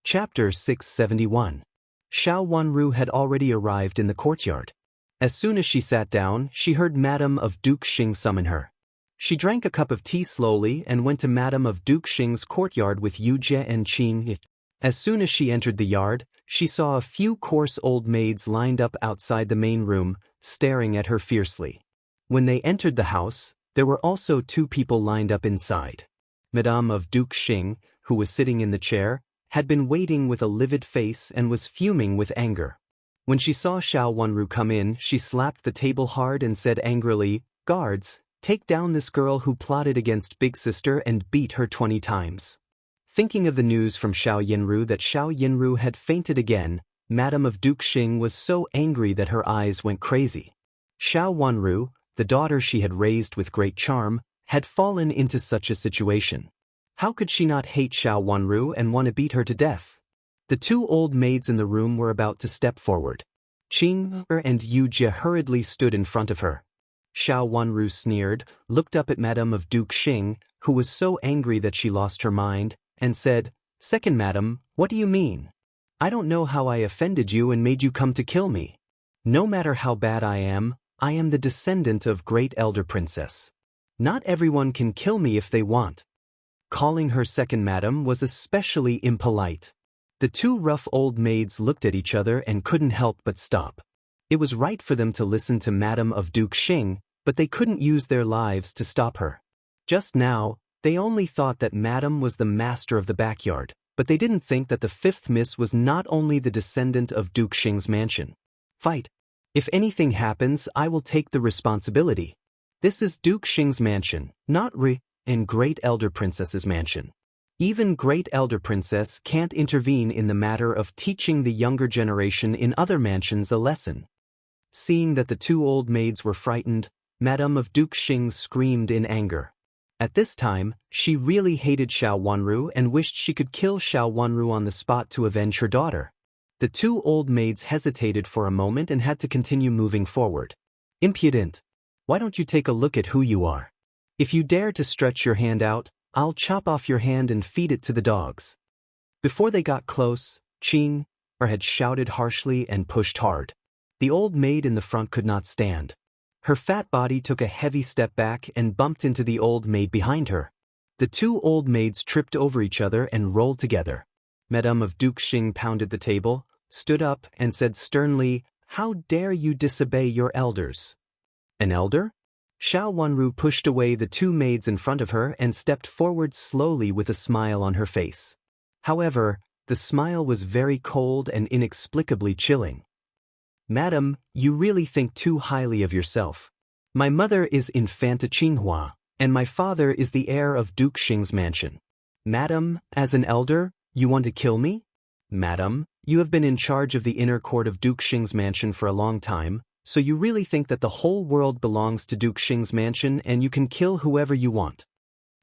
Chapter 671. Xiao Wanru had already arrived in the courtyard. As soon as she sat down, she heard Madame of Duke Xing summon her. She drank a cup of tea slowly and went to Madame of Duke Xing's courtyard with Yu Jie and Qing. As soon as she entered the yard, she saw a few coarse old maids lined up outside the main room, staring at her fiercely. When they entered the house, there were also two people lined up inside. Madame of Duke Xing, who was sitting in the chair, had been waiting with a livid face and was fuming with anger. When she saw Xiao Wanru come in, she slapped the table hard and said angrily, "Guards, take down this girl who plotted against Big Sister and beat her 20 times. Thinking of the news from Xiao Yinru that Xiao Yinru had fainted again, Madame of Duke Xing was so angry that her eyes went crazy. Xiao Wanru, the daughter she had raised with great charm, had fallen into such a situation. How could she not hate Xiao Wanru and want to beat her to death? The two old maids in the room were about to step forward. Qing and Yu Jie hurriedly stood in front of her. Xiao Wanru sneered, looked up at Madame of Duke Xing, who was so angry that she lost her mind, and said, "Second madam, what do you mean? I don't know how I offended you and made you come to kill me. No matter how bad I am the descendant of great elder princess. Not everyone can kill me if they want." Calling her second madam was especially impolite. The two rough old maids looked at each other and couldn't help but stop. It was right for them to listen to Madame of Duke Xing, but they couldn't use their lives to stop her. Just now, they only thought that Madame was the master of the backyard, but they didn't think that the fifth miss was not only the descendant of Duke Xing's mansion. Fight. If anything happens, I will take the responsibility. This is Duke Xing's mansion, not and Great Elder Princess's mansion. Even Great Elder Princess can't intervene in the matter of teaching the younger generation in other mansions a lesson. Seeing that the two old maids were frightened, Madame of Duke Xing screamed in anger. At this time, she really hated Xiao Wanru and wished she could kill Xiao Wanru on the spot to avenge her daughter. The two old maids hesitated for a moment and had to continue moving forward. "Impudent! Why don't you take a look at who you are? If you dare to stretch your hand out, I'll chop off your hand and feed it to the dogs." Before they got close, Qing had shouted harshly and pushed hard. The old maid in the front could not stand. Her fat body took a heavy step back and bumped into the old maid behind her. The two old maids tripped over each other and rolled together. Madame of Duke Xing pounded the table, stood up, and said sternly, "How dare you disobey your elders?" "An elder?" Xiao Wanru pushed away the two maids in front of her and stepped forward slowly with a smile on her face. However, the smile was very cold and inexplicably chilling. "Madam, you really think too highly of yourself. My mother is Infanta Qinghua, and my father is the heir of Duke Xing's mansion. Madam, as an elder, you want to kill me? Madam, you have been in charge of the inner court of Duke Xing's mansion for a long time, so you really think that the whole world belongs to Duke Xing's mansion and you can kill whoever you want."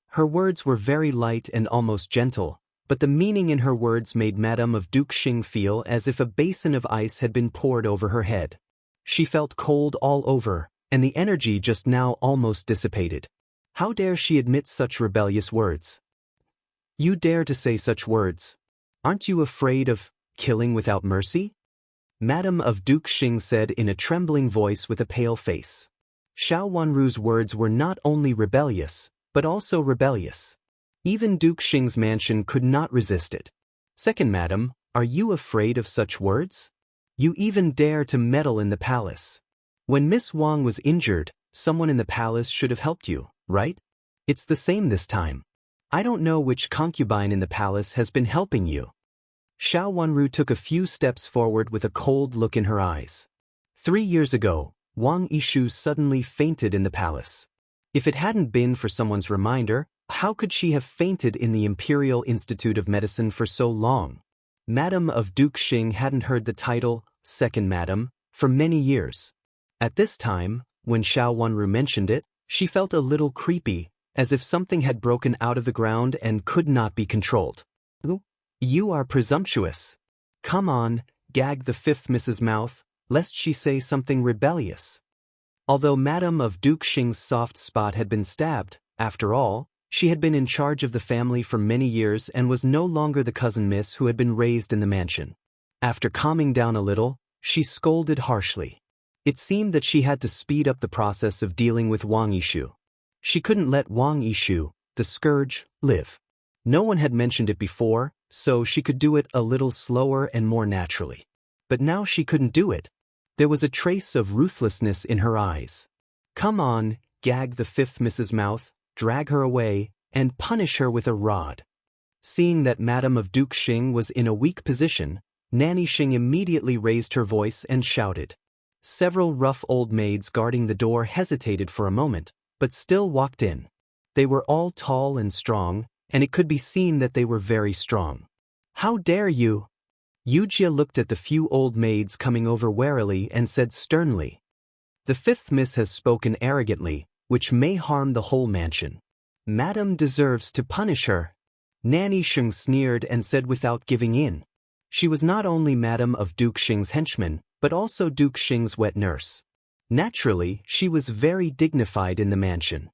Her words were very light and almost gentle, but the meaning in her words made Madame of Duke Xing feel as if a basin of ice had been poured over her head. She felt cold all over, and the energy just now almost dissipated. How dare she admit such rebellious words? "You dare to say such words? Aren't you afraid of killing without mercy?" Madame of Duke Xing said in a trembling voice with a pale face. Xiao Wanru's words were not only rebellious, but also rebellious. Even Duke Xing's mansion could not resist it. "Second madam, are you afraid of such words? You even dare to meddle in the palace. When Miss Wang was injured, someone in the palace should have helped you, right? It's the same this time. I don't know which concubine in the palace has been helping you." Xiao Wanru took a few steps forward with a cold look in her eyes. 3 years ago, Wang Yishu suddenly fainted in the palace. If it hadn't been for someone's reminder, how could she have fainted in the Imperial Institute of Medicine for so long? Madame of Duke Xing hadn't heard the title, second madam, for many years. At this time, when Xiao Wanru mentioned it, she felt a little creepy, as if something had broken out of the ground and could not be controlled. "You are presumptuous. Come on," gagged the fifth Mrs. Mouth, lest she say something rebellious. Although Madame of Duke Xing's soft spot had been stabbed, after all, She had been in charge of the family for many years and was no longer the cousin miss who had been raised in the mansion. After calming down a little, she scolded harshly. It seemed that she had to speed up the process of dealing with Wang Yishu. She couldn't let Wang Yishu, the scourge, live. No one had mentioned it before, so she could do it a little slower and more naturally. But now she couldn't do it. There was a trace of ruthlessness in her eyes. Come on, gag the fifth Mrs. Mouth, drag her away, and punish her with a rod. Seeing that Madame of Duke Xing was in a weak position, Nanny Xing immediately raised her voice and shouted. Several rough old maids guarding the door hesitated for a moment, but still walked in. They were all tall and strong, and it could be seen that they were very strong. How dare you? Yujia looked at the few old maids coming over warily and said sternly. The fifth miss has spoken arrogantly, which may harm the whole mansion. Madam deserves to punish her. Nanny Xing sneered and said without giving in. She was not only Madam of Duke Xing's henchman, but also Duke Xing's wet nurse. Naturally, she was very dignified in the mansion.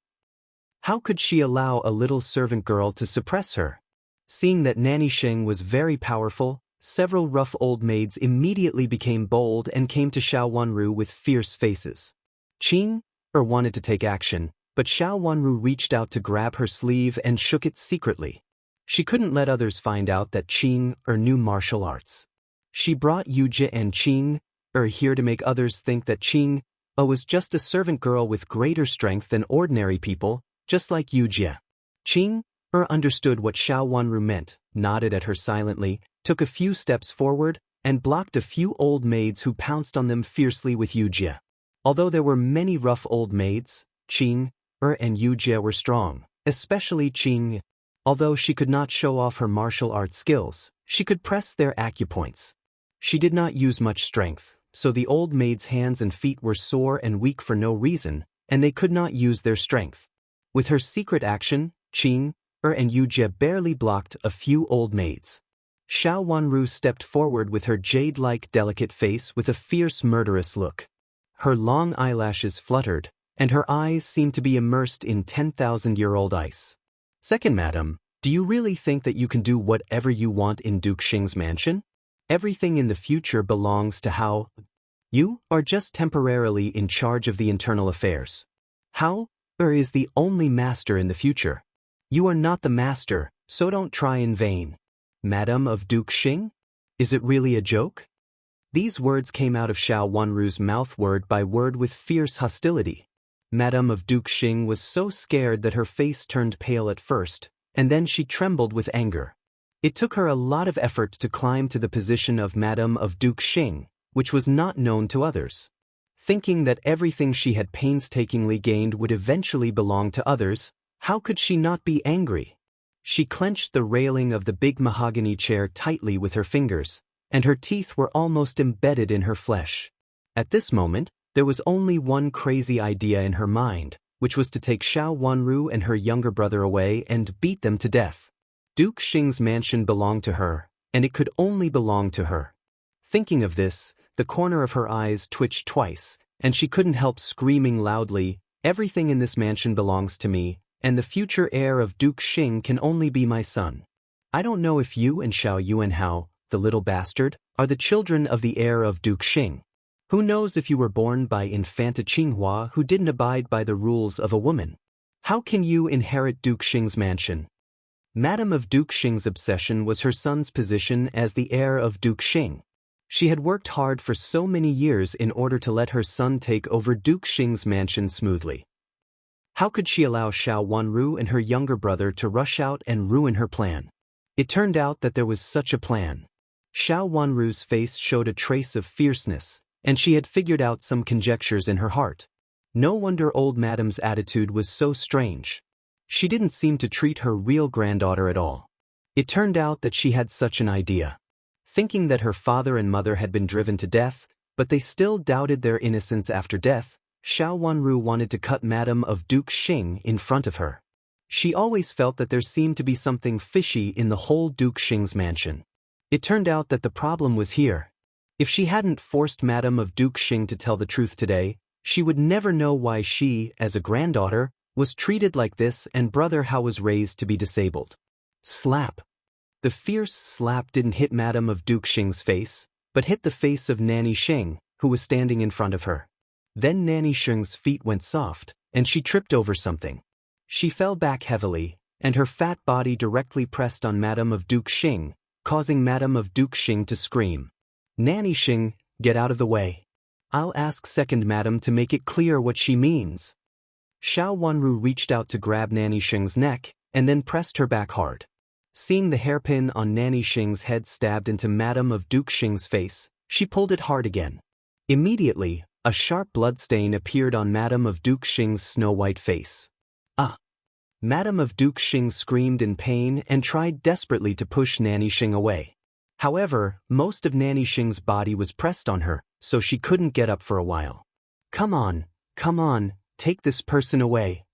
How could she allow a little servant girl to suppress her? Seeing that Nanny Xing was very powerful, several rough old maids immediately became bold and came to Xiao Wanru with fierce faces. Qing wanted to take action, but Xiao Wanru reached out to grab her sleeve and shook it secretly. She couldn't let others find out that Qing knew martial arts. She brought Yujia and Qing here to make others think that Qing was just a servant girl with greater strength than ordinary people, just like Yujia. Qing understood what Xiao Wanru meant, nodded at her silently, took a few steps forward, and blocked a few old maids who pounced on them fiercely with Yujia. Although there were many rough old maids, Qing and Yujia were strong, especially Qing. Although she could not show off her martial arts skills, she could press their acupoints. She did not use much strength, so the old maids' hands and feet were sore and weak for no reason, and they could not use their strength. With her secret action, Qing and Yujia barely blocked a few old maids. Xiao Wanru stepped forward with her jade-like delicate face with a fierce murderous look. Her long eyelashes fluttered, and her eyes seemed to be immersed in 10,000-year-old ice. Second madam, do you really think that you can do whatever you want in Duke Xing's mansion? Everything in the future belongs to Hao. You are just temporarily in charge of the internal affairs. Hao is the only master in the future. You are not the master, so don't try in vain. Madam of Duke Xing? Is it really a joke? These words came out of Xiao Wanru's mouth word by word with fierce hostility. Madam of Duke Xing was so scared that her face turned pale at first, and then she trembled with anger. It took her a lot of effort to climb to the position of Madam of Duke Xing, which was not known to others. Thinking that everything she had painstakingly gained would eventually belong to others, how could she not be angry? She clenched the railing of the big mahogany chair tightly with her fingers, and her teeth were almost embedded in her flesh. At this moment, there was only one crazy idea in her mind, which was to take Xiao Wanru and her younger brother away and beat them to death. Duke Xing's mansion belonged to her, and it could only belong to her. Thinking of this, the corner of her eyes twitched twice, and she couldn't help screaming loudly, "Everything in this mansion belongs to me, and the future heir of Duke Xing can only be my son. I don't know if you and Xiao Yuanhao, the little bastard, are the children of the heir of Duke Xing. Who knows if you were born by Infanta Qinghua who didn't abide by the rules of a woman? How can you inherit Duke Xing's mansion?" Madam of Duke Xing's obsession was her son's position as the heir of Duke Xing. She had worked hard for so many years in order to let her son take over Duke Xing's mansion smoothly. How could she allow Xiao Wanru and her younger brother to rush out and ruin her plan? It turned out that there was such a plan. Xiao Wanru's face showed a trace of fierceness, and she had figured out some conjectures in her heart. No wonder old Madam's attitude was so strange. She didn't seem to treat her real granddaughter at all. It turned out that she had such an idea. Thinking that her father and mother had been driven to death, but they still doubted their innocence after death, Xiao Wanru wanted to cut Madam of Duke Xing in front of her. She always felt that there seemed to be something fishy in the whole Duke Xing's mansion. It turned out that the problem was here. If she hadn't forced Madam of Duke Xing to tell the truth today, she would never know why she, as a granddaughter, Was treated like this, and brother How was raised to be disabled. Slap. The fierce slap didn't hit Madame of Duke Xing's face, but hit the face of Nanny Xing, who was standing in front of her. Then Nanny Xing's feet went soft, and she tripped over something. She fell back heavily, and her fat body directly pressed on Madame of Duke Xing, causing Madame of Duke Xing to scream. Nanny Xing, get out of the way. I'll ask second Madame to make it clear what she means. Xiao Wanru reached out to grab Nanny Xing's neck, and then pressed her back hard. Seeing the hairpin on Nanny Xing's head stabbed into Madame of Duke Xing's face, she pulled it hard again. Immediately, a sharp bloodstain appeared on Madame of Duke Xing's snow-white face. Ah! Madame of Duke Xing screamed in pain and tried desperately to push Nanny Xing away. However, most of Nanny Xing's body was pressed on her, so she couldn't get up for a while. Come on, take this person away.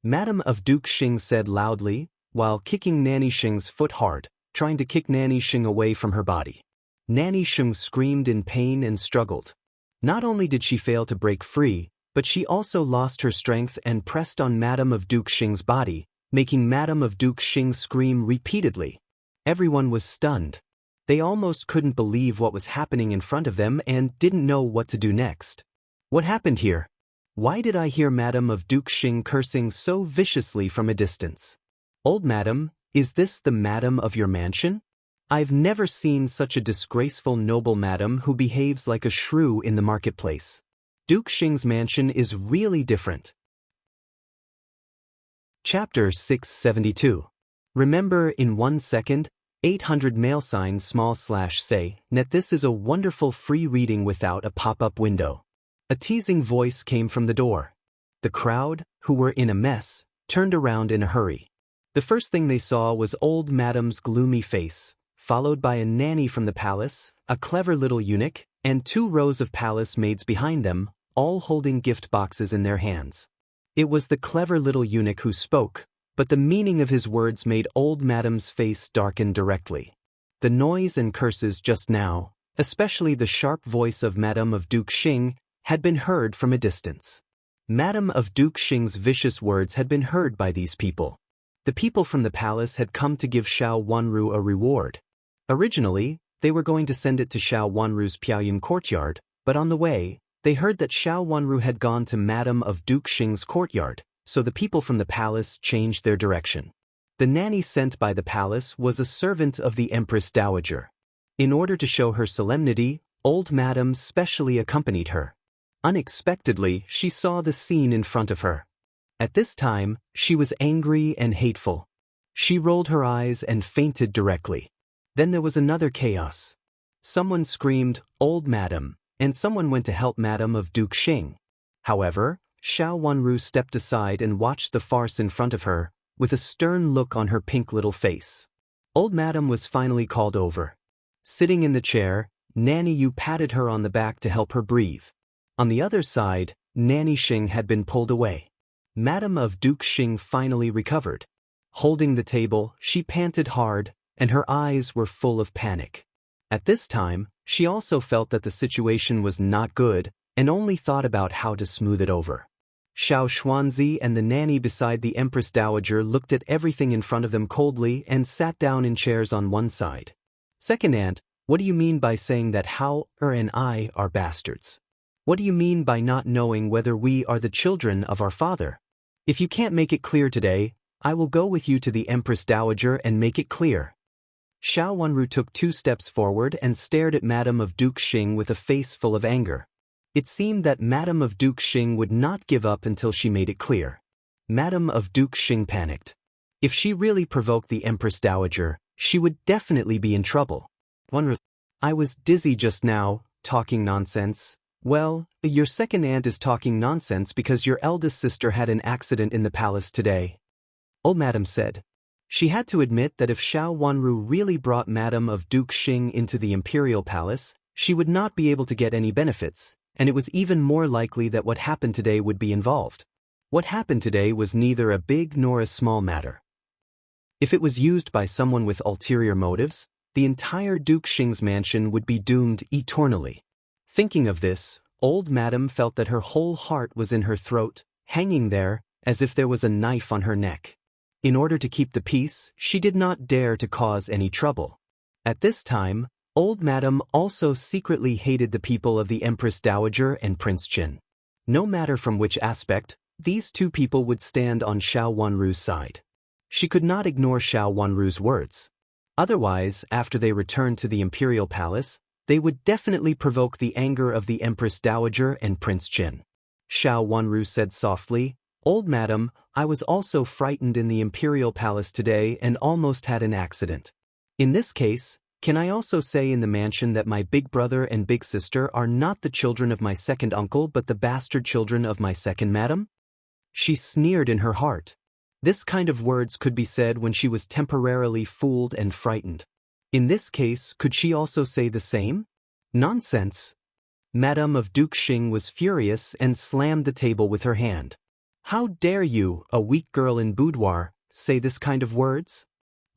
Madame of Duke Xing said loudly, while kicking Nanny Xing's foot hard, trying to kick Nanny Xing away from her body. Nanny Xing screamed in pain and struggled. Not only did she fail to break free, but she also lost her strength and pressed on Madame of Duke Xing's body, making Madame of Duke Xing scream repeatedly. Everyone was stunned. They almost couldn't believe what was happening in front of them and didn't know what to do next. What happened here? Why did I hear Madame of Duke Xing cursing so viciously from a distance? Old Madam, is this the Madam of your mansion? I've never seen such a disgraceful noble madam who behaves like a shrew in the marketplace. Duke Xing's mansion is really different. Chapter 672. Remember in 1 second, 800 $say, net. This is a wonderful free reading without a pop-up window. A teasing voice came from the door. The crowd, who were in a mess, turned around in a hurry. The first thing they saw was old Madame's gloomy face, followed by a nanny from the palace, a clever little eunuch, and 2 rows of palace maids behind them, all holding gift boxes in their hands. It was the clever little eunuch who spoke, but the meaning of his words made old Madame's face darken directly. The noise and curses just now, especially the sharp voice of Madame of Duke Xing, had been heard from a distance. Madame of Duke Xing's vicious words had been heard by these people. The people from the palace had come to give Xiao Wanru a reward. Originally, they were going to send it to Xiao Wanru's Piaoyun courtyard, but on the way, they heard that Xiao Wanru had gone to Madame of Duke Xing's courtyard, so the people from the palace changed their direction. The nanny sent by the palace was a servant of the Empress Dowager. In order to show her solemnity, old Madame specially accompanied her. Unexpectedly, she saw the scene in front of her. At this time, she was angry and hateful. She rolled her eyes and fainted directly. Then there was another chaos. Someone screamed, "Old Madam," and someone went to help Madame of Duke Xing. However, Xiao Wanru stepped aside and watched the farce in front of her, with a stern look on her pink little face. Old Madam was finally called over. Sitting in the chair, Nanny Yu patted her on the back to help her breathe. On the other side, Nanny Xing had been pulled away. Madame of Duke Xing finally recovered. Holding the table, she panted hard, and her eyes were full of panic. At this time, she also felt that the situation was not good, and only thought about how to smooth it over. Xiao Xuanzi and the nanny beside the Empress Dowager looked at everything in front of them coldly and sat down in chairs on one side. Second aunt, what do you mean by saying that Hao and I are bastards? What do you mean by not knowing whether we are the children of our father? If you can't make it clear today, I will go with you to the Empress Dowager and make it clear. Xiao Wanru took 2 steps forward and stared at Madame of Duke Xing with a face full of anger. It seemed that Madame of Duke Xing would not give up until she made it clear. Madame of Duke Xing panicked. If she really provoked the Empress Dowager, she would definitely be in trouble. I was dizzy just now, talking nonsense. Well, your second aunt is talking nonsense because your eldest sister had an accident in the palace today. Old Madame said. She had to admit that if Xiao Wanru really brought Madame of Duke Xing into the Imperial Palace, she would not be able to get any benefits, and it was even more likely that what happened today would be involved. What happened today was neither a big nor a small matter. If it was used by someone with ulterior motives, the entire Duke Xing's mansion would be doomed eternally. Thinking of this, old Madame felt that her whole heart was in her throat, hanging there, as if there was a knife on her neck. In order to keep the peace, she did not dare to cause any trouble. At this time, old Madam also secretly hated the people of the Empress Dowager and Prince Qin. No matter from which aspect, these two people would stand on Xiao Wanru's side. She could not ignore Xiao Wanru's words. Otherwise, after they returned to the Imperial Palace, they would definitely provoke the anger of the Empress Dowager and Prince Qin. Xiao Wanru said softly, "Old Madam, I was also frightened in the Imperial Palace today and almost had an accident. In this case, can I also say in the mansion that my big brother and big sister are not the children of my second uncle but the bastard children of my second madam?" She sneered in her heart. This kind of words could be said when she was temporarily fooled and frightened. In this case, could she also say the same? Nonsense. Madame of Duke Xing was furious and slammed the table with her hand. "How dare you, a weak girl in boudoir, say this kind of words?"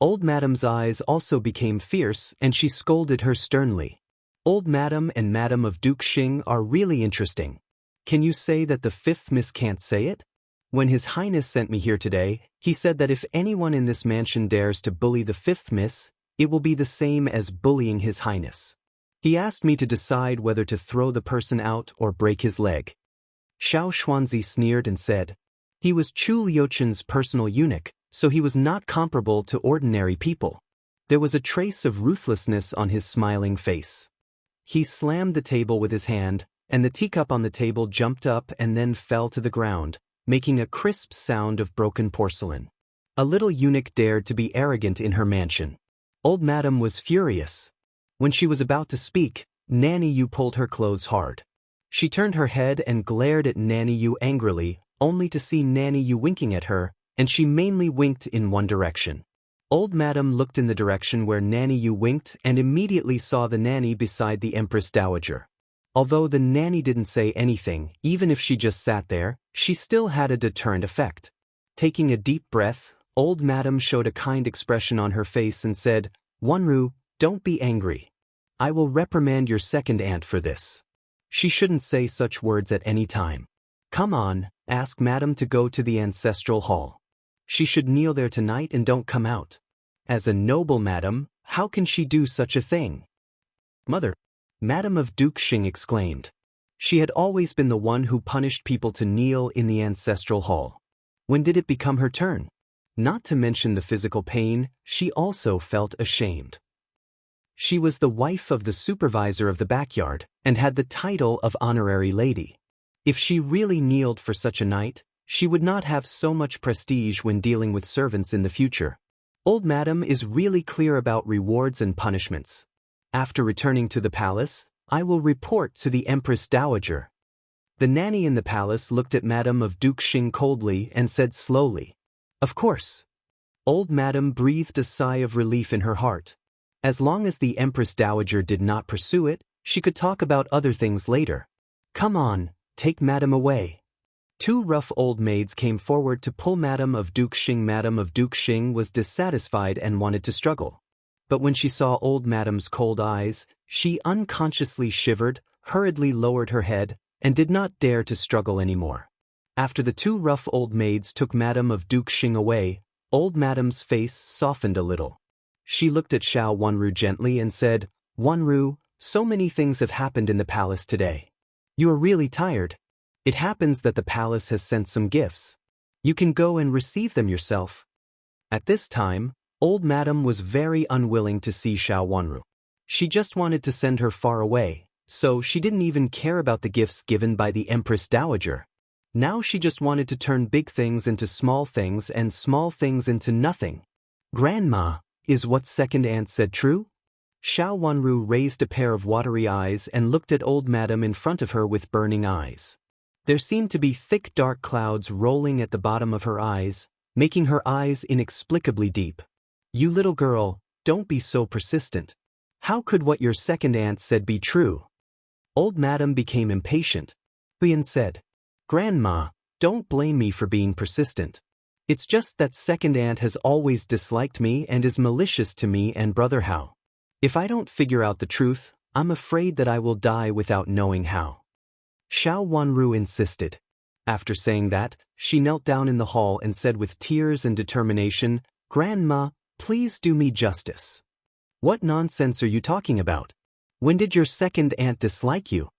Old Madam's eyes also became fierce and she scolded her sternly. "Old Madam and Madame of Duke Xing are really interesting. Can you say that the fifth miss can't say it? When His Highness sent me here today, he said that if anyone in this mansion dares to bully the fifth miss, it will be the same as bullying His Highness. He asked me to decide whether to throw the person out or break his leg." Xiao Xuanzi sneered and said, "He was Chu Liuchen's personal eunuch, so he was not comparable to ordinary people." There was a trace of ruthlessness on his smiling face. He slammed the table with his hand, and the teacup on the table jumped up and then fell to the ground, making a crisp sound of broken porcelain. A little eunuch dared to be arrogant in her mansion. Old Madam was furious. When she was about to speak, Nanny Yu pulled her clothes hard. She turned her head and glared at Nanny Yu angrily, only to see Nanny Yu winking at her, and she mainly winked in one direction. Old Madam looked in the direction where Nanny Yu winked and immediately saw the nanny beside the Empress Dowager. Although the nanny didn't say anything, even if she just sat there, she still had a deterrent effect. Taking a deep breath, Old Madam showed a kind expression on her face and said, "Wanru, don't be angry. I will reprimand your second aunt for this. She shouldn't say such words at any time. Come on, ask Madam to go to the ancestral hall. She should kneel there tonight and don't come out. As a noble madam, how can she do such a thing?" "Mother," Madame of Duke Xing exclaimed. She had always been the one who punished people to kneel in the ancestral hall. When did it become her turn? Not to mention the physical pain, she also felt ashamed. She was the wife of the supervisor of the backyard and had the title of honorary lady. If she really kneeled for such a night, she would not have so much prestige when dealing with servants in the future. Old Madam is really clear about rewards and punishments. After returning to the palace, I will report to the Empress Dowager. The nanny in the palace looked at Madame of Duke Xing coldly and said slowly, "Of course." Old Madam breathed a sigh of relief in her heart. As long as the Empress Dowager did not pursue it, she could talk about other things later. "Come on, take Madam away." Two rough old maids came forward to pull Madame of Duke Xing. Madame of Duke Xing was dissatisfied and wanted to struggle. But when she saw Old Madam's cold eyes, she unconsciously shivered, hurriedly lowered her head, and did not dare to struggle anymore. After the two rough old maids took Madame of Duke Xing away, Old Madam's face softened a little. She looked at Xiao Wanru gently and said, "Wanru, so many things have happened in the palace today. You are really tired. It happens that the palace has sent some gifts. You can go and receive them yourself." At this time, Old Madam was very unwilling to see Xiao Wanru. She just wanted to send her far away, so she didn't even care about the gifts given by the Empress Dowager. Now she just wanted to turn big things into small things and small things into nothing. "Grandma, is what second aunt said true?" Xiao Wanru raised a pair of watery eyes and looked at Old Madam in front of her with burning eyes. There seemed to be thick dark clouds rolling at the bottom of her eyes, making her eyes inexplicably deep. "You little girl, don't be so persistent. How could what your second aunt said be true?" Old Madam became impatient. Huyan said, "Grandma, don't blame me for being persistent. It's just that second aunt has always disliked me and is malicious to me and brother Hao. If I don't figure out the truth, I'm afraid that I will die without knowing how." Xiao Wanru insisted. After saying that, she knelt down in the hall and said with tears and determination, "Grandma, please do me justice. What nonsense are you talking about? When did your second aunt dislike you?"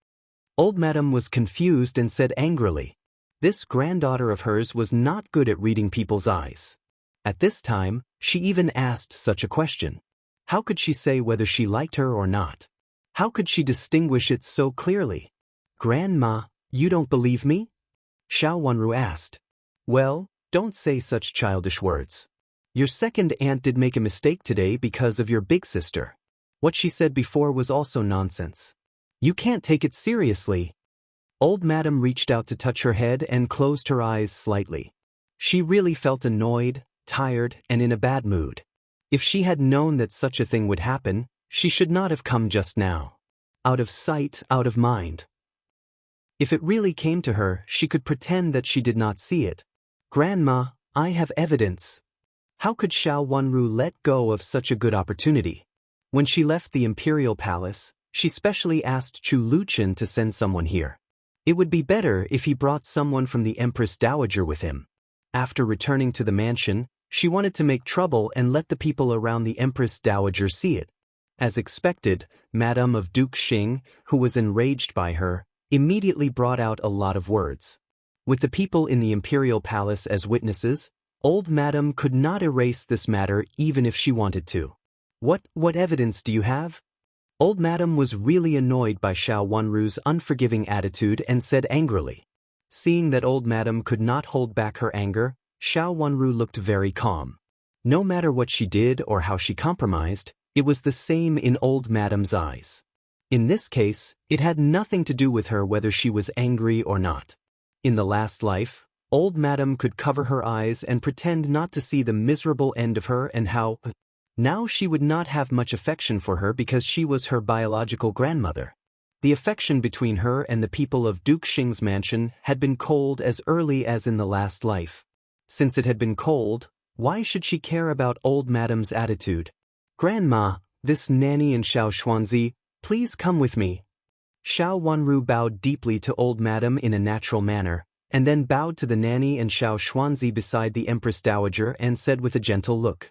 Old Madam was confused and said angrily, this granddaughter of hers was not good at reading people's eyes. At this time, she even asked such a question. How could she say whether she liked her or not? How could she distinguish it so clearly? "Grandma, you don't believe me?" Xiao Wanru asked. "Well, don't say such childish words. Your second aunt did make a mistake today because of your big sister. What she said before was also nonsense. You can't take it seriously." Old Madam reached out to touch her head and closed her eyes slightly. She really felt annoyed, tired, and in a bad mood. If she had known that such a thing would happen, she should not have come just now. Out of sight, out of mind. If it really came to her, she could pretend that she did not see it. "Grandma, I have evidence." How could Xiao Wanru let go of such a good opportunity? When she left the Imperial Palace, she specially asked Chu Luchin to send someone here. It would be better if he brought someone from the Empress Dowager with him. After returning to the mansion, she wanted to make trouble and let the people around the Empress Dowager see it. As expected, Madame of Duke Xing, who was enraged by her, immediately brought out a lot of words. With the people in the Imperial Palace as witnesses, Old Madam could not erase this matter even if she wanted to. What evidence do you have?" Old Madam was really annoyed by Xiao Wanru's unforgiving attitude and said angrily. Seeing that Old Madam could not hold back her anger, Xiao Wanru looked very calm. No matter what she did or how she compromised, it was the same in Old Madam's eyes. In this case, it had nothing to do with her whether she was angry or not. In the last life, Old Madam could cover her eyes and pretend not to see the miserable end of her and how now she would not have much affection for her because she was her biological grandmother. The affection between her and the people of Duke Xing's mansion had been cold as early as in the last life. Since it had been cold, why should she care about Old Madam's attitude? "Grandma, this nanny and Xiao Xuanzi, please come with me." Xiao Wanru bowed deeply to Old Madam in a natural manner, and then bowed to the nanny and Xiao Xuanzi beside the Empress Dowager and said with a gentle look.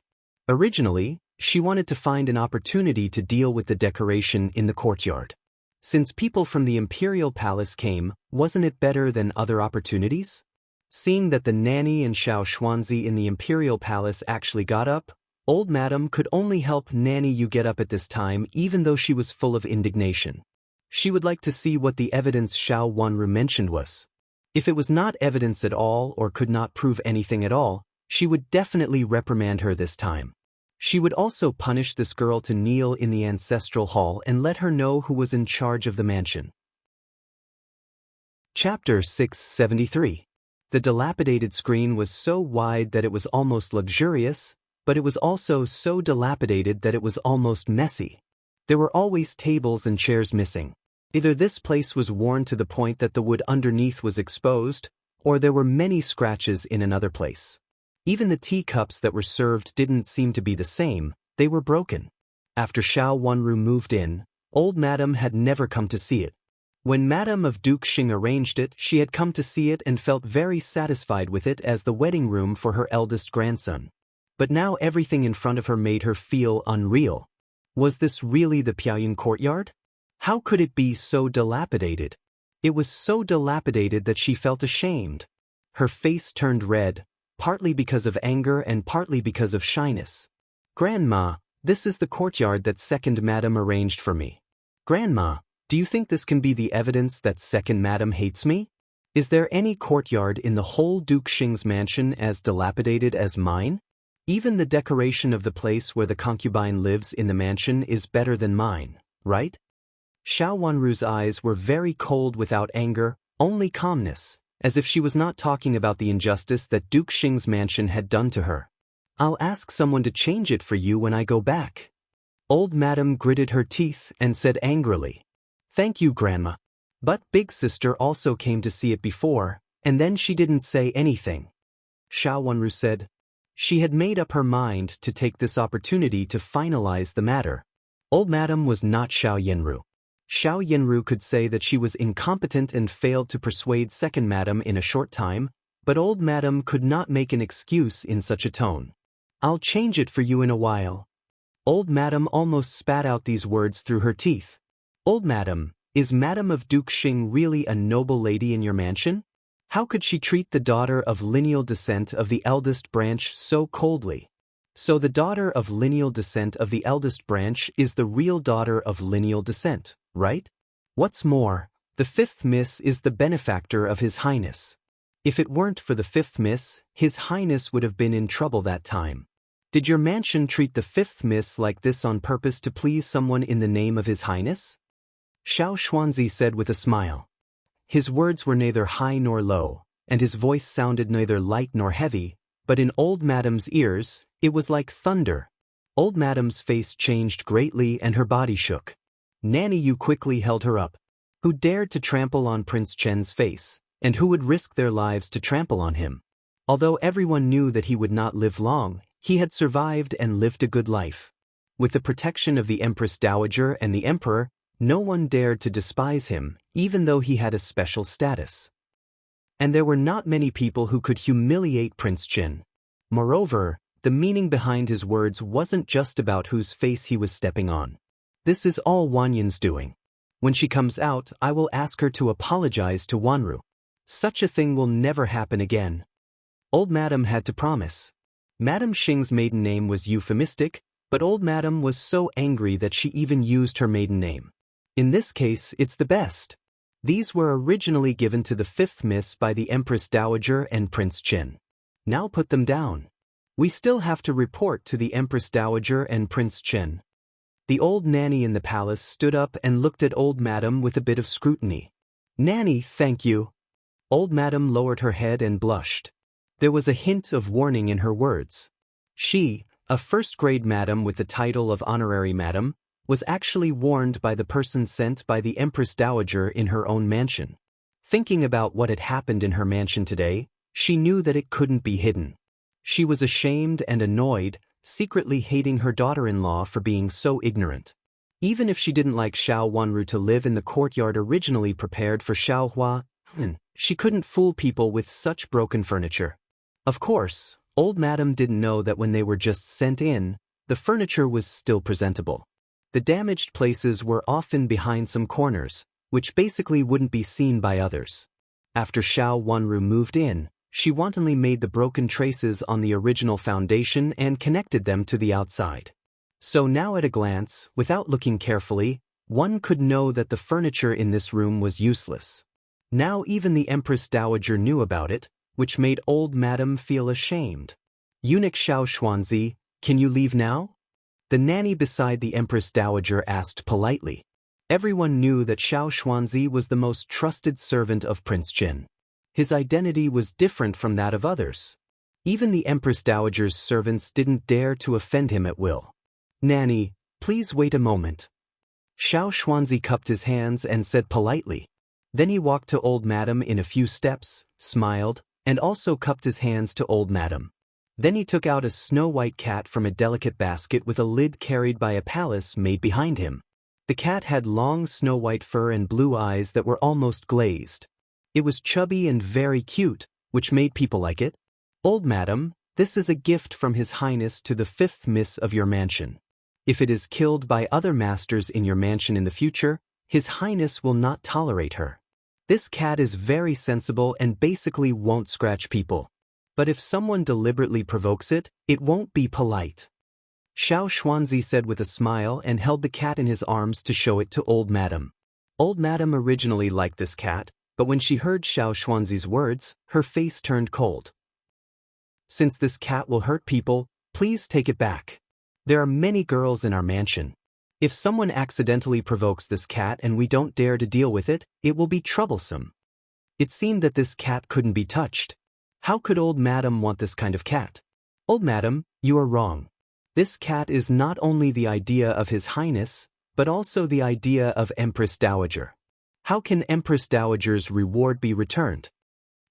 Originally, she wanted to find an opportunity to deal with the decoration in the courtyard. Since people from the Imperial Palace came, wasn't it better than other opportunities? Seeing that the nanny and Xiao Xuanzi in the Imperial Palace actually got up, Old Madam could only help Nanny you get up at this time even though she was full of indignation. She would like to see what the evidence Xiao Wanru mentioned was. If it was not evidence at all or could not prove anything at all, she would definitely reprimand her this time. She would also punish this girl to kneel in the ancestral hall and let her know who was in charge of the mansion. Chapter 673. The dilapidated screen was so wide that it was almost luxurious, but it was also so dilapidated that it was almost messy. There were always tables and chairs missing. Either this place was worn to the point that the wood underneath was exposed, or there were many scratches in another place. Even the teacups that were served didn't seem to be the same, they were broken. After Xiao Wanru moved in, Old Madam had never come to see it. When Madame of Duke Xing arranged it, she had come to see it and felt very satisfied with it as the wedding room for her eldest grandson. But now everything in front of her made her feel unreal. Was this really the Piaoyun courtyard? How could it be so dilapidated? It was so dilapidated that she felt ashamed. Her face turned red, partly because of anger and partly because of shyness. "Grandma, this is the courtyard that Second Madam arranged for me. Grandma, do you think this can be the evidence that Second Madam hates me? Is there any courtyard in the whole Duke Xing's mansion as dilapidated as mine? Even the decoration of the place where the concubine lives in the mansion is better than mine, right?" Xiao Wanru's eyes were very cold without anger, only calmness, as if she was not talking about the injustice that Duke Xing's mansion had done to her. "I'll ask someone to change it for you when I go back." Old Madam gritted her teeth and said angrily, "Thank you, Grandma. But Big Sister also came to see it before, and then she didn't say anything." Xiao Wanru said. She had made up her mind to take this opportunity to finalize the matter. Old Madam was not Xiao Yanru. Xiao Yinru could say that she was incompetent and failed to persuade second madam in a short time, but old madam could not make an excuse in such a tone. I'll change it for you in a while. Old madam almost spat out these words through her teeth. Old madam, is Madam of Duke Xing really a noble lady in your mansion? How could she treat the daughter of lineal descent of the eldest branch so coldly? So the daughter of lineal descent of the eldest branch is the real daughter of lineal descent, right? What's more, the fifth miss is the benefactor of His Highness. If it weren't for the fifth miss, His Highness would have been in trouble that time. Did your mansion treat the fifth miss like this on purpose to please someone in the name of His Highness? Xiao Xuanzi said with a smile. His words were neither high nor low, and his voice sounded neither light nor heavy, but in old madam's ears, it was like thunder. Old madam's face changed greatly and her body shook. Nanny Yu quickly held her up. Who dared to trample on Prince Chen's face, and who would risk their lives to trample on him? Although everyone knew that he would not live long, he had survived and lived a good life. With the protection of the Empress Dowager and the Emperor, no one dared to despise him, even though he had a special status. And there were not many people who could humiliate Prince Chen. Moreover, the meaning behind his words wasn't just about whose face he was stepping on. This is all Wanyan's doing. When she comes out, I will ask her to apologize to Wanru. Such a thing will never happen again. Old Madam had to promise. Madam Xing's maiden name was euphemistic, but Old Madam was so angry that she even used her maiden name. In this case, it's the best. These were originally given to the fifth miss by the Empress Dowager and Prince Chen. Now put them down. We still have to report to the Empress Dowager and Prince Chen. The old nanny in the palace stood up and looked at Old Madam with a bit of scrutiny. Nanny, thank you. Old Madam lowered her head and blushed. There was a hint of warning in her words. She, a first-grade madam with the title of honorary madam, was actually warned by the person sent by the Empress Dowager in her own mansion. Thinking about what had happened in her mansion today, she knew that it couldn't be hidden. She was ashamed and annoyed, secretly hating her daughter-in-law for being so ignorant. Even if she didn't like Xiao Wanru to live in the courtyard originally prepared for Xiao Hua, she couldn't fool people with such broken furniture. Of course, Old Madam didn't know that when they were just sent in, the furniture was still presentable. The damaged places were often behind some corners, which basically wouldn't be seen by others. After Xiao Wanru moved in, she wantonly made the broken traces on the original foundation and connected them to the outside. So now at a glance, without looking carefully, one could know that the furniture in this room was useless. Now even the Empress Dowager knew about it, which made Old Madam feel ashamed. Eunuch Xiao Xuanzi, can you leave now? The nanny beside the Empress Dowager asked politely. Everyone knew that Xiao Xuanzi was the most trusted servant of Prince Jin. His identity was different from that of others. Even the Empress Dowager's servants didn't dare to offend him at will. Nanny, please wait a moment. Xiao Xuanzi cupped his hands and said politely. Then he walked to Old Madam in a few steps, smiled, and also cupped his hands to Old Madam. Then he took out a snow-white cat from a delicate basket with a lid carried by a palace maid behind him. The cat had long snow-white fur and blue eyes that were almost glazed. It was chubby and very cute, which made people like it. Old Madam, this is a gift from His Highness to the fifth miss of your mansion. If it is killed by other masters in your mansion in the future, His Highness will not tolerate her. This cat is very sensible and basically won't scratch people. But if someone deliberately provokes it, it won't be polite. Xiao Xuanzi said with a smile and held the cat in his arms to show it to Old Madam. Old Madam originally liked this cat, but when she heard Xiao Xuanzi's words, her face turned cold. Since this cat will hurt people, please take it back. There are many girls in our mansion. If someone accidentally provokes this cat and we don't dare to deal with it, it will be troublesome. It seemed that this cat couldn't be touched. How could Old Madam want this kind of cat? Old Madam, you are wrong. This cat is not only the idea of His Highness, but also the idea of Empress Dowager. How can Empress Dowager's reward be returned?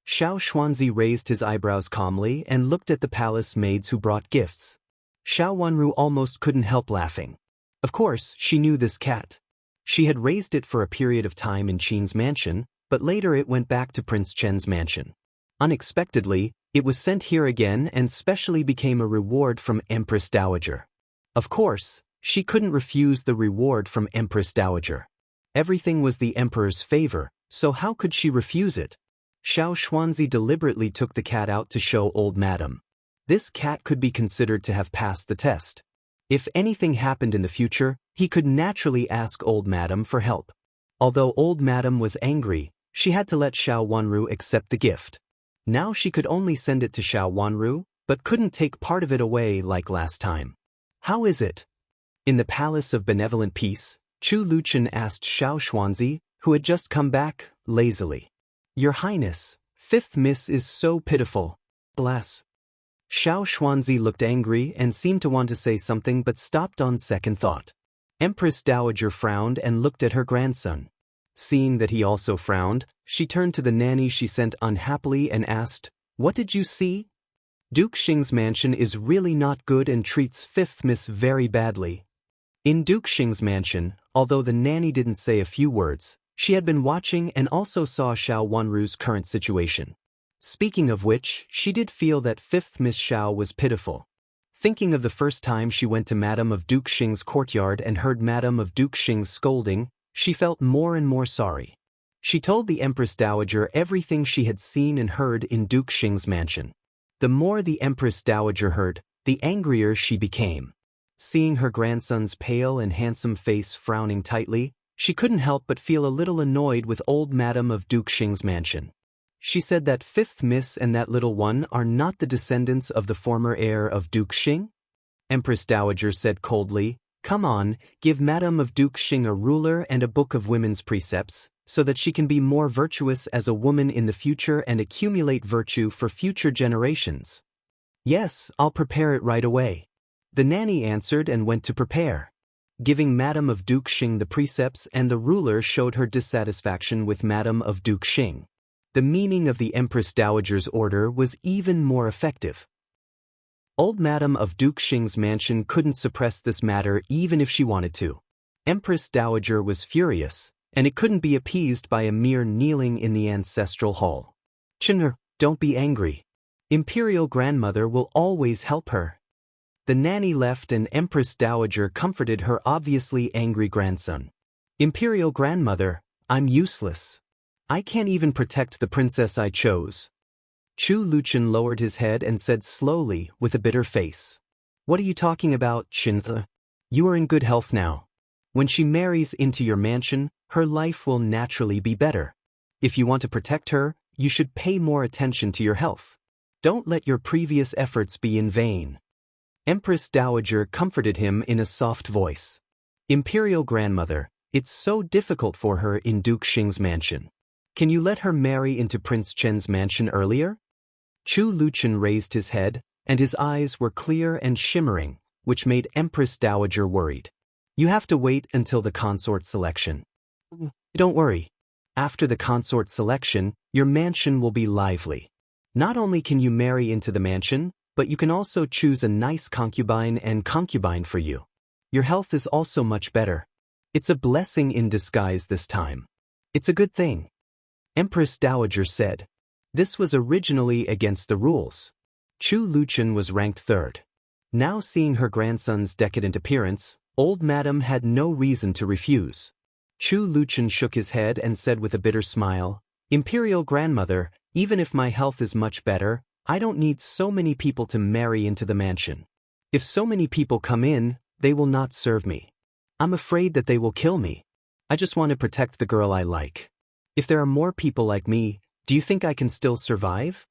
Xiao Xuanzi raised his eyebrows calmly and looked at the palace maids who brought gifts. Xiao Wanru almost couldn't help laughing. Of course, she knew this cat. She had raised it for a period of time in Qin's mansion, but later it went back to Prince Chen's mansion. Unexpectedly, it was sent here again and specially became a reward from Empress Dowager. Of course, she couldn't refuse the reward from Empress Dowager. Everything was the emperor's favor, so how could she refuse it? Xiao Xuanzi deliberately took the cat out to show old madam. This cat could be considered to have passed the test. If anything happened in the future, he could naturally ask old madam for help. Although old madam was angry, she had to let Xiao Wanru accept the gift. Now she could only send it to Xiao Wanru, but couldn't take part of it away like last time. How is it? In the Palace of Benevolent Peace, Chu Luchen asked Xiao Xuanzi, who had just come back, lazily. Your Highness, fifth miss is so pitiful. Alas. Xiao Xuanzi looked angry and seemed to want to say something but stopped on second thought. Empress Dowager frowned and looked at her grandson. Seeing that he also frowned, she turned to the nanny she sent unhappily and asked, What did you see? Duke Xing's mansion is really not good and treats fifth miss very badly. In Duke Xing's mansion, although the nanny didn't say a few words, she had been watching and also saw Xiao Wanru's current situation. Speaking of which, she did feel that fifth Miss Xiao was pitiful. Thinking of the first time she went to Madame of Duke Xing's courtyard and heard Madame of Duke Xing's scolding, she felt more and more sorry. She told the Empress Dowager everything she had seen and heard in Duke Xing's mansion. The more the Empress Dowager heard, the angrier she became. Seeing her grandson's pale and handsome face frowning tightly, she couldn't help but feel a little annoyed with old Madame of Duke Xing's mansion. She said that fifth miss and that little one are not the descendants of the former heir of Duke Xing? Empress Dowager said coldly, Come on, give Madame of Duke Xing a ruler and a book of women's precepts, so that she can be more virtuous as a woman in the future and accumulate virtue for future generations. Yes, I'll prepare it right away. The nanny answered and went to prepare. Giving Madame of Duke Xing the precepts and the ruler showed her dissatisfaction with Madame of Duke Xing. The meaning of the Empress Dowager's order was even more effective. Old Madame of Duke Xing's mansion couldn't suppress this matter even if she wanted to. Empress Dowager was furious, and it couldn't be appeased by a mere kneeling in the ancestral hall. Chinner, don't be angry. Imperial grandmother will always help her. The nanny left and Empress Dowager comforted her obviously angry grandson. Imperial grandmother, I'm useless. I can't even protect the princess I chose. Chu Luchen lowered his head and said slowly with a bitter face. What are you talking about, Qinthe? You are in good health now. When she marries into your mansion, her life will naturally be better. If you want to protect her, you should pay more attention to your health. Don't let your previous efforts be in vain. Empress Dowager comforted him in a soft voice. Imperial grandmother, it's so difficult for her in Duke Xing's mansion. Can you let her marry into Prince Chen's mansion earlier? Chu Luchen raised his head, and his eyes were clear and shimmering, which made Empress Dowager worried. You have to wait until the consort selection. Don't worry. After the consort selection, your mansion will be lively. Not only can you marry into the mansion, but you can also choose a nice concubine and concubine for you. Your health is also much better. It's a blessing in disguise this time. It's a good thing. Empress Dowager said. This was originally against the rules. Chu Luchen was ranked third. Now seeing her grandson's decadent appearance, old madam had no reason to refuse. Chu Luchen shook his head and said with a bitter smile, Imperial grandmother, even if my health is much better, I don't need so many people to marry into the mansion. If so many people come in, they will not serve me. I'm afraid that they will kill me. I just want to protect the girl I like. If there are more people like me, do you think I can still survive?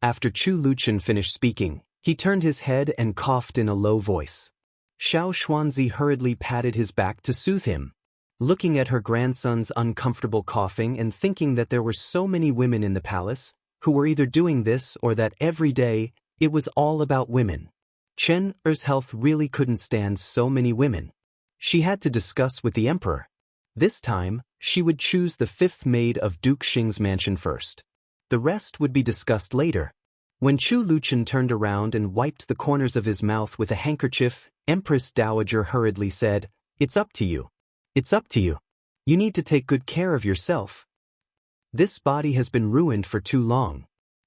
After Chu Luchen finished speaking, he turned his head and coughed in a low voice. Xiao Xuanzi hurriedly patted his back to soothe him. Looking at her grandson's uncomfortable coughing and thinking that there were so many women in the palace, who were either doing this or that every day, it was all about women. Chen Er's health really couldn't stand so many women. She had to discuss with the emperor. This time, she would choose the fifth maid of Duke Xing's mansion first. The rest would be discussed later. When Chu Luchen turned around and wiped the corners of his mouth with a handkerchief, Empress Dowager hurriedly said, It's up to you. It's up to you. You need to take good care of yourself. This body has been ruined for too long.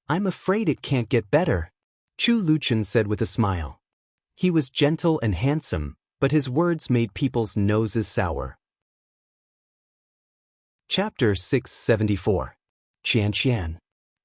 I'm afraid it can't get better, Chu Luchen said with a smile. He was gentle and handsome, but his words made people's noses sour. Chapter 674. Qian.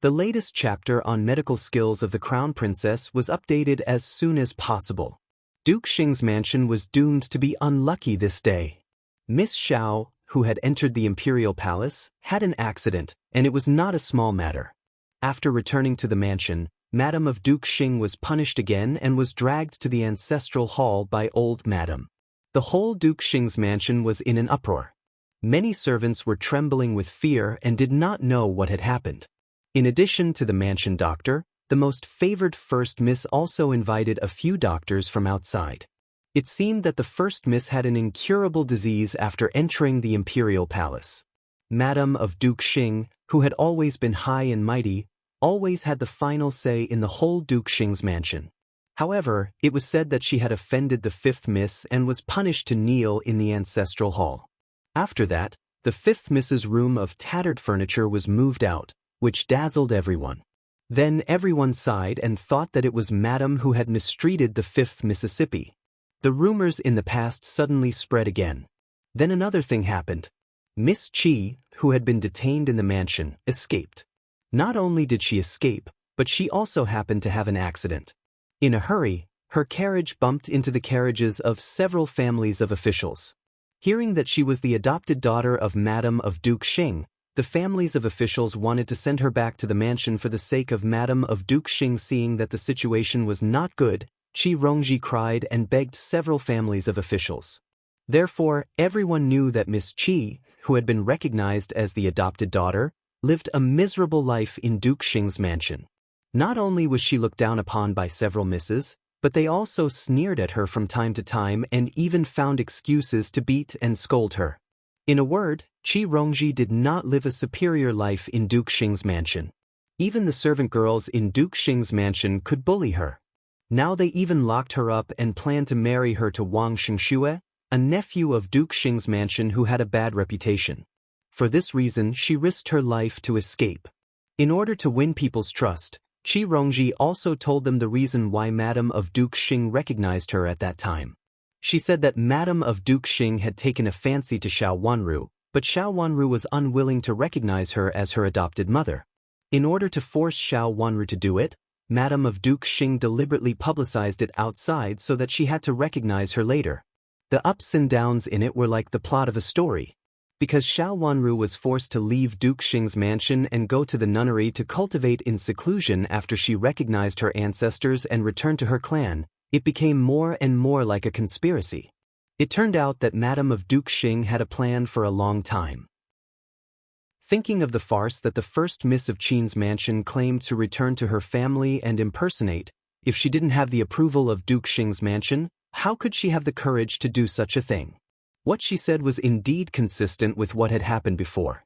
The latest chapter on medical skills of the Crown Princess was updated as soon as possible. Duke Xing's mansion was doomed to be unlucky this day. Miss Xiao, who had entered the Imperial Palace, had an accident, and it was not a small matter. After returning to the mansion, Madame of Duke Xing was punished again and was dragged to the ancestral hall by old Madame. The whole Duke Xing's mansion was in an uproar. Many servants were trembling with fear and did not know what had happened. In addition to the mansion doctor, the most favored first miss also invited a few doctors from outside. It seemed that the first miss had an incurable disease after entering the Imperial Palace. Madame of Duke Xing, who had always been high and mighty, always had the final say in the whole Duke Xing's mansion. However, it was said that she had offended the fifth miss and was punished to kneel in the ancestral hall. After that, the fifth miss's room of tattered furniture was moved out, which dazzled everyone. Then everyone sighed and thought that it was Madame who had mistreated the fifth Mississippi. The rumors in the past suddenly spread again. Then another thing happened. Miss Qi, who had been detained in the mansion, escaped. Not only did she escape, but she also happened to have an accident. In a hurry, her carriage bumped into the carriages of several families of officials. Hearing that she was the adopted daughter of Madame of Duke Xing, the families of officials wanted to send her back to the mansion for the sake of Madame of Duke Xing. Seeing that the situation was not good, Qi Rongji cried and begged several families of officials. Therefore, everyone knew that Miss Qi, who had been recognized as the adopted daughter, lived a miserable life in Duke Xing's mansion. Not only was she looked down upon by several misses, but they also sneered at her from time to time and even found excuses to beat and scold her. In a word, Qi Rongji did not live a superior life in Duke Xing's mansion. Even the servant girls in Duke Xing's mansion could bully her. Now they even locked her up and planned to marry her to Wang Xingxue, a nephew of Duke Xing's mansion who had a bad reputation. For this reason, she risked her life to escape. In order to win people's trust, Qi Rongji also told them the reason why Madame of Duke Xing recognized her at that time. She said that Madame of Duke Xing had taken a fancy to Xiao Wanru, but Xiao Wanru was unwilling to recognize her as her adopted mother. In order to force Xiao Wanru to do it, Madame of Duke Xing deliberately publicized it outside so that she had to recognize her later. The ups and downs in it were like the plot of a story. Because Xiao Wanru was forced to leave Duke Xing's mansion and go to the nunnery to cultivate in seclusion after she recognized her ancestors and returned to her clan, it became more and more like a conspiracy. It turned out that Madame of Duke Xing had a plan for a long time. Thinking of the farce that the first miss of Qin's mansion claimed to return to her family and impersonate, if she didn't have the approval of Duke Xing's mansion, how could she have the courage to do such a thing? What she said was indeed consistent with what had happened before.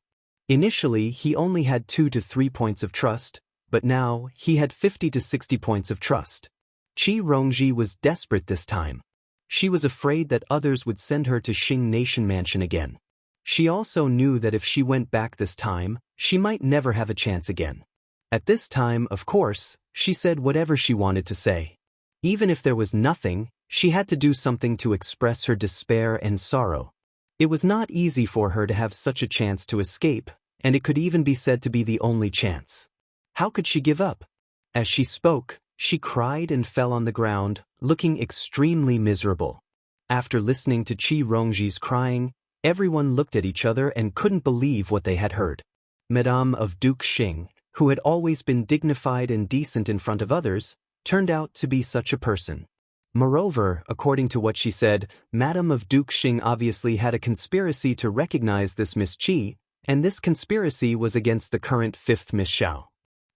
Initially, he only had 2 to 3 points of trust, but now he had 50 to 60 points of trust. Qi Rongji was desperate this time. She was afraid that others would send her to Xing Nation Mansion again. She also knew that if she went back this time, she might never have a chance again. At this time, of course, she said whatever she wanted to say. Even if there was nothing, she had to do something to express her despair and sorrow. It was not easy for her to have such a chance to escape, and it could even be said to be the only chance. How could she give up? As she spoke, she cried and fell on the ground, looking extremely miserable. After listening to Qi Rongji's crying, everyone looked at each other and couldn't believe what they had heard. Madame of Duke Xing, who had always been dignified and decent in front of others, turned out to be such a person. Moreover, according to what she said, Madame of Duke Xing obviously had a conspiracy to recognize this Miss Qi, and this conspiracy was against the current fifth Miss Xiao.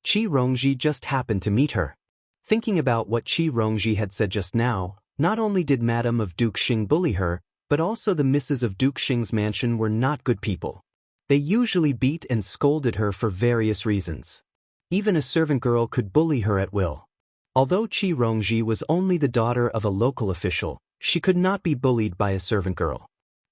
Qi Rongji just happened to meet her. Thinking about what Qi Rongji had said just now, not only did Madame of Duke Xing bully her, but also the misses of Duke Xing's mansion were not good people. They usually beat and scolded her for various reasons. Even a servant girl could bully her at will. Although Qi Rongji was only the daughter of a local official, she could not be bullied by a servant girl.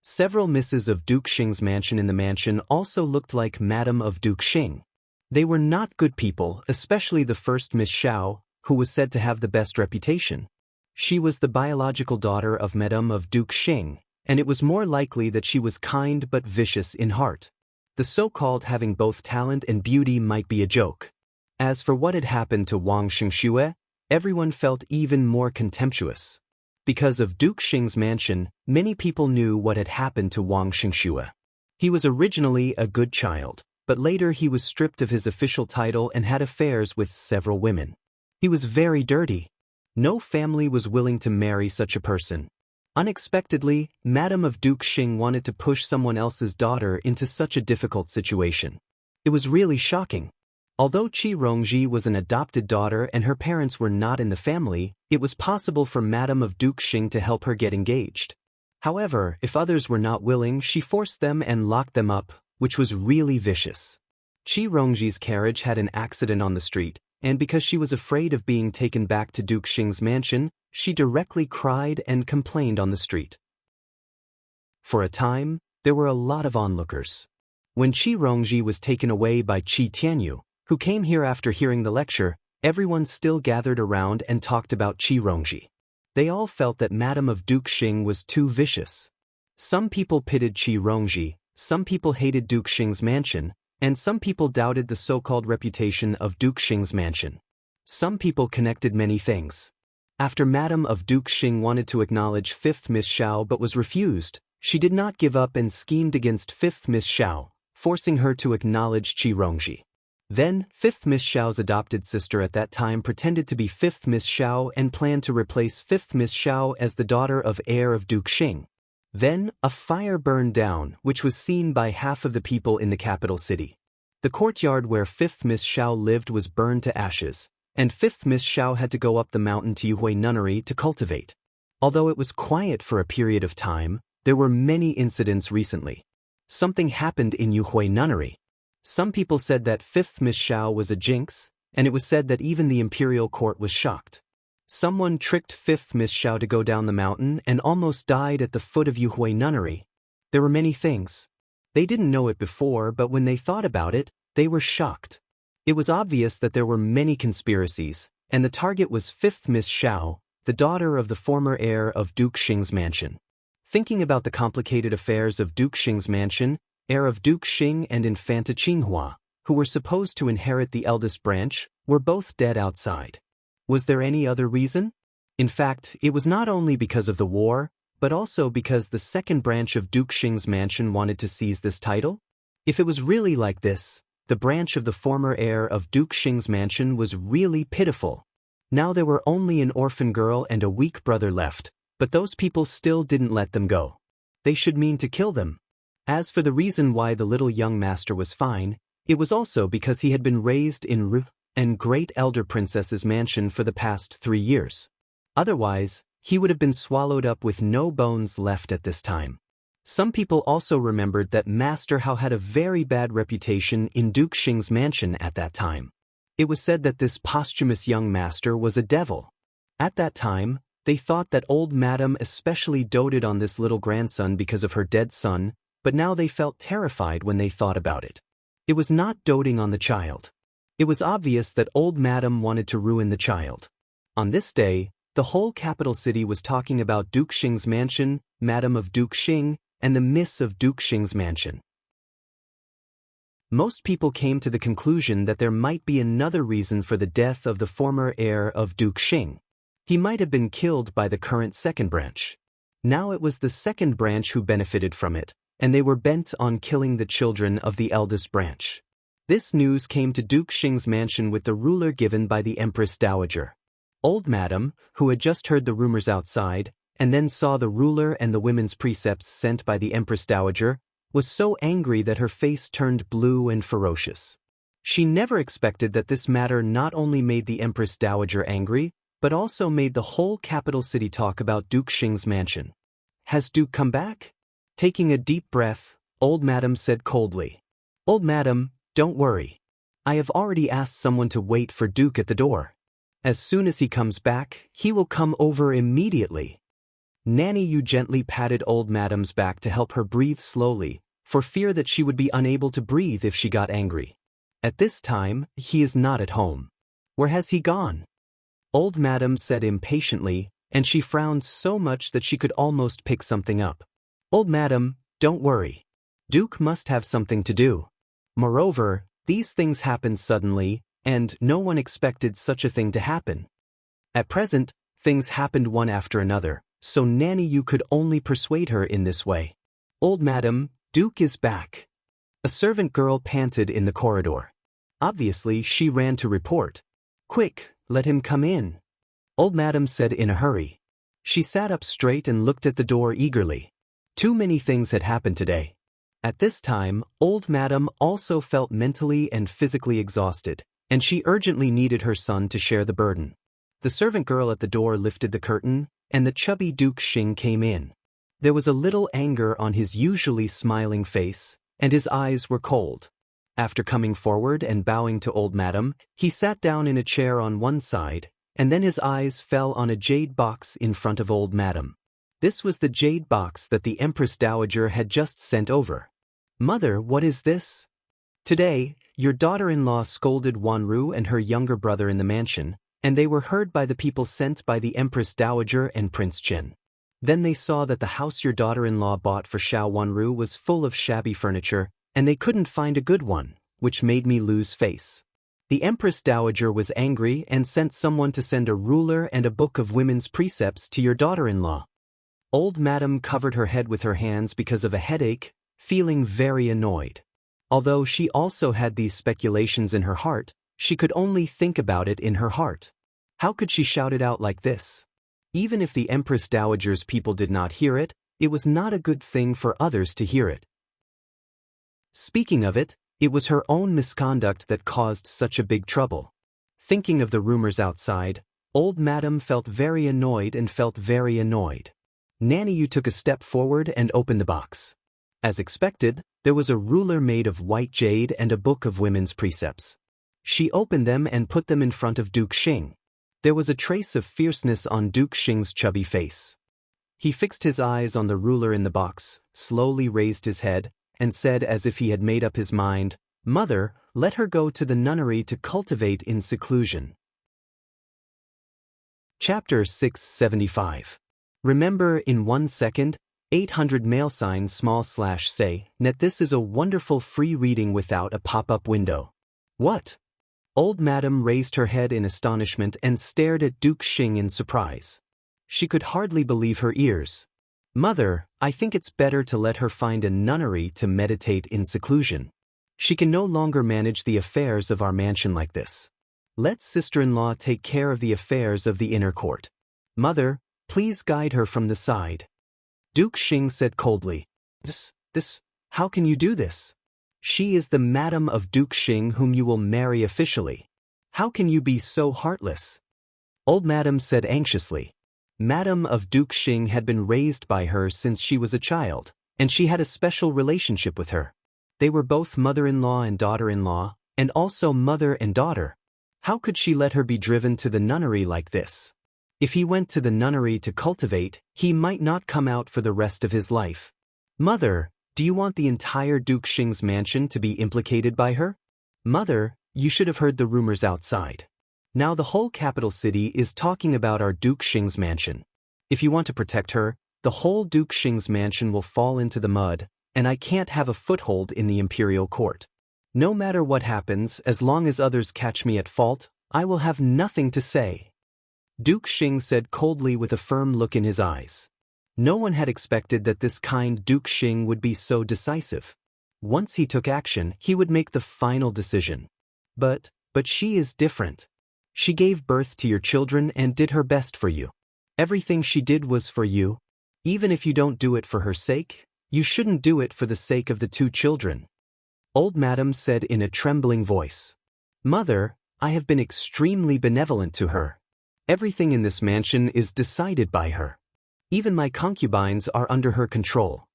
Several misses of Duke Xing's mansion in the mansion also looked like Madame of Duke Xing. They were not good people, especially the first Miss Xiao, who was said to have the best reputation. She was the biological daughter of Madame of Duke Xing, and it was more likely that she was kind but vicious in heart. The so-called having both talent and beauty might be a joke. As for what had happened to Wang Xingxue, everyone felt even more contemptuous. Because of Duke Xing's mansion, many people knew what had happened to Wang Xingxue. He was originally a good child, but later he was stripped of his official title and had affairs with several women. He was very dirty. No family was willing to marry such a person. Unexpectedly, Madame of Duke Xing wanted to push someone else's daughter into such a difficult situation. It was really shocking. Although Qi Rongji was an adopted daughter and her parents were not in the family, it was possible for Madame of Duke Xing to help her get engaged. However, if others were not willing, she forced them and locked them up, which was really vicious. Qi Rongji's carriage had an accident on the street, and because she was afraid of being taken back to Duke Xing's mansion, she directly cried and complained on the street. For a time, there were a lot of onlookers. When Qi Rongji was taken away by Qi Tianyu, who came here after hearing the lecture, everyone still gathered around and talked about Qi Rongji. They all felt that Madame of Duke Xing was too vicious. Some people pitied Qi Rongji, some people hated Duke Xing's mansion, and some people doubted the so-called reputation of Duke Xing's mansion. Some people connected many things. After Madame of Duke Xing wanted to acknowledge 5th Miss Xiao but was refused, she did not give up and schemed against 5th Miss Xiao, forcing her to acknowledge Qi Rongji. Then, 5th Miss Xiao's adopted sister at that time pretended to be 5th Miss Xiao and planned to replace 5th Miss Xiao as the daughter of heir of Duke Xing. Then, a fire burned down, which was seen by half of the people in the capital city. The courtyard where 5th Miss Xiao lived was burned to ashes, and 5th Miss Xiao had to go up the mountain to Yuhui Nunnery to cultivate. Although it was quiet for a period of time, there were many incidents recently. Something happened in Yuhui Nunnery. Some people said that 5th Miss Xiao was a jinx, and it was said that even the Imperial court was shocked. Someone tricked 5th Miss Xiao to go down the mountain and almost died at the foot of Yuhui Nunnery. There were many things. They didn't know it before, but when they thought about it, they were shocked. It was obvious that there were many conspiracies, and the target was 5th Miss Xiao, the daughter of the former heir of Duke Xing's mansion. Thinking about the complicated affairs of Duke Xing's mansion, heir of Duke Xing and Infanta Qinghua, who were supposed to inherit the eldest branch, were both dead outside. Was there any other reason? In fact, it was not only because of the war, but also because the second branch of Duke Xing's mansion wanted to seize this title? If it was really like this, the branch of the former heir of Duke Xing's mansion was really pitiful. Now there were only an orphan girl and a weak brother left, but those people still didn't let them go. They should mean to kill them. As for the reason why the little young master was fine, it was also because he had been raised in Ru and great elder princess's mansion for the past 3 years. Otherwise, he would have been swallowed up with no bones left at this time. Some people also remembered that Master Hao had a very bad reputation in Duke Xing's mansion at that time. It was said that this posthumous young master was a devil. At that time, they thought that old Madame especially doted on this little grandson because of her dead son, but now they felt terrified when they thought about it. It was not doting on the child. It was obvious that old Madame wanted to ruin the child. On this day, the whole capital city was talking about Duke Xing's mansion, Madame of Duke Xing, and the Miss of Duke Xing's mansion. Most people came to the conclusion that there might be another reason for the death of the former heir of Duke Xing. He might have been killed by the current second branch. Now it was the second branch who benefited from it, and they were bent on killing the children of the eldest branch. This news came to Duke Xing's mansion with the ruler given by the Empress Dowager. Old Madame, who had just heard the rumors outside, and then saw the ruler and the women's precepts sent by the Empress Dowager, was so angry that her face turned blue and ferocious. She never expected that this matter not only made the Empress Dowager angry, but also made the whole capital city talk about Duke Xing's mansion. Has Duke come back? Taking a deep breath, Old Madame said coldly, "Old Madame, don't worry. I have already asked someone to wait for Duke at the door. As soon as he comes back, he will come over immediately." Nanny Yu gently patted old Madam's back to help her breathe slowly, for fear that she would be unable to breathe if she got angry. At this time, he is not at home. Where has he gone? Old Madam said impatiently, and she frowned so much that she could almost pick something up. Old Madam, don't worry. Duke must have something to do. Moreover, these things happen suddenly, and no one expected such a thing to happen. At present, things happened one after another, so Nanny Yu could only persuade her in this way. Old Madam, Duke is back. A servant girl panted in the corridor. Obviously, she ran to report. Quick, let him come in. Old Madam said in a hurry. She sat up straight and looked at the door eagerly. Too many things had happened today. At this time, Old Madam also felt mentally and physically exhausted, and she urgently needed her son to share the burden. The servant girl at the door lifted the curtain, and the chubby Duke Xing came in. There was a little anger on his usually smiling face, and his eyes were cold. After coming forward and bowing to Old Madam, he sat down in a chair on one side, and then his eyes fell on a jade box in front of Old Madam. This was the jade box that the Empress Dowager had just sent over. Mother, what is this? Today, your daughter-in-law scolded Wanru and her younger brother in the mansion, and they were heard by the people sent by the Empress Dowager and Prince Chen. Then they saw that the house your daughter-in-law bought for Xiao Wanru was full of shabby furniture, and they couldn't find a good one, which made me lose face. The Empress Dowager was angry and sent someone to send a ruler and a book of women's precepts to your daughter-in-law. Old Madam covered her head with her hands because of a headache, feeling very annoyed. Although she also had these speculations in her heart, she could only think about it in her heart. How could she shout it out like this? Even if the Empress Dowager's people did not hear it, it was not a good thing for others to hear it. Speaking of it, it was her own misconduct that caused such a big trouble. Thinking of the rumors outside, Old Madam felt very annoyed. Nanny Yu took a step forward and opened the box. As expected, there was a ruler made of white jade and a book of women's precepts. She opened them and put them in front of Duke Xing. There was a trace of fierceness on Duke Xing's chubby face. He fixed his eyes on the ruler in the box, slowly raised his head, and said as if he had made up his mind, Mother, let her go to the nunnery to cultivate in seclusion. Chapter 675. Remember in 1 second, 800 $say, net this is a wonderful free reading without a pop-up window. What? Old Madam raised her head in astonishment and stared at Duke Xing in surprise. She could hardly believe her ears. Mother, I think it's better to let her find a nunnery to meditate in seclusion. She can no longer manage the affairs of our mansion like this. Let sister-in-law take care of the affairs of the inner court. Mother, please guide her from the side. Duke Xing said coldly. How can you do this? She is the Madam of Duke Xing whom you will marry officially. How can you be so heartless? Old Madam said anxiously. Madam of Duke Xing had been raised by her since she was a child, and she had a special relationship with her. They were both mother-in-law and daughter-in-law, and also mother and daughter. How could she let her be driven to the nunnery like this? If he went to the nunnery to cultivate, he might not come out for the rest of his life. Mother, do you want the entire Duke Xing's mansion to be implicated by her? Mother, you should have heard the rumors outside. Now the whole capital city is talking about our Duke Xing's mansion. If you want to protect her, the whole Duke Xing's mansion will fall into the mud, and I can't have a foothold in the Imperial court. No matter what happens, as long as others catch me at fault, I will have nothing to say. Duke Xing said coldly with a firm look in his eyes. No one had expected that this kind Duke Xing would be so decisive. Once he took action, he would make the final decision. But she is different. She gave birth to your children and did her best for you. Everything she did was for you. Even if you don't do it for her sake, you shouldn't do it for the sake of the 2 children. Old Madam said in a trembling voice. Mother, I have been extremely benevolent to her. Everything in this mansion is decided by her. Even my concubines are under her control.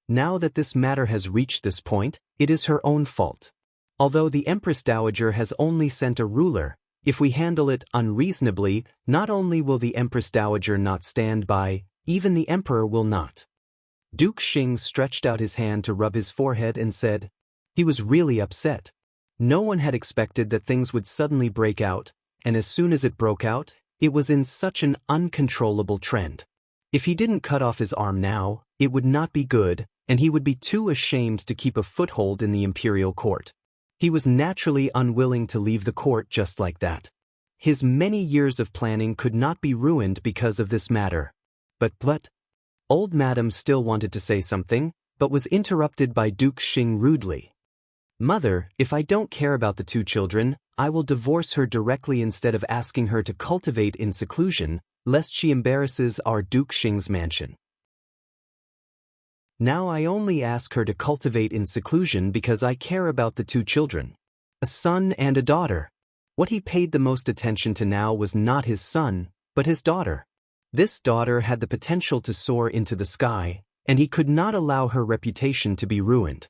Now that this matter has reached this point, it is her own fault. Although the Empress Dowager has only sent a ruler, if we handle it unreasonably, not only will the Empress Dowager not stand by, Even the emperor will not. Duke Xing stretched out his hand to rub his forehead and said. He was really upset. No one had expected that things would suddenly break out, and as soon as it broke out, it was in such an uncontrollable trend. If he didn't cut off his arm now, it would not be good, and he would be too ashamed to keep a foothold in the imperial court. He was naturally unwilling to leave the court just like that. His many years of planning could not be ruined because of this matter. But, old madam still wanted to say something, but was interrupted by Duke Xing rudely. Mother, if I don't care about the two children, I will divorce her directly instead of asking her to cultivate in seclusion, lest she embarrasses our Duke Xing's mansion. Now I only ask her to cultivate in seclusion because I care about the two children. A son and a daughter. What he paid the most attention to now was not his son, but his daughter. This daughter had the potential to soar into the sky, and he could not allow her reputation to be ruined.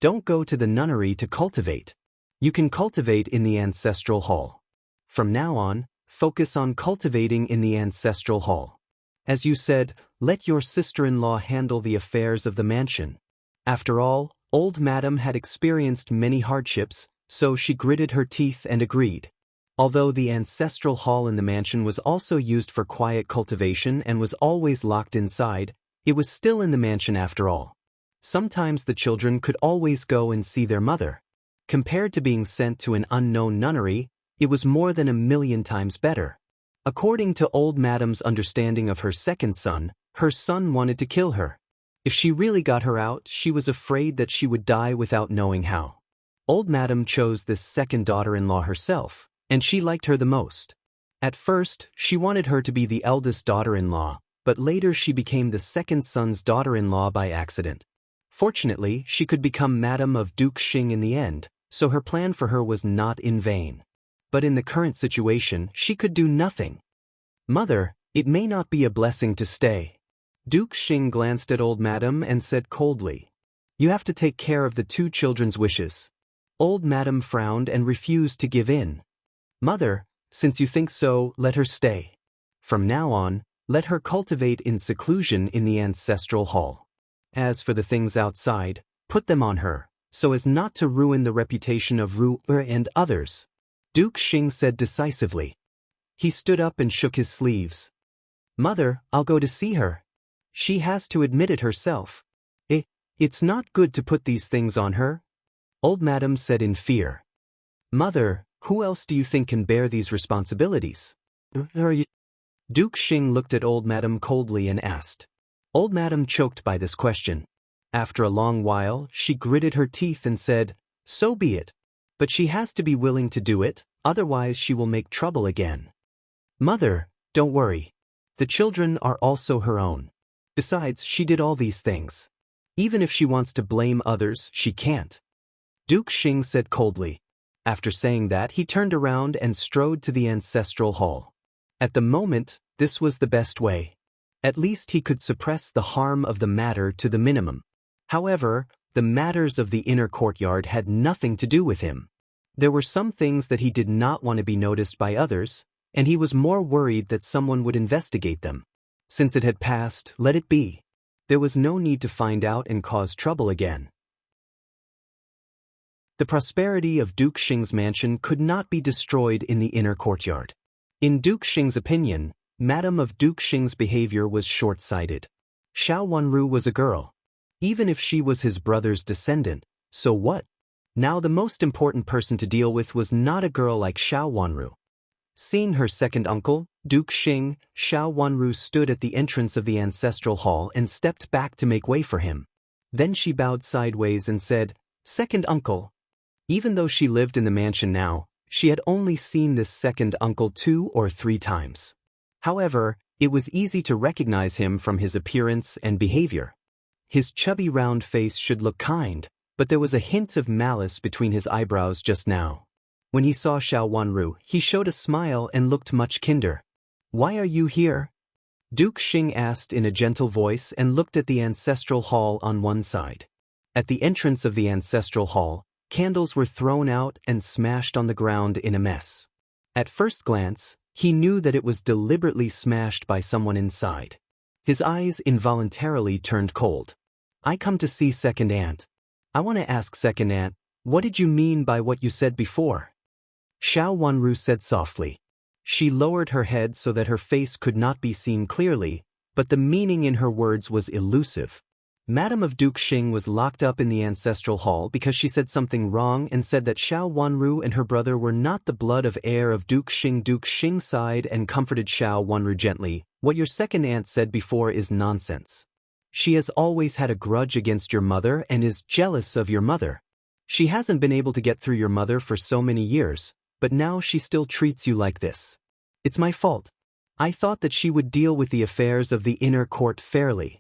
Don't go to the nunnery to cultivate. You can cultivate in the ancestral hall. From now on, focus on cultivating in the ancestral hall. As you said, let your sister-in-law handle the affairs of the mansion. After all, old madam had experienced many hardships, so she gritted her teeth and agreed. Although the ancestral hall in the mansion was also used for quiet cultivation and was always locked inside, it was still in the mansion after all. Sometimes the children could always go and see their mother. Compared to being sent to an unknown nunnery, it was more than 1,000,000 times better. According to old madam's understanding of her second son, her son wanted to kill her. If she really got her out, she was afraid that she would die without knowing how. Old madam chose this second daughter-in-law herself, and she liked her the most. At first, she wanted her to be the eldest daughter-in-law, but later she became the second son's daughter-in-law by accident. Fortunately, she could become Madam of Duke Xing in the end, so her plan for her was not in vain. But in the current situation, she could do nothing. Mother, it may not be a blessing to stay. Duke Xing glanced at old madam and said coldly. You have to take care of the two children's wishes. Old madam frowned and refused to give in. Mother, since you think so, let her stay. From now on, let her cultivate in seclusion in the ancestral hall. As for the things outside, put them on her, so as not to ruin the reputation of Ru and others. Duke Xing said decisively. He stood up and shook his sleeves. Mother, I'll go to see her. She has to admit it herself. It's not good to put these things on her. Old madam said in fear. Mother, who else do you think can bear these responsibilities? Duke Xing looked at old madam coldly and asked. Old madam choked by this question. After a long while, she gritted her teeth and said, so be it. But she has to be willing to do it, otherwise she will make trouble again. Mother, don't worry. The children are also her own. Besides, she did all these things. Even if she wants to blame others, she can't. Duke Xing said coldly. After saying that, he turned around and strode to the ancestral hall. At the moment, this was the best way. At least he could suppress the harm of the matter to the minimum. However, the matters of the inner courtyard had nothing to do with him. There were some things that he did not want to be noticed by others, and he was more worried that someone would investigate them. Since it had passed, let it be. There was no need to find out and cause trouble again. The prosperity of Duke Xing's mansion could not be destroyed in the inner courtyard. In Duke Xing's opinion, Madam of Duke Xing's behavior was short-sighted. Xiao Wanru was a girl. Even if she was his brother's descendant, so what? Now the most important person to deal with was not a girl like Xiao Wanru. Seeing her second uncle, Duke Xing, Xiao Wanru stood at the entrance of the ancestral hall and stepped back to make way for him. Then she bowed sideways and said, Second uncle. Even though she lived in the mansion now, she had only seen this second uncle 2 or 3 times. However, it was easy to recognize him from his appearance and behavior. His chubby round face should look kind, but there was a hint of malice between his eyebrows just now. When he saw Xiao Wanru, he showed a smile and looked much kinder. Why are you here? Duke Xing asked in a gentle voice and looked at the ancestral hall on one side. At the entrance of the ancestral hall, candles were thrown out and smashed on the ground in a mess. At first glance, he knew that it was deliberately smashed by someone inside. His eyes involuntarily turned cold. I come to see second aunt. I want to ask second aunt, what did you mean by what you said before? Xiao Wanru said softly. She lowered her head so that her face could not be seen clearly, but the meaning in her words was elusive. Madame of Duke Xing was locked up in the ancestral hall because she said something wrong and said that Xiao Wanru and her brother were not the blood of heir of Duke Xing. Duke Xing sighed and comforted Xiao Wanru gently. What your second aunt said before is nonsense. She has always had a grudge against your mother and is jealous of your mother. She hasn't been able to get through your mother for so many years, but now she still treats you like this. It's my fault. I thought that she would deal with the affairs of the inner court fairly.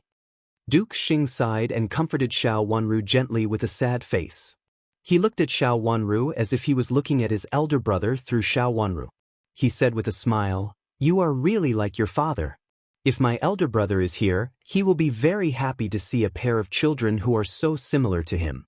Duke Xing sighed and comforted Xiao Wanru gently with a sad face. He looked at Xiao Wanru as if he was looking at his elder brother through Xiao Wanru. He said with a smile, "You are really like your father. If my elder brother is here, he will be very happy to see a pair of children who are so similar to him."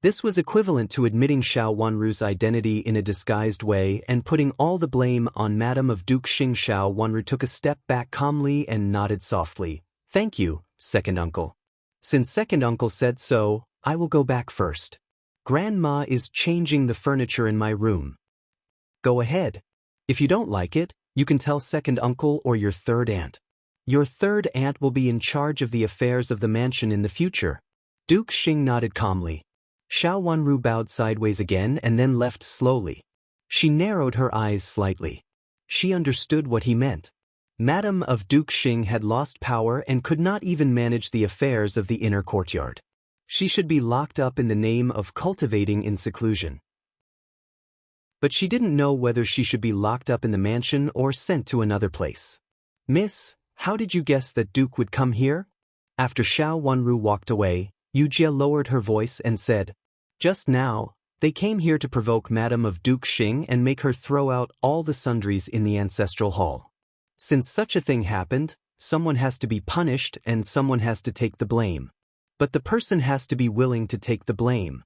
This was equivalent to admitting Xiao Wanru's identity in a disguised way and putting all the blame on Madame of Duke Xing. Xiao Wanru took a step back calmly and nodded softly. "Thank you, second uncle. Since second uncle said so, I will go back first. Grandma is changing the furniture in my room." "Go ahead. If you don't like it, you can tell second uncle or your third aunt. Your third aunt will be in charge of the affairs of the mansion in the future." Duke Xing nodded calmly. Xiao Wanru bowed sideways again and then left slowly. She narrowed her eyes slightly. She understood what he meant. Madame of Duke Xing had lost power and could not even manage the affairs of the inner courtyard. She should be locked up in the name of cultivating in seclusion. But she didn't know whether she should be locked up in the mansion or sent to another place. "Miss, how did you guess that Duke would come here?" After Xiao Wanru walked away, Yujie lowered her voice and said, "Just now, they came here to provoke Madame of Duke Xing and make her throw out all the sundries in the ancestral hall. Since such a thing happened, someone has to be punished and someone has to take the blame. But the person has to be willing to take the blame."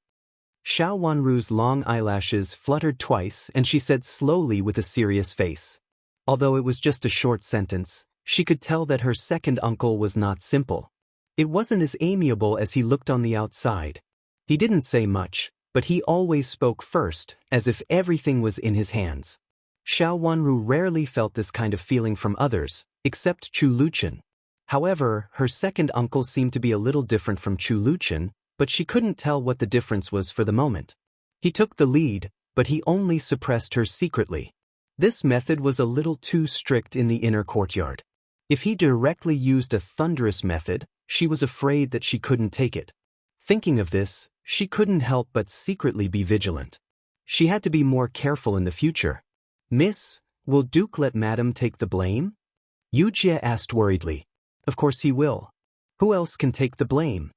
Xiao Wanru's long eyelashes fluttered twice and she said slowly with a serious face. Although it was just a short sentence, she could tell that her second uncle was not simple. It wasn't as amiable as he looked on the outside. He didn't say much, but he always spoke first, as if everything was in his hands. Xiao Wanru rarely felt this kind of feeling from others, except Chu Luchen. However, her second uncle seemed to be a little different from Chu Luchen, but she couldn't tell what the difference was for the moment. He took the lead, but he only suppressed her secretly. This method was a little too strict in the inner courtyard. If he directly used a thunderous method, she was afraid that she couldn't take it. Thinking of this, she couldn't help but secretly be vigilant. She had to be more careful in the future. "Miss, will Duke let Madame take the blame?" Yujie asked worriedly. "Of course he will. Who else can take the blame?"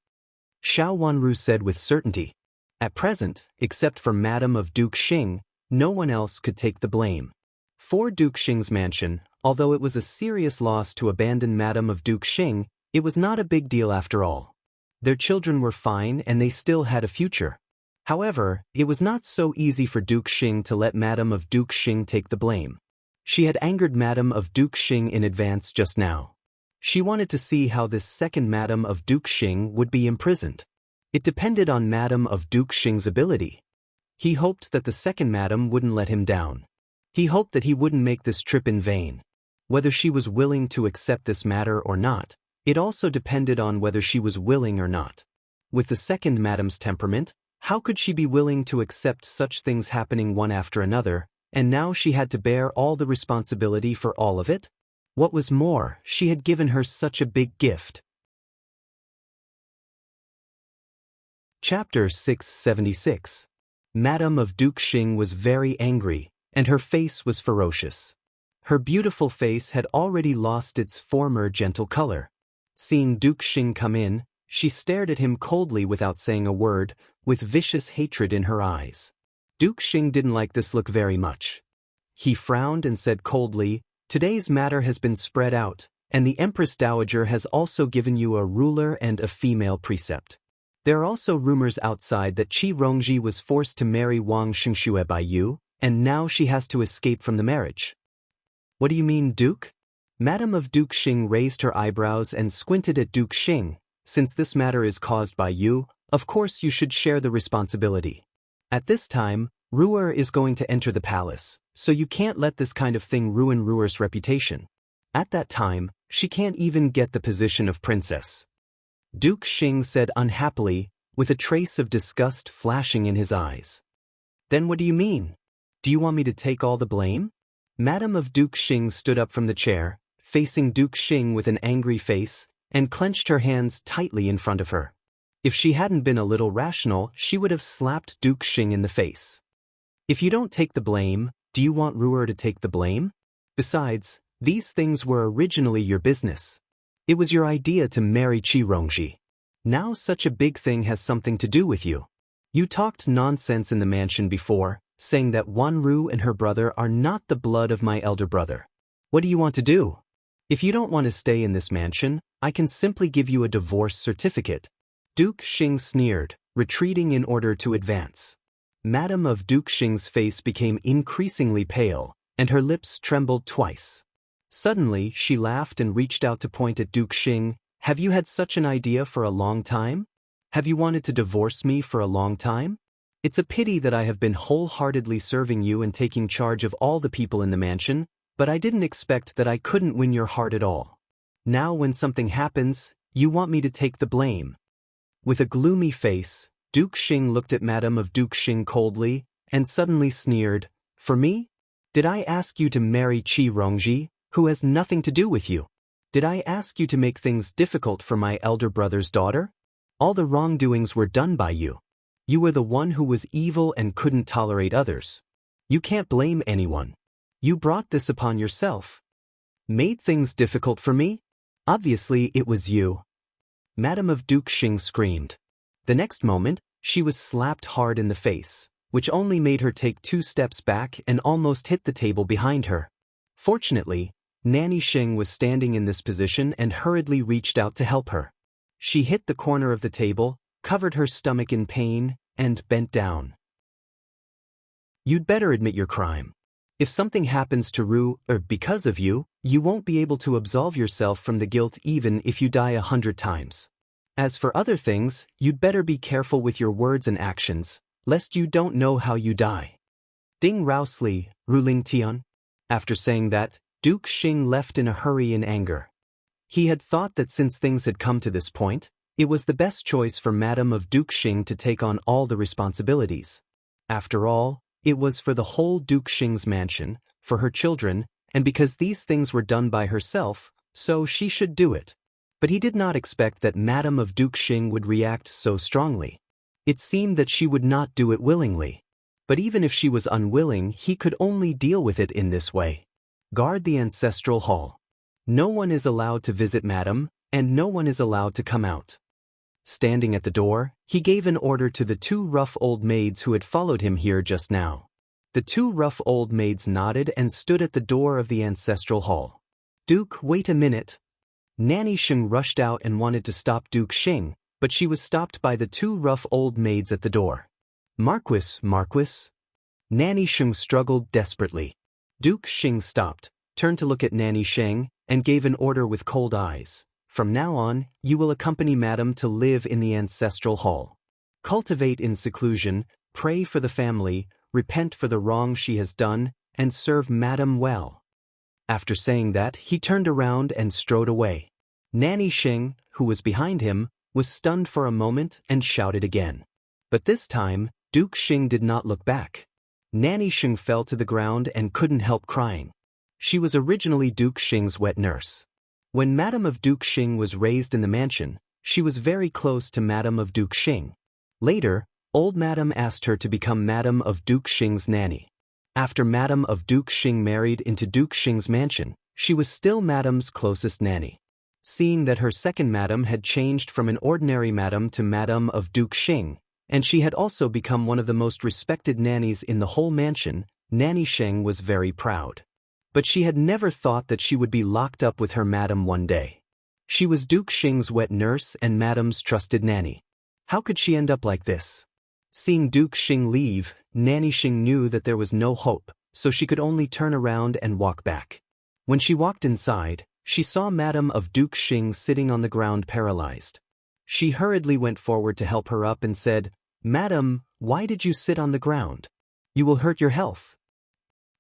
Xiao Wanru said with certainty. At present, except for Madame of Duke Xing, no one else could take the blame. For Duke Xing's mansion, although it was a serious loss to abandon Madame of Duke Xing, it was not a big deal after all. Their children were fine and they still had a future. However, it was not so easy for Duke Xing to let Madame of Duke Xing take the blame. She had angered Madame of Duke Xing in advance just now. She wanted to see how this second Madame of Duke Xing would be imprisoned. It depended on Madame of Duke Xing's ability. He hoped that the second Madame wouldn't let him down. He hoped that he wouldn't make this trip in vain. Whether she was willing to accept this matter or not, it also depended on whether she was willing or not. With the second Madame's temperament, how could she be willing to accept such things happening one after another, and now she had to bear all the responsibility for all of it? What was more, she had given her such a big gift. Chapter 676. Madame of Duke Xing was very angry, and her face was ferocious. Her beautiful face had already lost its former gentle color. Seeing Duke Xing come in, she stared at him coldly without saying a word, with vicious hatred in her eyes. Duke Xing didn't like this look very much. He frowned and said coldly, "Today's matter has been spread out, and the Empress Dowager has also given you a ruler and a female precept. There are also rumors outside that Qi Rongji was forced to marry Wang Xingxue by you, and now she has to escape from the marriage." "What do you mean, Duke?" Madame of Duke Xing raised her eyebrows and squinted at Duke Xing. Since this matter is caused by you, of course you should share the responsibility. At this time, Ruer is going to enter the palace, so you can't let this kind of thing ruin Ruer's reputation. At that time, she can't even get the position of princess. Duke Xing said unhappily, with a trace of disgust flashing in his eyes. Then what do you mean? Do you want me to take all the blame? Madame of Duke Xing stood up from the chair, facing Duke Xing with an angry face, and clenched her hands tightly in front of her. If she hadn't been a little rational, she would have slapped Duke Xing in the face. If you don't take the blame, do you want Ruer to take the blame? Besides, these things were originally your business. It was your idea to marry Qi Rongji. Now such a big thing has something to do with you. You talked nonsense in the mansion before, saying that Wanru and her brother are not the blood of my elder brother. What do you want to do? If you don't want to stay in this mansion, I can simply give you a divorce certificate. Duke Xing sneered, retreating in order to advance. Madame of Duke Xing's face became increasingly pale, and her lips trembled twice. Suddenly, she laughed and reached out to point at Duke Xing. Have you had such an idea for a long time? Have you wanted to divorce me for a long time? It's a pity that I have been wholeheartedly serving you and taking charge of all the people in the mansion, but I didn't expect that I couldn't win your heart at all. Now when something happens, you want me to take the blame. With a gloomy face, Duke Xing looked at Madame of Duke Xing coldly, and suddenly sneered, For me? Did I ask you to marry Qi Rongji, who has nothing to do with you? Did I ask you to make things difficult for my elder brother's daughter? All the wrongdoings were done by you. You were the one who was evil and couldn't tolerate others. You can't blame anyone. You brought this upon yourself. Made things difficult for me? Obviously it was you. Madame of Duke Xing screamed. The next moment, she was slapped hard in the face, which only made her take 2 steps back and almost hit the table behind her. Fortunately, Nanny Xing was standing in this position and hurriedly reached out to help her. She hit the corner of the table, covered her stomach in pain, and bent down. You'd better admit your crime. If something happens to Ru, or because of you, you won't be able to absolve yourself from the guilt even if you die 100 times. As for other things, you'd better be careful with your words and actions, lest you don't know how you die. Ding Raosli, Ruling Tian. After saying that, Duke Xing left in a hurry in anger. He had thought that since things had come to this point, it was the best choice for Madame of Duke Xing to take on all the responsibilities. After all, it was for the whole Duke Xing's mansion, for her children, and because these things were done by herself, so she should do it. But he did not expect that Madame of Duke Xing would react so strongly. It seemed that she would not do it willingly. But even if she was unwilling, he could only deal with it in this way. Guard the ancestral hall. No one is allowed to visit Madame, and no one is allowed to come out. Standing at the door, he gave an order to the 2 rough old maids who had followed him here just now. The 2 rough old maids nodded and stood at the door of the ancestral hall. Duke, wait a minute. Nanny Xing rushed out and wanted to stop Duke Xing, but she was stopped by the 2 rough old maids at the door. Marquis. Nanny Xing struggled desperately. Duke Xing stopped, turned to look at Nanny Xing, and gave an order with cold eyes. From now on, you will accompany Madame to live in the ancestral hall. Cultivate in seclusion, pray for the family, repent for the wrong she has done, and serve Madame well. After saying that, he turned around and strode away. Nanny Xing, who was behind him, was stunned for a moment and shouted again. But this time, Duke Xing did not look back. Nanny Xing fell to the ground and couldn't help crying. She was originally Duke Xing's wet nurse. When Madame of Duke Xing was raised in the mansion, she was very close to Madame of Duke Xing. Later, old Madame asked her to become Madame of Duke Xing's nanny. After Madame of Duke Xing married into Duke Xing's mansion, she was still Madame's closest nanny. Seeing that her second Madame had changed from an ordinary Madame to Madame of Duke Xing, and she had also become one of the most respected nannies in the whole mansion, Nanny Xing was very proud. But she had never thought that she would be locked up with her Madame one day. She was Duke Xing's wet nurse and Madame's trusted nanny. How could she end up like this? Seeing Duke Xing leave, Nanny Xing knew that there was no hope, so she could only turn around and walk back. When she walked inside, she saw Madame of Duke Xing sitting on the ground paralyzed. She hurriedly went forward to help her up and said, "Madam, why did you sit on the ground? You will hurt your health."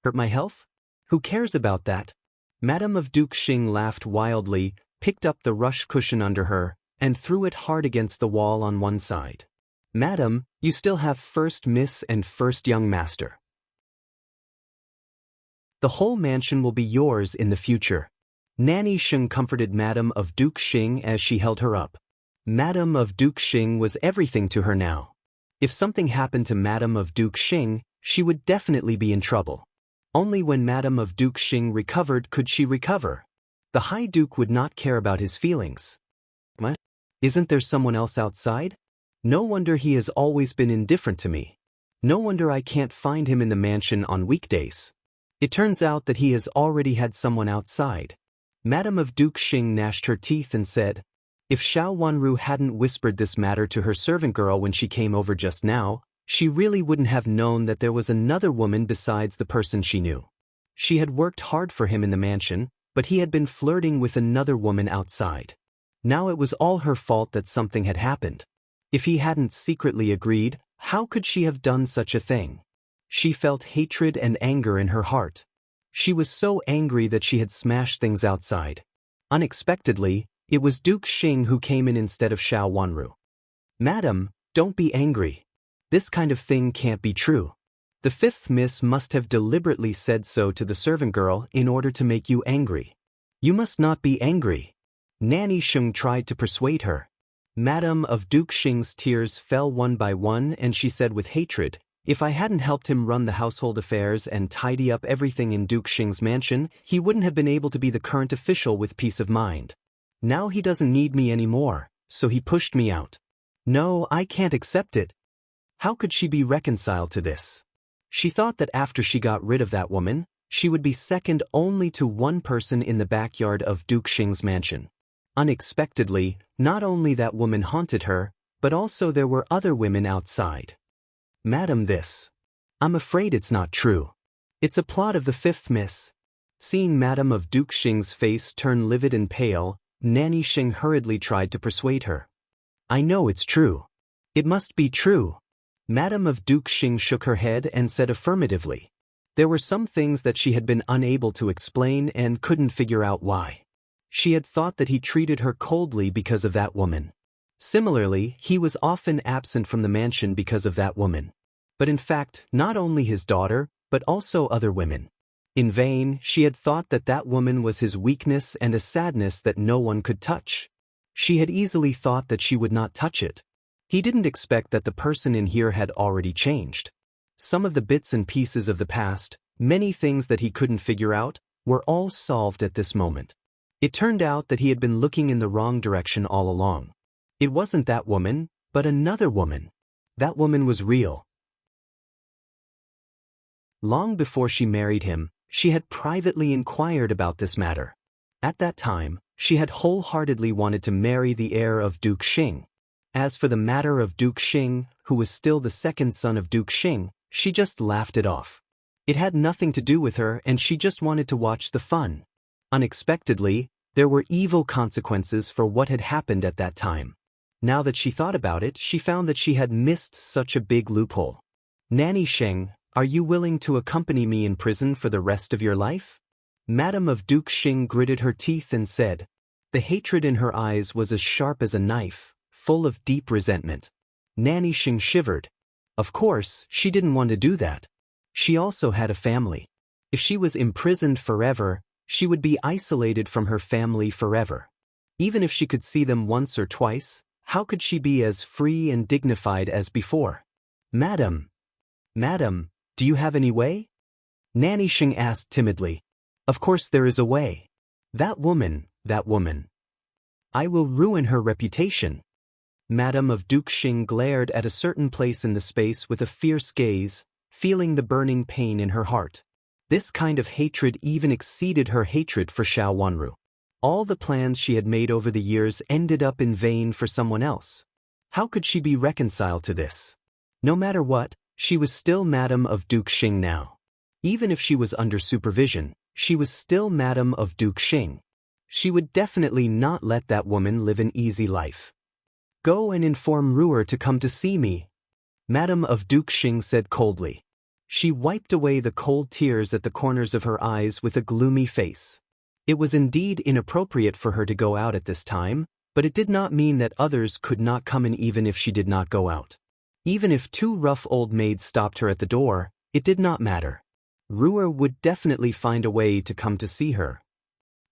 "Hurt my health? Who cares about that?" Madame of Duke Xing laughed wildly, picked up the rush cushion under her, and threw it hard against the wall on one side. "Madam, you still have first miss and first young master. The whole mansion will be yours in the future." Nanny Sheng comforted Madame of Duke Xing as she held her up. Madame of Duke Xing was everything to her now. If something happened to Madame of Duke Xing, she would definitely be in trouble. Only when Madame of Duke Xing recovered could she recover. The High Duke would not care about his feelings. "What? Isn't there someone else outside? No wonder he has always been indifferent to me. No wonder I can't find him in the mansion on weekdays. It turns out that he has already had someone outside." Madame of Duke Xing gnashed her teeth and said, if Xiao Wanru hadn't whispered this matter to her servant girl when she came over just now, she really wouldn't have known that there was another woman besides the person she knew. She had worked hard for him in the mansion, but he had been flirting with another woman outside. Now it was all her fault that something had happened. If he hadn't secretly agreed, how could she have done such a thing? She felt hatred and anger in her heart. She was so angry that she had smashed things outside. Unexpectedly, it was Duke Xing who came in instead of Xiao Wanru. "Madam, don't be angry. This kind of thing can't be true. The fifth miss must have deliberately said so to the servant girl in order to make you angry. You must not be angry." Nanny Sheng tried to persuade her. Madame of Duke Xing's tears fell one by one and she said with hatred, "If I hadn't helped him run the household affairs and tidy up everything in Duke Xing's mansion, he wouldn't have been able to be the current official with peace of mind. Now he doesn't need me anymore, so he pushed me out. No, I can't accept it." How could she be reconciled to this? She thought that after she got rid of that woman, she would be second only to one person in the backyard of Duke Xing's mansion. Unexpectedly, not only that woman haunted her, but also there were other women outside. "Madam, I'm afraid it's not true. It's a plot of the fifth miss." Seeing Madame of Duke Xing's face turn livid and pale, Nanny Sheng hurriedly tried to persuade her. "I know it's true. It must be true." Madame of Duke Xing shook her head and said affirmatively. There were some things that she had been unable to explain and couldn't figure out why. She had thought that he treated her coldly because of that woman. Similarly, he was often absent from the mansion because of that woman. But in fact, not only his daughter, but also other women. In vain, she had thought that that woman was his weakness and a sadness that no one could touch. She had easily thought that she would not touch it. He didn't expect that the person in here had already changed. Some of the bits and pieces of the past, many things that he couldn't figure out, were all solved at this moment. It turned out that he had been looking in the wrong direction all along. It wasn't that woman, but another woman. That woman was real. Long before she married him, she had privately inquired about this matter. At that time, she had wholeheartedly wanted to marry the heir of Duke Xing. As for the matter of Duke Xing, who was still the second son of Duke Xing, she just laughed it off. It had nothing to do with her and she just wanted to watch the fun. Unexpectedly, there were evil consequences for what had happened at that time. Now that she thought about it, she found that she had missed such a big loophole. "Nanny Sheng, are you willing to accompany me in prison for the rest of your life?" Madame of Duke Xing gritted her teeth and said. The hatred in her eyes was as sharp as a knife, full of deep resentment. Nanny Sheng shivered. Of course, she didn't want to do that. She also had a family. If she was imprisoned forever, she would be isolated from her family forever. Even if she could see them once or twice, how could she be as free and dignified as before? Madam, do you have any way?" Nanny Sheng asked timidly. "Of course there is a way. That woman. I will ruin her reputation." Madame of Duke Xing glared at a certain place in the space with a fierce gaze, feeling the burning pain in her heart. This kind of hatred even exceeded her hatred for Xiao Wanru. All the plans she had made over the years ended up in vain for someone else. How could she be reconciled to this? No matter what, she was still Madame of Duke Xing now. Even if she was under supervision, she was still Madame of Duke Xing. She would definitely not let that woman live an easy life. Go and inform Ruer to come to see me, Madame of Duke Xing said coldly. She wiped away the cold tears at the corners of her eyes with a gloomy face. It was indeed inappropriate for her to go out at this time, but it did not mean that others could not come in even if she did not go out. Even if two rough old maids stopped her at the door, it did not matter. Ruer would definitely find a way to come to see her.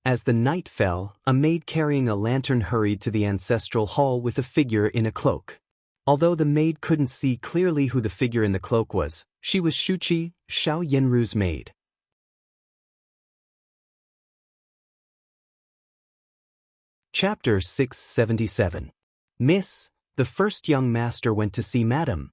As the night fell, a maid carrying a lantern hurried to the ancestral hall with a figure in a cloak. Although the maid couldn't see clearly who the figure in the cloak was, she was Shuqi, Xiao Yanru's maid. Chapter 677. Miss, the first young master went to see Madam.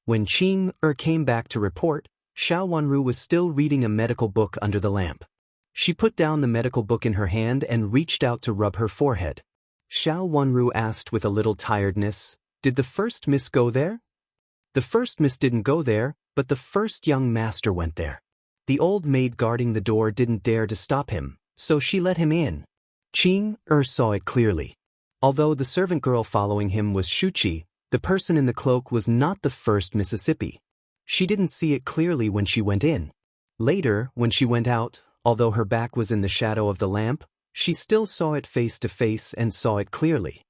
When Qing came back to report, Xiao Wanru was still reading a medical book under the lamp. She put down the medical book in her hand and reached out to rub her forehead. Xiao Wanru asked with a little tiredness, "Did the first miss go there?" "The first miss didn't go there, but the first young master went there." The old maid guarding the door didn't dare to stop him, so she let him in. Qing saw it clearly. Although the servant girl following him was Shuqi, the person in the cloak was not the first Mississippi. She didn't see it clearly when she went in. Later, when she went out, although her back was in the shadow of the lamp, she still saw it face to face and saw it clearly.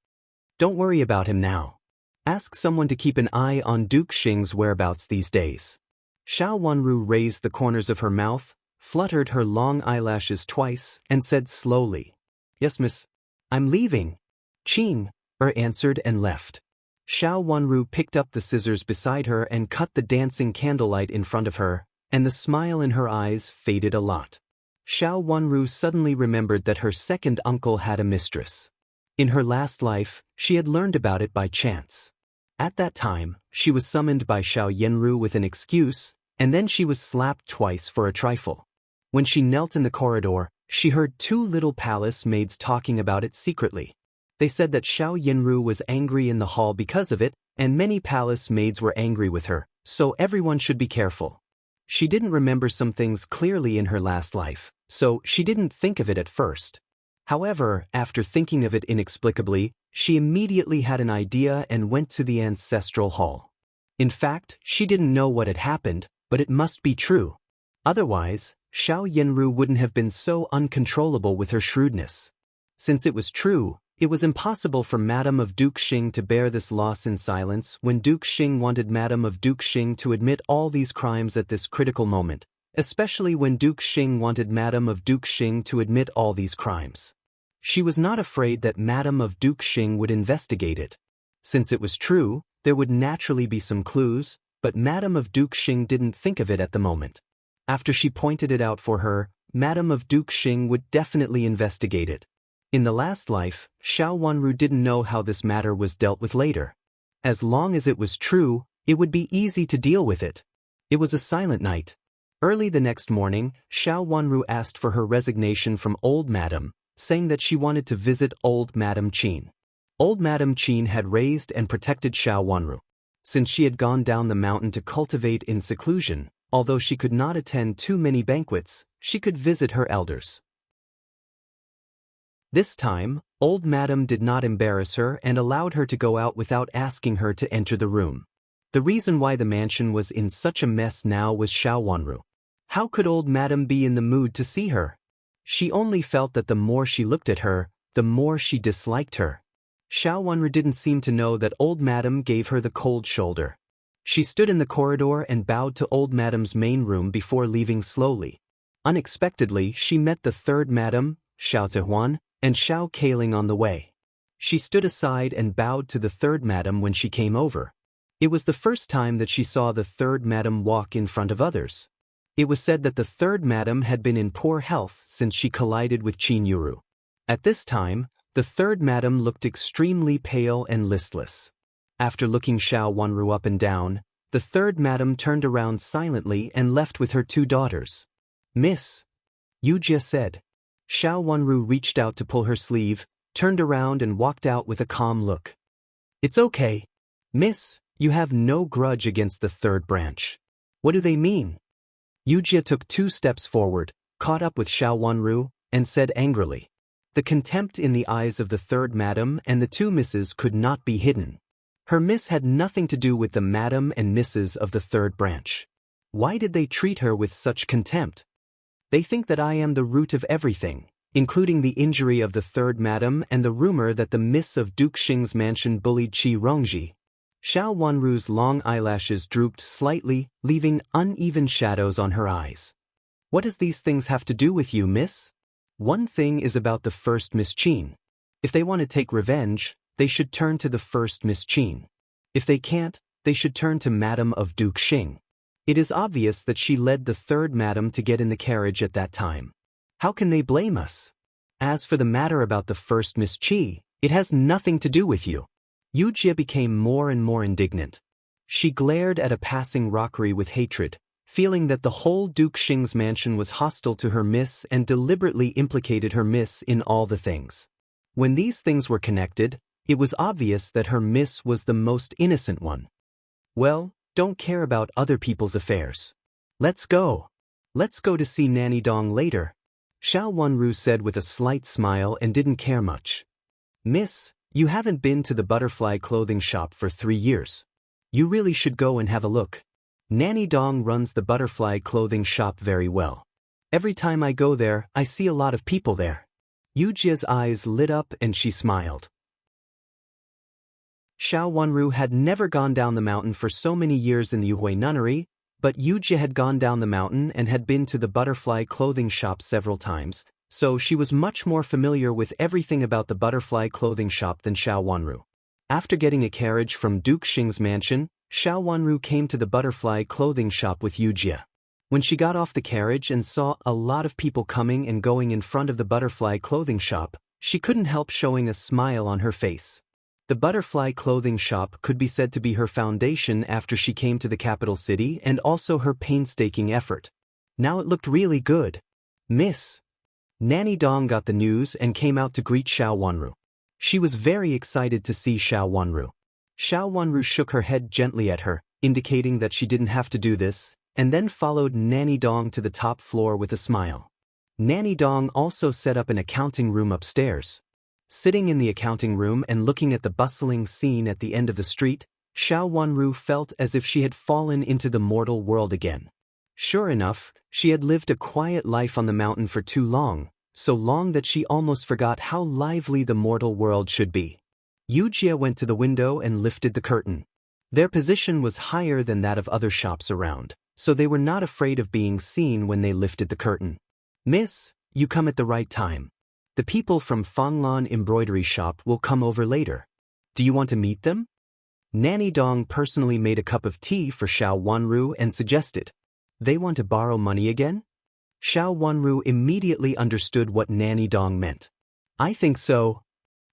Don't worry about him now. Ask someone to keep an eye on Duke Xing's whereabouts these days. Xiao Wanru raised the corners of her mouth, fluttered her long eyelashes twice, and said slowly, "Yes, miss. I'm leaving." Qing answered and left. Xiao Wanru picked up the scissors beside her and cut the dancing candlelight in front of her, and the smile in her eyes faded a lot. Xiao Wanru suddenly remembered that her second uncle had a mistress. In her last life, she had learned about it by chance. At that time, she was summoned by Xiao Yanru with an excuse, and then she was slapped twice for a trifle. When she knelt in the corridor, she heard two little palace maids talking about it secretly. They said that Xiao Yanru was angry in the hall because of it, and many palace maids were angry with her, so everyone should be careful. She didn't remember some things clearly in her last life, so she didn't think of it at first. However, after thinking of it inexplicably, she immediately had an idea and went to the ancestral hall. In fact, she didn't know what had happened, but it must be true. Otherwise, Xiao Yanru wouldn't have been so uncontrollable with her shrewdness. Since it was true, it was impossible for Madame of Duke Xing to bear this loss in silence when Duke Xing wanted Madame of Duke Xing to admit all these crimes at this critical moment, especially when Duke Xing wanted Madame of Duke Xing to admit all these crimes. She was not afraid that Madame of Duke Xing would investigate it. Since it was true, there would naturally be some clues, but Madame of Duke Xing didn't think of it at the moment. After she pointed it out for her, Madame of Duke Xing would definitely investigate it. In the last life, Xiao Wanru didn't know how this matter was dealt with later. As long as it was true, it would be easy to deal with it. It was a silent night. Early the next morning, Xiao Wanru asked for her resignation from Old Madam, saying that she wanted to visit Old Madam Qin. Old Madam Qin had raised and protected Xiao Wanru. Since she had gone down the mountain to cultivate in seclusion, although she could not attend too many banquets, she could visit her elders. This time, Old Madam did not embarrass her and allowed her to go out without asking her to enter the room. The reason why the mansion was in such a mess now was Xiao Wanru. How could Old Madam be in the mood to see her? She only felt that the more she looked at her, the more she disliked her. Xiao Wanru didn't seem to know that Old Madam gave her the cold shoulder. She stood in the corridor and bowed to Old Madam's main room before leaving slowly. Unexpectedly, she met the third Madam, Xiao Zihuan, and Xiao Kaling on the way. She stood aside and bowed to the third Madam when she came over. It was the first time that she saw the third Madam walk in front of others. It was said that the third Madam had been in poor health since she collided with Qin Yuru. At this time, the third Madam looked extremely pale and listless. After looking Xiao Wanru up and down, the third Madam turned around silently and left with her two daughters. "Miss," Yujia said. Xiao Wanru reached out to pull her sleeve, turned around and walked out with a calm look. "It's okay. Miss, you have no grudge against the third branch." "What do they mean?" Yujia took 2 steps forward, caught up with Xiao Wanru, and said angrily. The contempt in the eyes of the third madam and the two misses could not be hidden. Her miss had nothing to do with the madam and misses of the third branch. Why did they treat her with such contempt? They think that I am the root of everything, including the injury of the third madam and the rumor that the miss of Duke Xing's mansion bullied Qi Rongji. Xiao Wanru's long eyelashes drooped slightly, leaving uneven shadows on her eyes. What does these things have to do with you, miss? One thing is about the first Miss Qin. If they want to take revenge, they should turn to the first Miss Qin. If they can't, they should turn to Madam of Duke Xing. It is obvious that she led the third madam to get in the carriage at that time. How can they blame us? As for the matter about the first Miss Qi, it has nothing to do with you. Yu Jie became more and more indignant. She glared at a passing rockery with hatred, feeling that the whole Duke Xing's mansion was hostile to her miss and deliberately implicated her miss in all the things. When these things were connected, it was obvious that her miss was the most innocent one. Well, don't care about other people's affairs. Let's go. Let's go to see Nanny Dong later, Xiao Wanru said with a slight smile and didn't care much. Miss, you haven't been to the butterfly clothing shop for 3 years. You really should go and have a look. Nanny Dong runs the butterfly clothing shop very well. Every time I go there, I see a lot of people there. Yu Jie's eyes lit up and she smiled. Xiao Wanru had never gone down the mountain for so many years in the Yuhui nunnery, but Yu Jie had gone down the mountain and had been to the butterfly clothing shop several times, so she was much more familiar with everything about the butterfly clothing shop than Xiao Wanru. After getting a carriage from Duke Xing's mansion, Xiao Wanru came to the butterfly clothing shop with Yu Jie. When she got off the carriage and saw a lot of people coming and going in front of the butterfly clothing shop, she couldn't help showing a smile on her face. The butterfly clothing shop could be said to be her foundation after she came to the capital city and also her painstaking effort. Now it looked really good. Miss. Nanny Dong got the news and came out to greet Xiao Wanru. She was very excited to see Xiao Wanru. Xiao Wanru shook her head gently at her, indicating that she didn't have to do this, and then followed Nanny Dong to the top floor with a smile. Nanny Dong also set up an accounting room upstairs. Sitting in the accounting room and looking at the bustling scene at the end of the street, Xiao Wanru felt as if she had fallen into the mortal world again. Sure enough, she had lived a quiet life on the mountain for too long, so long that she almost forgot how lively the mortal world should be. Yu Jie went to the window and lifted the curtain. Their position was higher than that of other shops around, so they were not afraid of being seen when they lifted the curtain. Miss, you come at the right time. The people from Fanglan embroidery shop will come over later. Do you want to meet them? Nanny Dong personally made a cup of tea for Xiao Wanru and suggested. They want to borrow money again? Xiao Wanru immediately understood what Nanny Dong meant. I think so.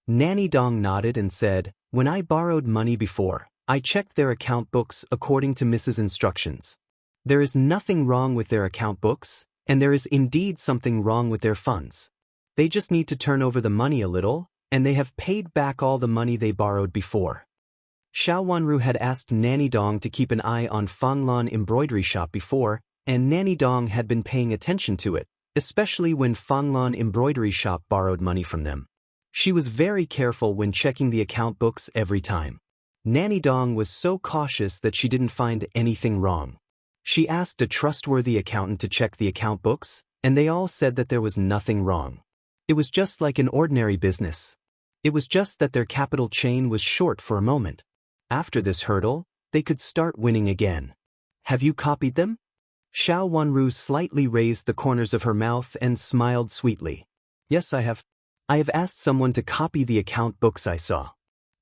Nanny Dong nodded and said, when I borrowed money before, I checked their account books according to Mrs. Instructions. There is nothing wrong with their account books, and there is indeed something wrong with their funds. They just need to turn over the money a little, and they have paid back all the money they borrowed before. Xiao Wanru had asked Nanny Dong to keep an eye on Fanglan embroidery shop before, and Nanny Dong had been paying attention to it, especially when Fanglan embroidery shop borrowed money from them. She was very careful when checking the account books every time. Nanny Dong was so cautious that she didn't find anything wrong. She asked a trustworthy accountant to check the account books, and they all said that there was nothing wrong. It was just like an ordinary business. It was just that their capital chain was short for a moment. After this hurdle, they could start winning again. Have you copied them? Xiao Wanru slightly raised the corners of her mouth and smiled sweetly. Yes, I have. I have asked someone to copy the account books I saw.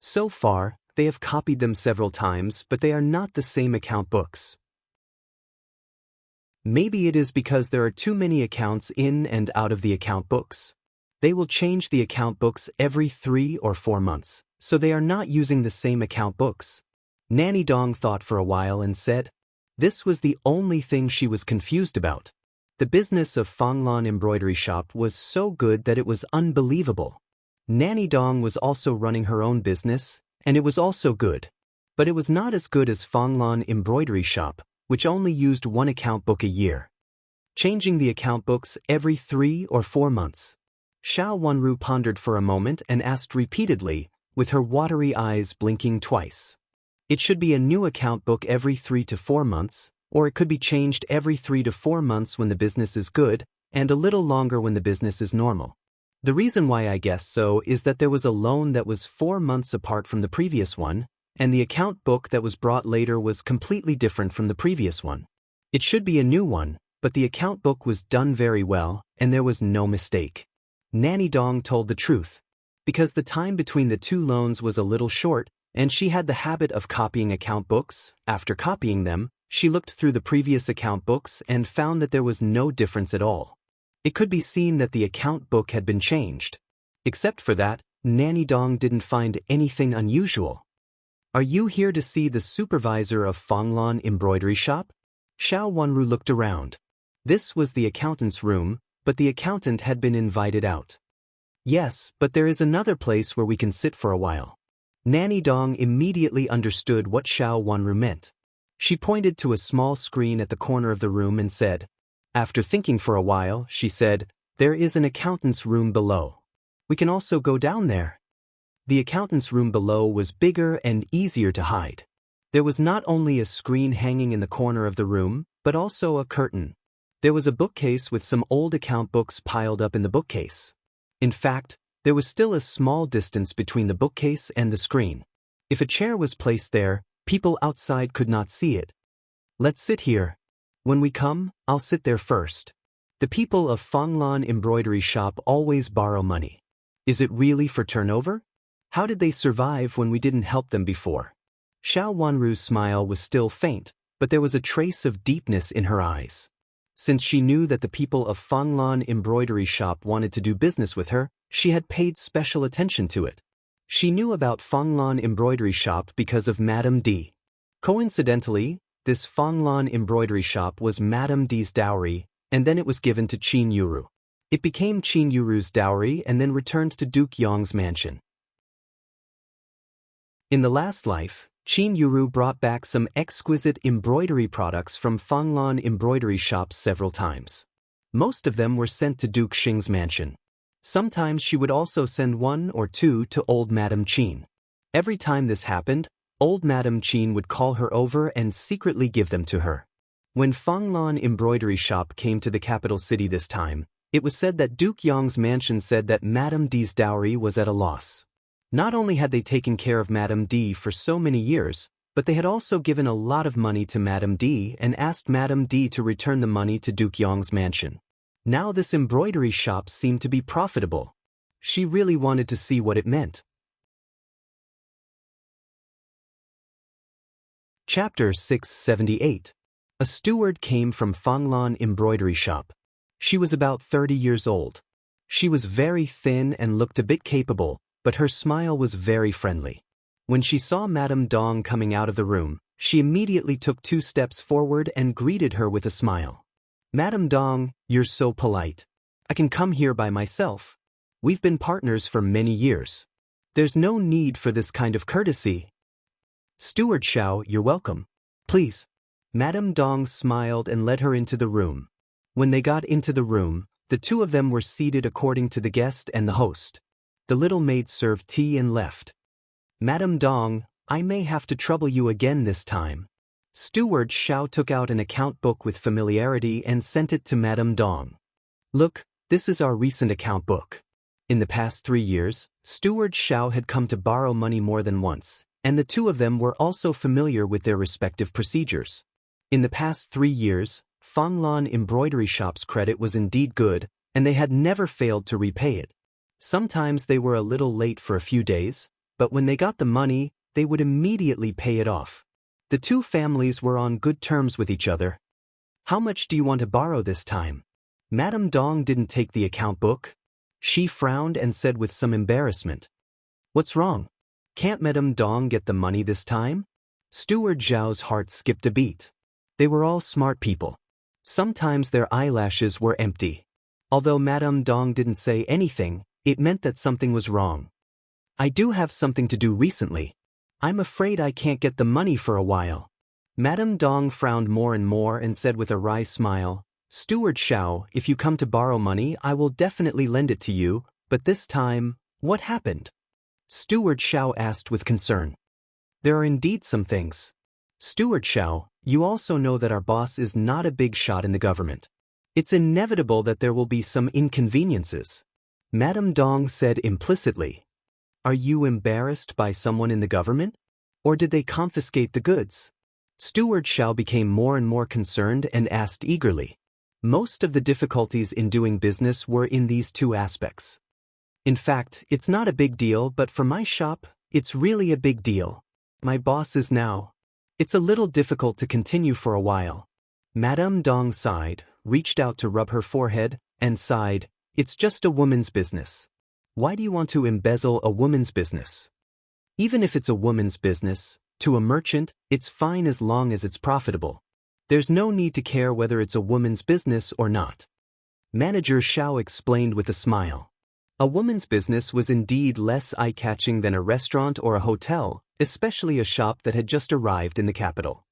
So far, they have copied them several times, but they are not the same account books. Maybe it is because there are too many accounts in and out of the account books. They will change the account books every 3 or 4 months, so they are not using the same account books. Nanny Dong thought for a while and said, this was the only thing she was confused about. The business of Fanglan embroidery shop was so good that it was unbelievable. Nanny Dong was also running her own business, and it was also good. But it was not as good as Fanglan embroidery shop, which only used 1 account book a year. Changing the account books every 3 or 4 months. Xiao Wanru pondered for a moment and asked repeatedly, with her watery eyes blinking twice. It should be a new account book every 3 to 4 months, or it could be changed every 3 to 4 months when the business is good, and a little longer when the business is normal. The reason why I guess so is that there was a loan that was 4 months apart from the previous one, and the account book that was brought later was completely different from the previous one. It should be a new one, but the account book was done very well, and there was no mistake. Nanny Dong told the truth. Because the time between the two loans was a little short, and she had the habit of copying account books, after copying them, she looked through the previous account books and found that there was no difference at all. It could be seen that the account book had been changed. Except for that, Nanny Dong didn't find anything unusual. Are you here to see the supervisor of Fanglan embroidery shop? Xiao Wanru looked around. This was the accountant's room, but the accountant had been invited out. Yes, but there is another place where we can sit for a while. Nanny Dong immediately understood what Xiao Wanru meant. She pointed to a small screen at the corner of the room and said, after thinking for a while, she said, there is an accountant's room below. We can also go down there. The accountant's room below was bigger and easier to hide. There was not only a screen hanging in the corner of the room, but also a curtain. There was a bookcase with some old account books piled up in the bookcase. In fact, there was still a small distance between the bookcase and the screen. If a chair was placed there, people outside could not see it. Let's sit here. When we come, I'll sit there first. The people of Fanglan embroidery shop always borrow money. Is it really for turnover? How did they survive when we didn't help them before? Xiao Wanru's smile was still faint, but there was a trace of deepness in her eyes. Since she knew that the people of Fanglan embroidery shop wanted to do business with her, she had paid special attention to it. She knew about Fanglan embroidery shop because of Madame D. Coincidentally, this Fanglan embroidery shop was Madame D's dowry, and then it was given to Qin Yuru. It became Qin Yuru's dowry and then returned to Duke Yong's mansion. In the last life, Qin Yuru brought back some exquisite embroidery products from Fanglan embroidery shops several times. Most of them were sent to Duke Xing's mansion. Sometimes she would also send 1 or 2 to old Madame Qin. Every time this happened, old Madame Qin would call her over and secretly give them to her. When Fanglan embroidery shop came to the capital city this time, it was said that Duke Yong's mansion said that Madame D's dowry was at a loss. Not only had they taken care of Madame D for so many years, but they had also given a lot of money to Madame D and asked Madame D to return the money to Duke Yong's mansion. Now this embroidery shop seemed to be profitable. She really wanted to see what it meant. Chapter 678. A steward came from Fanglan embroidery shop. She was about 30 years old. She was very thin and looked a bit capable, but her smile was very friendly. When she saw Madame Dong coming out of the room, she immediately took 2 steps forward and greeted her with a smile. Madame Dong, you're so polite. I can come here by myself. We've been partners for many years. There's no need for this kind of courtesy. Steward Xiao, you're welcome. Please. Madame Dong smiled and led her into the room. When they got into the room, the 2 of them were seated according to the guest and the host. The little maid served tea and left. Madame Dong, I may have to trouble you again this time. Steward Xiao took out an account book with familiarity and sent it to Madame Dong. Look, this is our recent account book. In the past 3 years, Steward Xiao had come to borrow money more than once, and the 2 of them were also familiar with their respective procedures. In the past 3 years, Fanglan embroidery shop's credit was indeed good, and they had never failed to repay it. Sometimes they were a little late for a few days, but when they got the money, they would immediately pay it off. The 2 families were on good terms with each other. How much do you want to borrow this time? Madame Dong didn't take the account book. She frowned and said with some embarrassment. What's wrong? Can't Madame Dong get the money this time? Steward Zhao's heart skipped a beat. They were all smart people. Sometimes their eyelashes were empty. Although Madame Dong didn't say anything, it meant that something was wrong. I do have something to do recently. I'm afraid I can't get the money for a while. Madame Dong frowned more and more and said with a wry smile, Steward Xiao, if you come to borrow money, I will definitely lend it to you, but this time, what happened? Steward Xiao asked with concern. There are indeed some things. Steward Xiao, you also know that our boss is not a big shot in the government. It's inevitable that there will be some inconveniences. Madame Dong said implicitly. Are you embarrassed by someone in the government? Or did they confiscate the goods? Steward Xiao became more and more concerned and asked eagerly. Most of the difficulties in doing business were in these two aspects. In fact, it's not a big deal, but for my shop, it's really a big deal. My boss is now. It's a little difficult to continue for a while. Madame Dong sighed, reached out to rub her forehead, and sighed, it's just a woman's business. Why do you want to embezzle a woman's business? Even if it's a woman's business, to a merchant, it's fine as long as it's profitable. There's no need to care whether it's a woman's business or not. Manager Xiao explained with a smile. A woman's business was indeed less eye-catching than a restaurant or a hotel, especially a shop that had just arrived in the capital.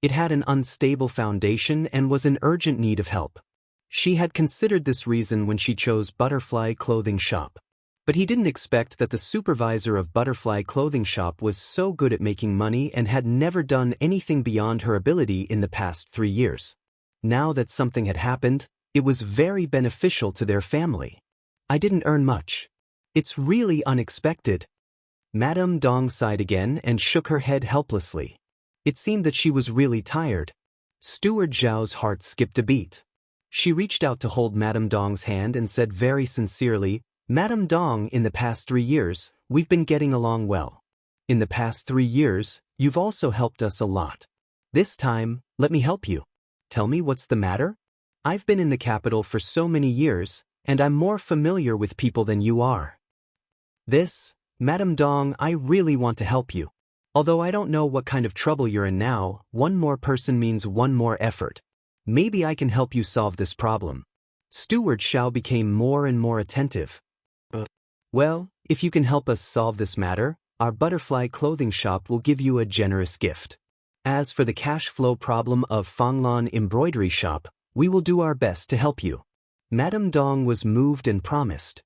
It had an unstable foundation and was in urgent need of help. She had considered this reason when she chose Butterfly Clothing Shop. But he didn't expect that the supervisor of Butterfly Clothing Shop was so good at making money and had never done anything beyond her ability in the past 3 years. Now that something had happened, it was very beneficial to their family. I didn't earn much. It's really unexpected. Madame Dong sighed again and shook her head helplessly. It seemed that she was really tired. Steward Zhao's heart skipped a beat. She reached out to hold Madame Dong's hand and said very sincerely, Madame Dong, in the past 3 years, we've been getting along well. In the past 3 years, you've also helped us a lot. This time, let me help you. Tell me what's the matter? I've been in the capital for so many years, and I'm more familiar with people than you are. Madame Dong, I really want to help you. Although I don't know what kind of trouble you're in now, one more person means one more effort. Maybe I can help you solve this problem. Steward Xiao became more and more attentive. Well, if you can help us solve this matter, our Butterfly Clothing Shop will give you a generous gift. As for the cash flow problem of Fanglan Embroidery Shop, we will do our best to help you. Madame Dong was moved and promised.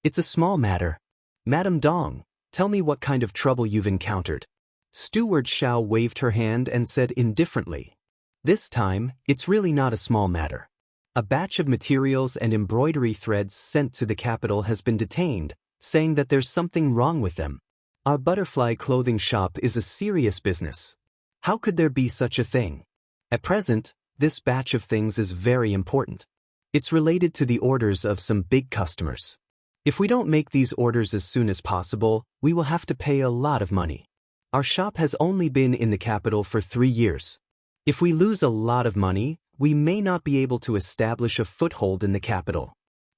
It's a small matter. Madame Dong, tell me what kind of trouble you've encountered. Steward Xiao waved her hand and said indifferently. This time, it's really not a small matter. A batch of materials and embroidery threads sent to the capital has been detained, saying that there's something wrong with them. Our Butterfly Clothing Shop is a serious business. How could there be such a thing? At present, this batch of things is very important. It's related to the orders of some big customers. If we don't make these orders as soon as possible, we will have to pay a lot of money. Our shop has only been in the capital for 3 years. If we lose a lot of money, we may not be able to establish a foothold in the capital.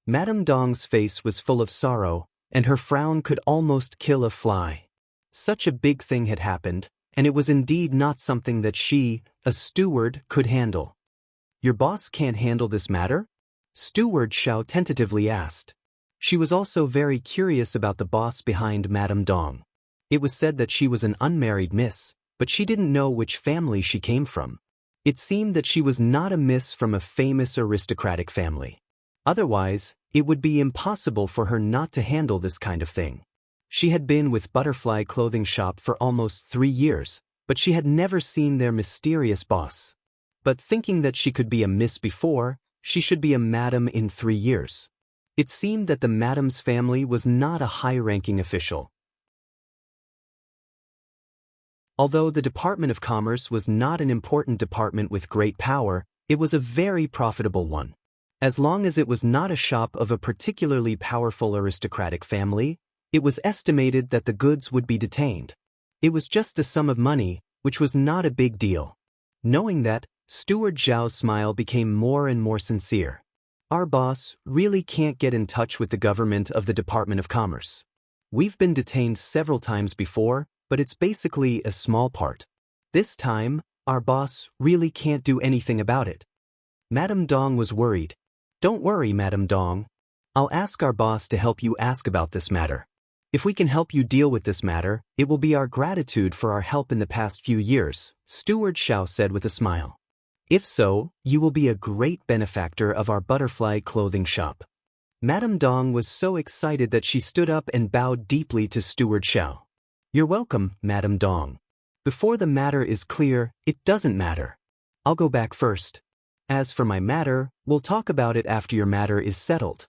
Madame Dong's face was full of sorrow, and her frown could almost kill a fly. Such a big thing had happened, and it was indeed not something that she, a steward, could handle. Your boss can't handle this matter? Steward Xiao tentatively asked. She was also very curious about the boss behind Madame Dong. It was said that she was an unmarried miss, but she didn't know which family she came from. It seemed that she was not a miss from a famous aristocratic family. Otherwise, it would be impossible for her not to handle this kind of thing. She had been with Butterfly Clothing Shop for almost 3 years, but she had never seen their mysterious boss. But thinking that she could be a miss before, she should be a madam in 3 years. It seemed that the madam's family was not a high-ranking official. Although the Department of Commerce was not an important department with great power, it was a very profitable one. As long as it was not a shop of a particularly powerful aristocratic family, it was estimated that the goods would be detained. It was just a sum of money, which was not a big deal. Knowing that, Steward Zhao's smile became more and more sincere. Our boss really can't get in touch with the government of the Department of Commerce. We've been detained several times before, but it's basically a small part. This time, our boss really can't do anything about it. Madame Dong was worried. Don't worry, Madame Dong. I'll ask our boss to help you ask about this matter. If we can help you deal with this matter, it will be our gratitude for our help in the past few years, Steward Xiao said with a smile. If so, you will be a great benefactor of our butterfly clothing shop. Madame Dong was so excited that she stood up and bowed deeply to Steward Xiao. You're welcome, Madame Dong. Before the matter is clear, it doesn't matter. I'll go back first. As for my matter, we'll talk about it after your matter is settled.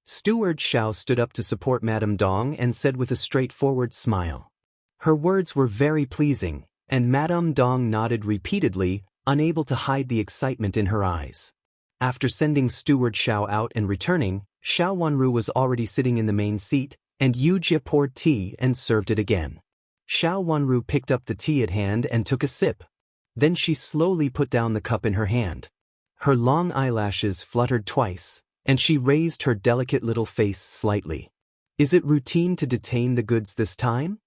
Steward Xiao stood up to support Madame Dong and said with a straightforward smile. Her words were very pleasing, and Madame Dong nodded repeatedly, unable to hide the excitement in her eyes. After sending Steward Xiao out and returning, Xiao Wanru was already sitting in the main seat, and Yu Jie poured tea and served it again. Xiao Wanru picked up the tea at hand and took a sip. Then she slowly put down the cup in her hand. Her long eyelashes fluttered twice, and she raised her delicate little face slightly. Is it routine to detain the goods this time?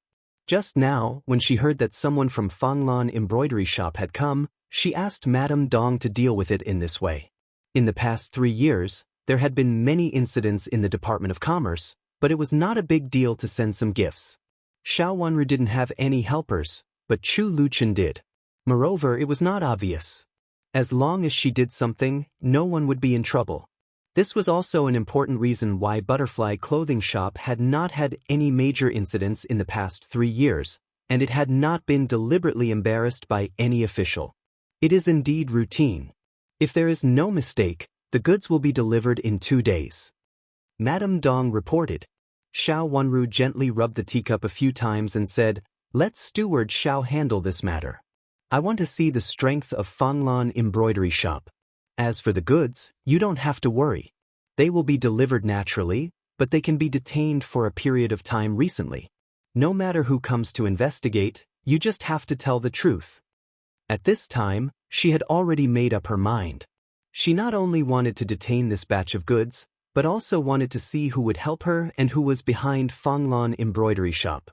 Just now, when she heard that someone from Fanglan embroidery shop had come, she asked Madame Dong to deal with it in this way. In the past 3 years, there had been many incidents in the Department of Commerce, but it was not a big deal to send some gifts. Xiao Wanru didn't have any helpers, but Chu Luchen did. Moreover, it was not obvious. As long as she did something, no one would be in trouble. This was also an important reason why Butterfly Clothing Shop had not had any major incidents in the past 3 years, and it had not been deliberately embarrassed by any official. It is indeed routine. If there is no mistake, the goods will be delivered in 2 days. Madame Dong reported. Xiao Wanru gently rubbed the teacup a few times and said, "Let Steward Xiao handle this matter. I want to see the strength of Fanglan embroidery shop. As for the goods, you don't have to worry. They will be delivered naturally, but they can be detained for a period of time recently. No matter who comes to investigate, you just have to tell the truth." At this time, she had already made up her mind. She not only wanted to detain this batch of goods, but also wanted to see who would help her and who was behind Fanglan embroidery shop.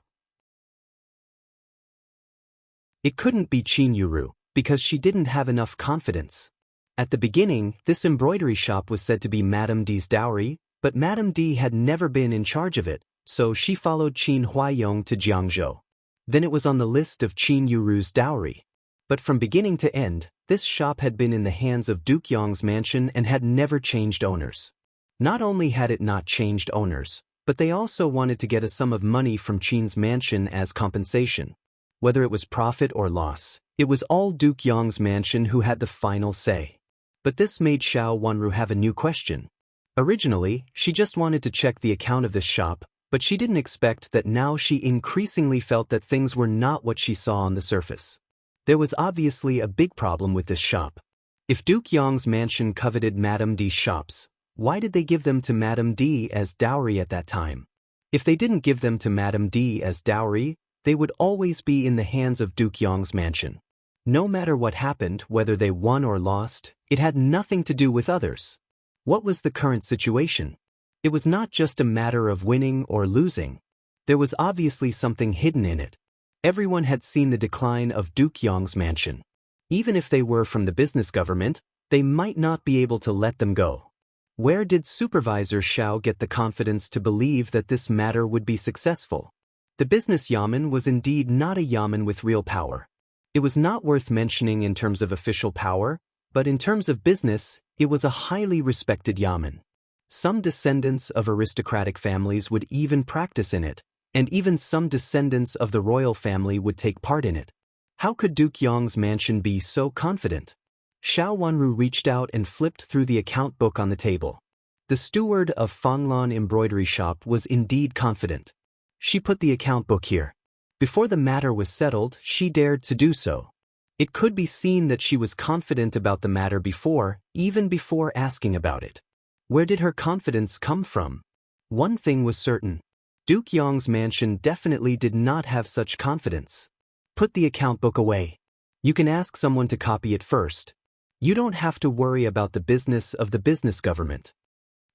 It couldn't be Qin Yuru, because she didn't have enough confidence. At the beginning, this embroidery shop was said to be Madame D's dowry, but Madame D had never been in charge of it, so she followed Qin Huayong to Jiangzhou. Then it was on the list of Qin Yuru's dowry. But from beginning to end, this shop had been in the hands of Duke Yong's mansion and had never changed owners. Not only had it not changed owners, but they also wanted to get a sum of money from Qin's mansion as compensation. Whether it was profit or loss, it was all Duke Yong's mansion who had the final say. But this made Xiao Wanru have a new question. Originally, she just wanted to check the account of this shop, but she didn't expect that now she increasingly felt that things were not what she saw on the surface. There was obviously a big problem with this shop. If Duke Yong's mansion coveted Madame D's shops, why did they give them to Madame D as dowry at that time? If they didn't give them to Madame D as dowry, they would always be in the hands of Duke Yong's mansion. No matter what happened, whether they won or lost, it had nothing to do with others. What was the current situation? It was not just a matter of winning or losing. There was obviously something hidden in it. Everyone had seen the decline of Duke Yong's mansion. Even if they were from the business government, they might not be able to let them go. Where did Supervisor Xiao get the confidence to believe that this matter would be successful? The business yamen was indeed not a yamen with real power. It was not worth mentioning in terms of official power, but in terms of business, it was a highly respected yamen. Some descendants of aristocratic families would even practice in it, and even some descendants of the royal family would take part in it. How could Duke Yong's mansion be so confident? Xiao Wanru reached out and flipped through the account book on the table. The steward of Fanglan embroidery shop was indeed confident. She put the account book here. Before the matter was settled, she dared to do so. It could be seen that she was confident about the matter before, even before asking about it. Where did her confidence come from? One thing was certain. Duke Yong's mansion definitely did not have such confidence. Put the account book away. You can ask someone to copy it first. You don't have to worry about the business of the business government.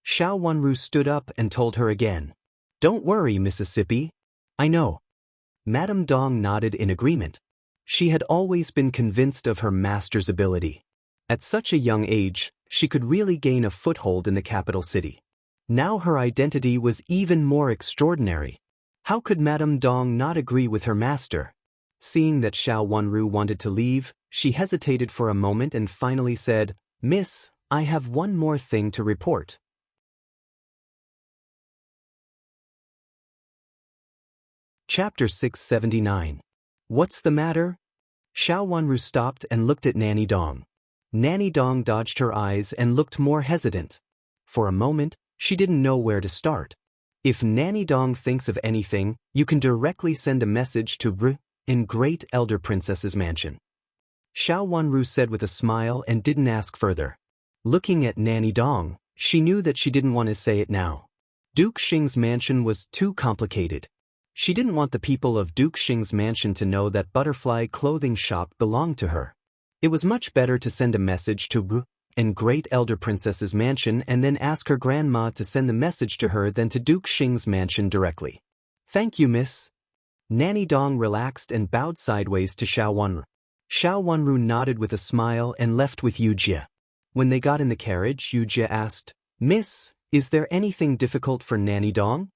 Xiao Wanru stood up and told her again. Don't worry, Mississippi. I know. Madame Dong nodded in agreement. She had always been convinced of her master's ability. At such a young age, she could really gain a foothold in the capital city. Now her identity was even more extraordinary. How could Madame Dong not agree with her master? Seeing that Xiao Wanru wanted to leave, she hesitated for a moment and finally said, "Miss, I have one more thing to report." Chapter 679. What's the matter? Xiao Wanru stopped and looked at Nanny Dong. Nanny Dong dodged her eyes and looked more hesitant. For a moment, she didn't know where to start. If Nanny Dong thinks of anything, you can directly send a message to R in Great Elder Princess's mansion. Xiao Wanru said with a smile and didn't ask further. Looking at Nanny Dong, she knew that she didn't want to say it now. Duke Xing's mansion was too complicated. She didn't want the people of Duke Xing's mansion to know that butterfly clothing shop belonged to her. It was much better to send a message to R in Great Elder Princess's mansion and then ask her grandma to send the message to her than to Duke Xing's mansion directly. "Thank you, miss." Nanny Dong relaxed and bowed sideways to Xiao Wanru. Xiao Wanru nodded with a smile and left with Yujie. When they got in the carriage, Yujie asked, "Miss, is there anything difficult for Nanny Dong?"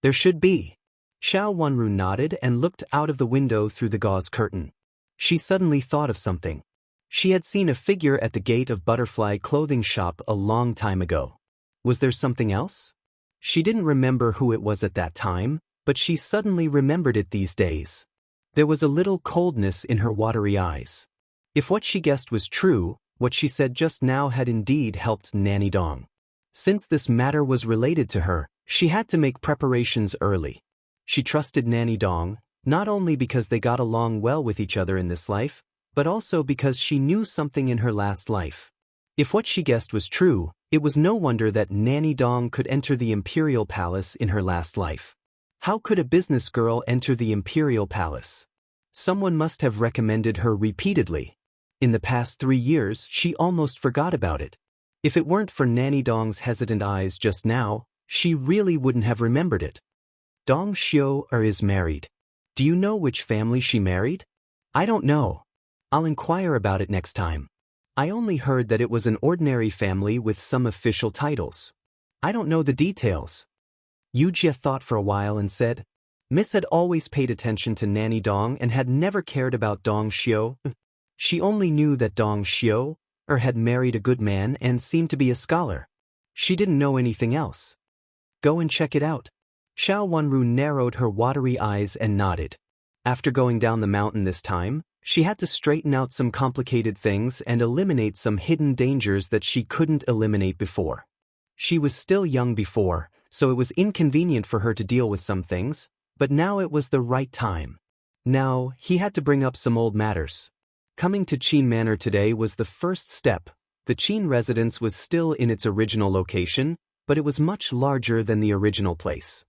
"There should be." Xiao Wanru nodded and looked out of the window through the gauze curtain. She suddenly thought of something. She had seen a figure at the gate of Butterfly clothing shop a long time ago. Was there something else? She didn't remember who it was at that time, but she suddenly remembered it these days. There was a little coldness in her watery eyes. If what she guessed was true, what she said just now had indeed helped Nanny Dong. Since this matter was related to her, she had to make preparations early. She trusted Nanny Dong, not only because they got along well with each other in this life, but also because she knew something in her last life. If what she guessed was true, it was no wonder that Nanny Dong could enter the Imperial Palace in her last life. How could a business girl enter the Imperial Palace? Someone must have recommended her repeatedly. In the past 3 years, she almost forgot about it. If it weren't for Nanny Dong's hesitant eyes just now, she really wouldn't have remembered it. Dong Xiu is married. Do you know which family she married? I don't know. I'll inquire about it next time. I only heard that it was an ordinary family with some official titles. I don't know the details. Yujie thought for a while and said, Miss had always paid attention to Nanny Dong and had never cared about Dong Xiu. She only knew that Dong Xiu had married a good man and seemed to be a scholar. She didn't know anything else. Go and check it out. Xiao Wanru narrowed her watery eyes and nodded. After going down the mountain this time, she had to straighten out some complicated things and eliminate some hidden dangers that she couldn't eliminate before. She was still young before, so it was inconvenient for her to deal with some things, but now it was the right time. Now, he had to bring up some old matters. Coming to Qin Manor today was the first step. The Qin residence was still in its original location, but it was much larger than the original place.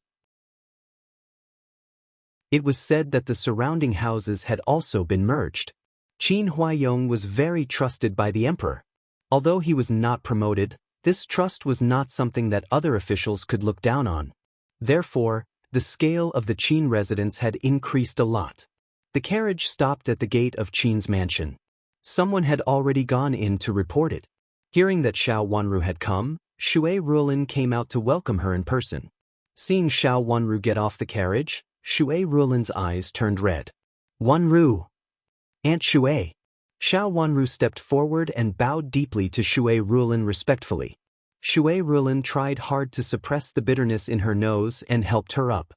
It was said that the surrounding houses had also been merged. Qin Huaiyong was very trusted by the emperor. Although he was not promoted, this trust was not something that other officials could look down on. Therefore, the scale of the Qin residence had increased a lot. The carriage stopped at the gate of Qin's mansion. Someone had already gone in to report it. Hearing that Xiao Wanru had come, Shui Rulin came out to welcome her in person. Seeing Xiao Wanru get off the carriage, Shui Rulin's eyes turned red. Wanru! Aunt Shui! Xiao Wanru stepped forward and bowed deeply to Shui Rulin respectfully. Shui Rulin tried hard to suppress the bitterness in her nose and helped her up.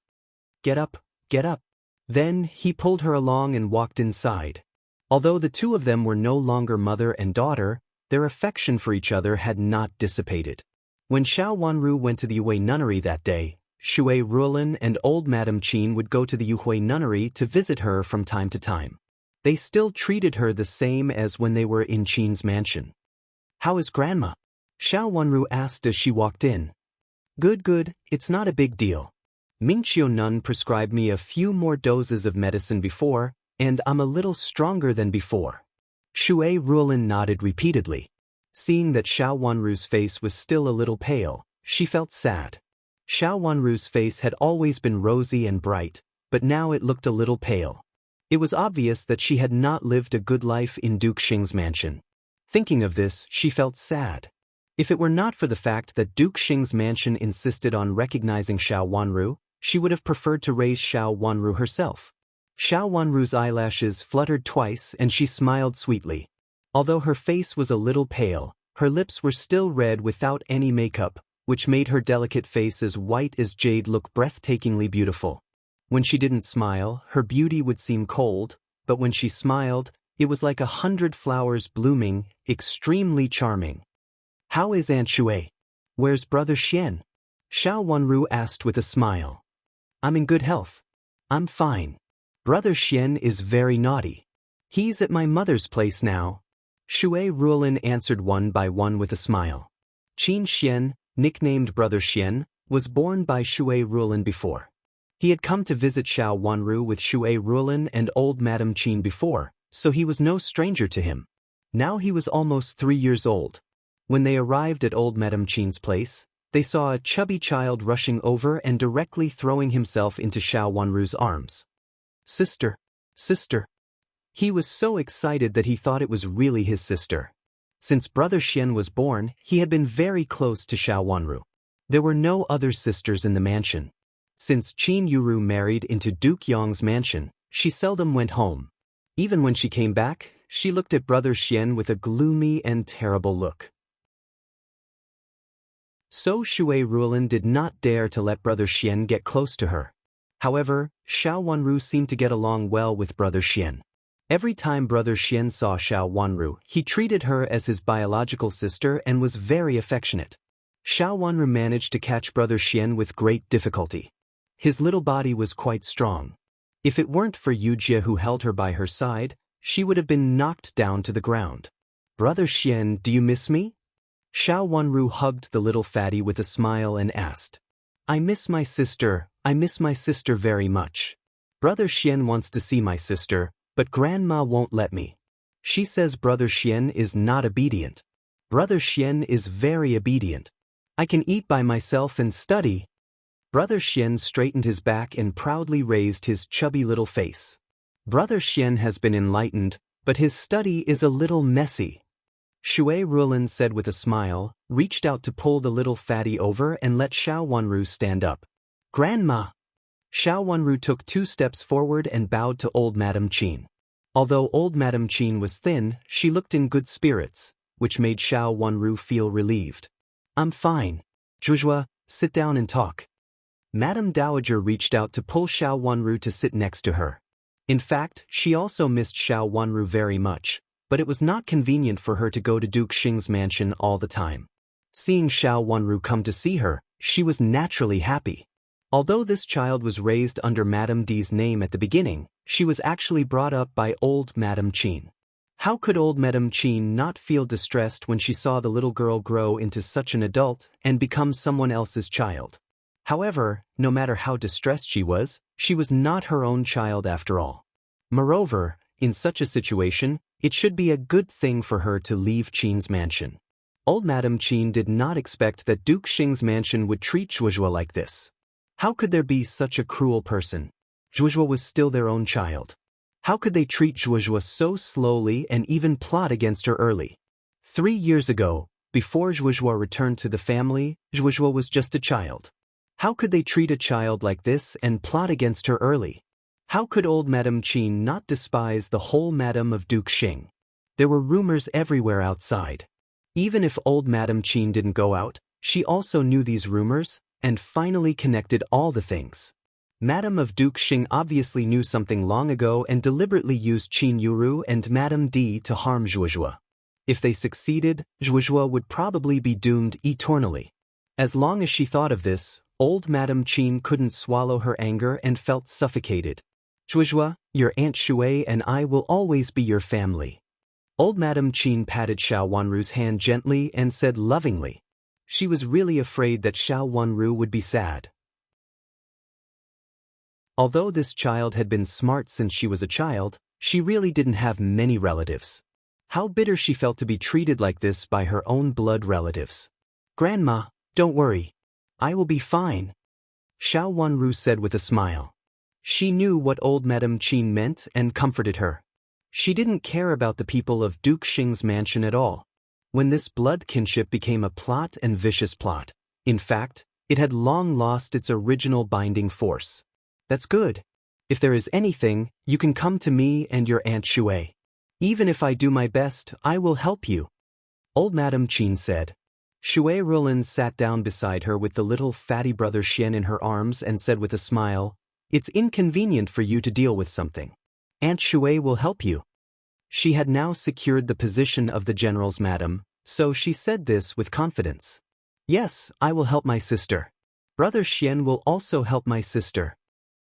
Get up, get up. Then, he pulled her along and walked inside. Although the two of them were no longer mother and daughter, their affection for each other had not dissipated. When Xiao Wanru went to the Yuhui nunnery that day, Shui Rulin and old Madame Qin would go to the Yuhui nunnery to visit her from time to time. They still treated her the same as when they were in Qin's mansion. How is Grandma? Xiao Wanru asked as she walked in. Good, it's not a big deal. Mingqiu Nun prescribed me a few more doses of medicine before, and I'm a little stronger than before. Shui Rulin nodded repeatedly. Seeing that Xiao Wanru's face was still a little pale, she felt sad. Xiao Wanru's face had always been rosy and bright, but now it looked a little pale. It was obvious that she had not lived a good life in Duke Xing's mansion. Thinking of this, she felt sad. If it were not for the fact that Duke Xing's mansion insisted on recognizing Xiao Wanru, she would have preferred to raise Xiao Wanru herself. Xiao Wanru's eyelashes fluttered twice and she smiled sweetly. Although her face was a little pale, her lips were still red without any makeup, which made her delicate face as white as jade look breathtakingly beautiful. When she didn't smile, her beauty would seem cold, but when she smiled, it was like 100 flowers blooming, extremely charming. How is Aunt Shui? Where's Brother Xian? Xiao Wanru asked with a smile. I'm in good health. I'm fine. Brother Xian is very naughty. He's at my mother's place now. Shui Ruolin answered one by one with a smile. Qin Xian, nicknamed Brother Xian, was born by Shui Ruolin before. He had come to visit Xiao Wanru with Shui Ruolin and old Madame Qin before, so he was no stranger to him. Now he was almost 3 years old. When they arrived at old Madame Qin's place, they saw a chubby child rushing over and directly throwing himself into Xiao Wanru's arms. Sister, sister. He was so excited that he thought it was really his sister. Since Brother Xian was born, he had been very close to Xiao Wanru. There were no other sisters in the mansion. Since Qin Yuru married into Duke Yong's mansion, she seldom went home. Even when she came back, she looked at Brother Xian with a gloomy and terrible look. So Shui Ruolin did not dare to let Brother Xian get close to her. However, Xiao Wanru seemed to get along well with Brother Xian. Every time Brother Xian saw Xiao Wanru, he treated her as his biological sister and was very affectionate. Xiao Wanru managed to catch Brother Xian with great difficulty. His little body was quite strong. If it weren't for Yujie who held her by her side, she would have been knocked down to the ground. Brother Xian, do you miss me? Xiao Wanru hugged the little fatty with a smile and asked. I miss my sister very much. Brother Xian wants to see my sister, but Grandma won't let me. She says Brother Xian is not obedient. Brother Xian is very obedient. I can eat by myself and study. Brother Xian straightened his back and proudly raised his chubby little face. Brother Xian has been enlightened, but his study is a little messy. Shui Ruolin said with a smile, reached out to pull the little fatty over and let Xiao Wanru stand up. Grandma! Xiao Wanru took 2 steps forward and bowed to old Madame Qin. Although old Madame Qin was thin, she looked in good spirits, which made Xiao Wanru feel relieved. I'm fine. Zhuzhua, sit down and talk. Madame Dowager reached out to pull Xiao Wanru to sit next to her. In fact, she also missed Xiao Wanru very much, but it was not convenient for her to go to Duke Xing's mansion all the time. Seeing Xiao Wanru come to see her, she was naturally happy. Although this child was raised under Madame D's name at the beginning, she was actually brought up by old Madame Qin. How could old Madame Qin not feel distressed when she saw the little girl grow into such an adult and become someone else's child? However, no matter how distressed she was not her own child after all. Moreover, in such a situation, it should be a good thing for her to leave Qin's mansion. Old Madame Qin did not expect that Duke Xing's mansion would treat Zhuozhua like this. How could there be such a cruel person? Zhuozhua was still their own child. How could they treat Zhuozhua so slowly and even plot against her early? 3 years ago, before Zhuozhua returned to the family, Zhuozhua was just a child. How could they treat a child like this and plot against her early? How could old Madame Qin not despise the whole Madame of Duke Xing? There were rumors everywhere outside. Even if old Madame Qin didn't go out, she also knew these rumors and finally connected all the things. Madame of Duke Xing obviously knew something long ago and deliberately used Qin Yuru and Madame D to harm Zhuozhua. If they succeeded, Zhuozhua would probably be doomed eternally. As long as she thought of this, old Madame Qin couldn't swallow her anger and felt suffocated. Zhuozhua, your Aunt Shui and I will always be your family. Old Madame Qin patted Xiao Wanru's hand gently and said lovingly. She was really afraid that Xiao Wanru would be sad. Although this child had been smart since she was a child, she really didn't have many relatives. How bitter she felt to be treated like this by her own blood relatives. Grandma, don't worry. I will be fine. Xiao Wanru said with a smile. She knew what old Madame Qin meant and comforted her. She didn't care about the people of Duke Xing's mansion at all. When this blood kinship became a plot and vicious plot, in fact, it had long lost its original binding force. That's good. If there is anything, you can come to me and your Aunt Shui. Even if I do my best, I will help you. Old Madame Qin said. Shui Rulin sat down beside her with the little fatty brother Xian in her arms and said with a smile, "It's inconvenient for you to deal with something. Aunt Shui will help you." She had now secured the position of the general's madam, so she said this with confidence. "Yes, I will help my sister. Brother Xian will also help my sister."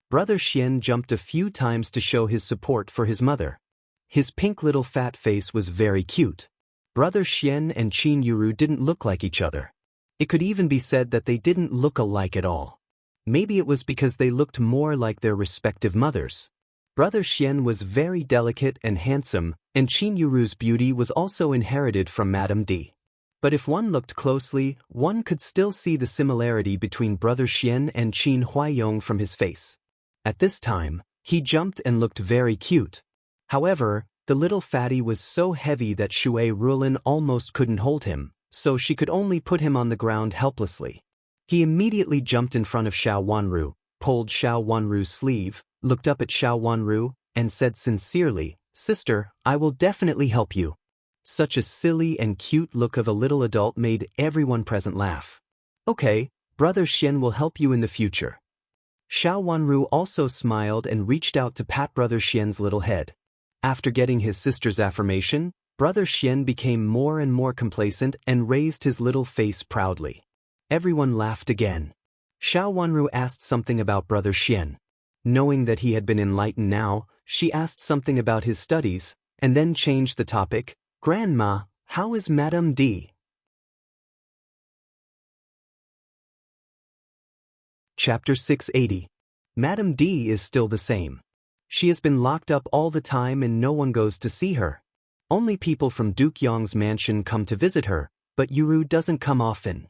Brother Xian jumped a few times to show his support for his mother. His pink little fat face was very cute. Brother Xian and Qin Yuru didn't look like each other. It could even be said that they didn't look alike at all. Maybe it was because they looked more like their respective mothers. Brother Xian was very delicate and handsome, and Qin Yuru's beauty was also inherited from Madame D. But if one looked closely, one could still see the similarity between Brother Xian and Qin Huaiyong from his face. At this time, he jumped and looked very cute. However, the little fatty was so heavy that Shui Rulin almost couldn't hold him, so she could only put him on the ground helplessly. He immediately jumped in front of Xiao Wanru, pulled Xiao Wanru's sleeve, looked up at Xiao Wanru, and said sincerely, "Sister, I will definitely help you." Such a silly and cute look of a little adult made everyone present laugh. "Okay, Brother Xian will help you in the future." Xiao Wanru also smiled and reached out to pat Brother Xian's little head. After getting his sister's affirmation, Brother Xian became more and more complacent and raised his little face proudly. Everyone laughed again. Xiao Wanru asked something about Brother Xian. Knowing that he had been enlightened now, she asked something about his studies, and then changed the topic. "Grandma, how is Madame D?" Chapter 680. Madame D is still the same. She has been locked up all the time and no one goes to see her. Only people from Duke Yong's mansion come to visit her, but Yuru doesn't come often.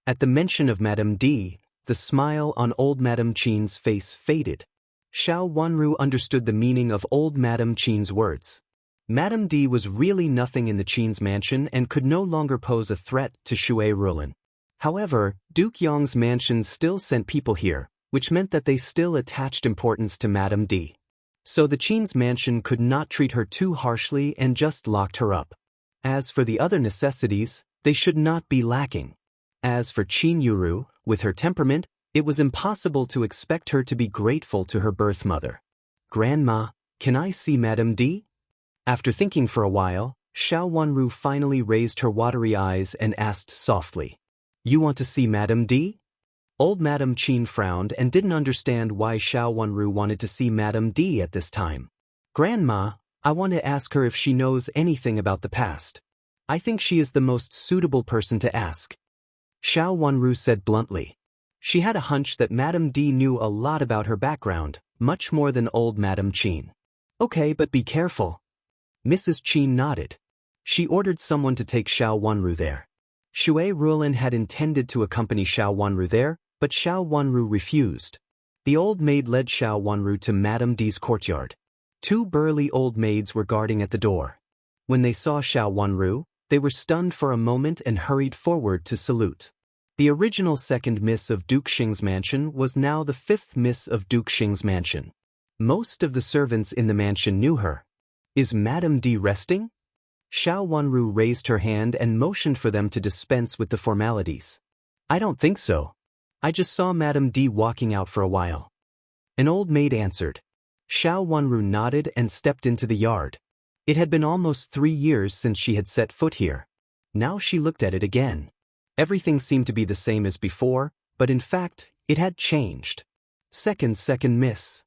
At the mention of Madame D, the smile on old Madame Qin's face faded. Xiao Wanru understood the meaning of old Madame Qin's words. Madame D was really nothing in the Qin's mansion and could no longer pose a threat to Shui Rulin. However, Duke Yong's mansion still sent people here, which meant that they still attached importance to Madame D. So the Qin's mansion could not treat her too harshly and just locked her up. As for the other necessities, they should not be lacking. As for Qin Yuru, with her temperament, it was impossible to expect her to be grateful to her birth mother. "Grandma, can I see Madame D?" After thinking for a while, Xiao Wanru finally raised her watery eyes and asked softly, "You want to see Madame D?" Old Madame Qin frowned and didn't understand why Xiao Wanru wanted to see Madame D at this time. "Grandma, I want to ask her if she knows anything about the past. I think she is the most suitable person to ask." Xiao Wanru said bluntly. She had a hunch that Madame D knew a lot about her background, much more than old Madame Qin. "Okay, but be careful." Mrs. Qin nodded. She ordered someone to take Xiao Wanru there. Shui Rulin had intended to accompany Xiao Wanru there, but Xiao Wanru refused. The old maid led Xiao Wanru to Madame D's courtyard. Two burly old maids were guarding at the door. When they saw Xiao Wanru, they were stunned for a moment and hurried forward to salute. The original second miss of Duke Xing's mansion was now the fifth miss of Duke Xing's mansion. Most of the servants in the mansion knew her. "Is Madame D resting?" Xiao Wanru raised her hand and motioned for them to dispense with the formalities. "I don't think so. I just saw Madame D walking out for a while." An old maid answered. Xiao Wanru nodded and stepped into the yard. It had been almost 3 years since she had set foot here. Now she looked at it again. Everything seemed to be the same as before, but in fact, it had changed. Second miss."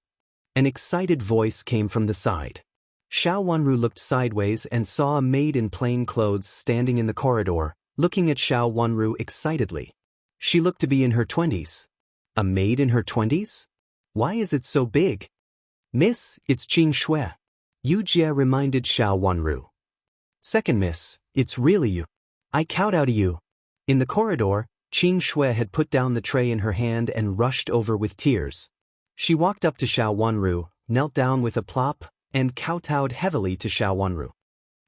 An excited voice came from the side. Xiao Wanru looked sideways and saw a maid in plain clothes standing in the corridor, looking at Xiao Wanru excitedly. She looked to be in her 20s. A maid in her 20s? Why is it so big? "Miss, it's Qing Shui." Yu Jie reminded Xiao Wanru. "Second miss, it's really you. I kowtow to you." In the corridor, Qing Shui had put down the tray in her hand and rushed over with tears. She walked up to Xiao Wanru, knelt down with a plop, and kowtowed heavily to Xiao Wanru.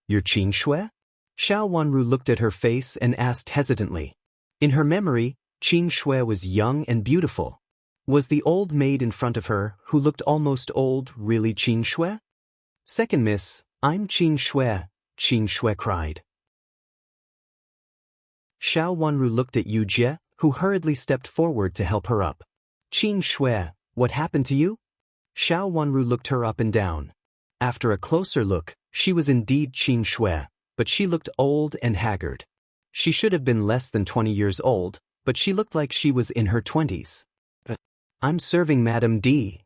"You're Qing Shui?" Xiao Wanru looked at her face and asked hesitantly. In her memory, Qing Shui was young and beautiful. Was the old maid in front of her, who looked almost old, really Qin Shui? Second miss, I'm Qin Shui, Qin Shui cried. Xiao Wanru looked at Yu Jie, who hurriedly stepped forward to help her up. Qin Shui, what happened to you? Xiao Wanru looked her up and down. After a closer look, she was indeed Qin Shui, but she looked old and haggard. She should have been less than 20 years old, but she looked like she was in her 20s. I'm serving Madame D.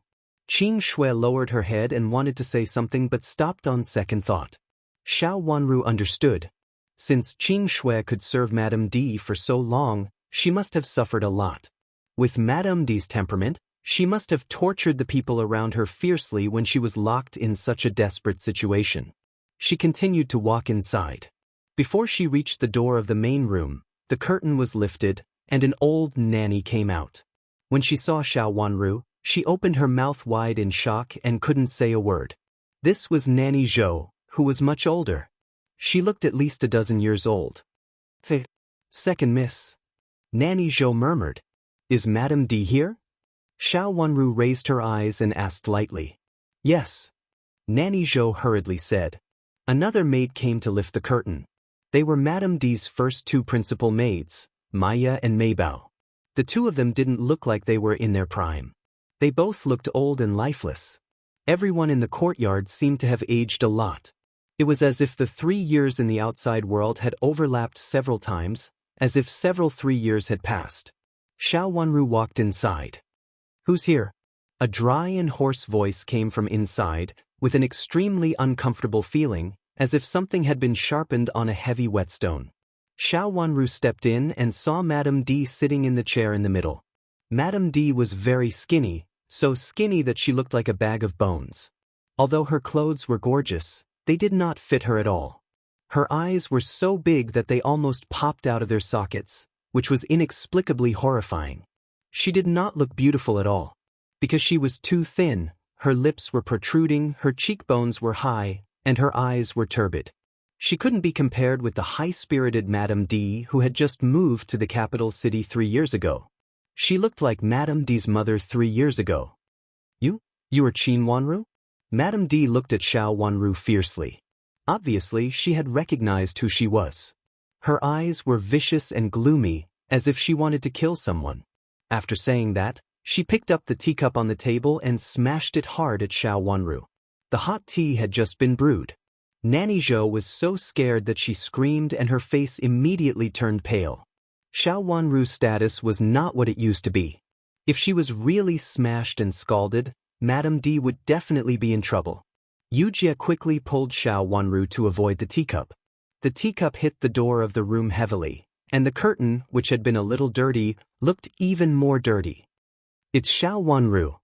Qin Shui lowered her head and wanted to say something but stopped on second thought. Xiao Wanru understood. Since Qin Shui could serve Madame D for so long, she must have suffered a lot. With Madame D's temperament, she must have tortured the people around her fiercely when she was locked in such a desperate situation. She continued to walk inside. Before she reached the door of the main room, the curtain was lifted, and an old nanny came out. When she saw Xiao Wanru, she opened her mouth wide in shock and couldn't say a word. This was Nanny Zhou, who was much older. She looked at least a dozen years old. Second miss. Nanny Zhou murmured. Is Madame D here? Xiao Wanru raised her eyes and asked lightly. Yes. Nanny Zhou hurriedly said. Another maid came to lift the curtain. They were Madame D's first two principal maids, Maya and Maybao. The two of them didn't look like they were in their prime. They both looked old and lifeless. Everyone in the courtyard seemed to have aged a lot. It was as if the 3 years in the outside world had overlapped several times, as if several 3 years had passed. Xiao Wanru walked inside. Who's here? A dry and hoarse voice came from inside, with an extremely uncomfortable feeling, as if something had been sharpened on a heavy whetstone. Xiao Wanru stepped in and saw Madame D sitting in the chair in the middle. Madame D was very skinny, so skinny that she looked like a bag of bones. Although her clothes were gorgeous, they did not fit her at all. Her eyes were so big that they almost popped out of their sockets, which was inexplicably horrifying. She did not look beautiful at all. Because she was too thin, her lips were protruding, her cheekbones were high, and her eyes were turbid. She couldn't be compared with the high-spirited Madame D who had just moved to the capital city 3 years ago. She looked like Madame D's mother 3 years ago. You are Qin Wanru? Madame D looked at Xiao Wanru fiercely. Obviously, she had recognized who she was. Her eyes were vicious and gloomy, as if she wanted to kill someone. After saying that, she picked up the teacup on the table and smashed it hard at Xiao Wanru. The hot tea had just been brewed. Nanny Zhou was so scared that she screamed and her face immediately turned pale. Xiao Wanru's status was not what it used to be. If she was really smashed and scalded, Madame D would definitely be in trouble. Yu Jie quickly pulled Xiao Wanru to avoid the teacup. The teacup hit the door of the room heavily, and the curtain, which had been a little dirty, looked even more dirty. It's Xiao Wanru.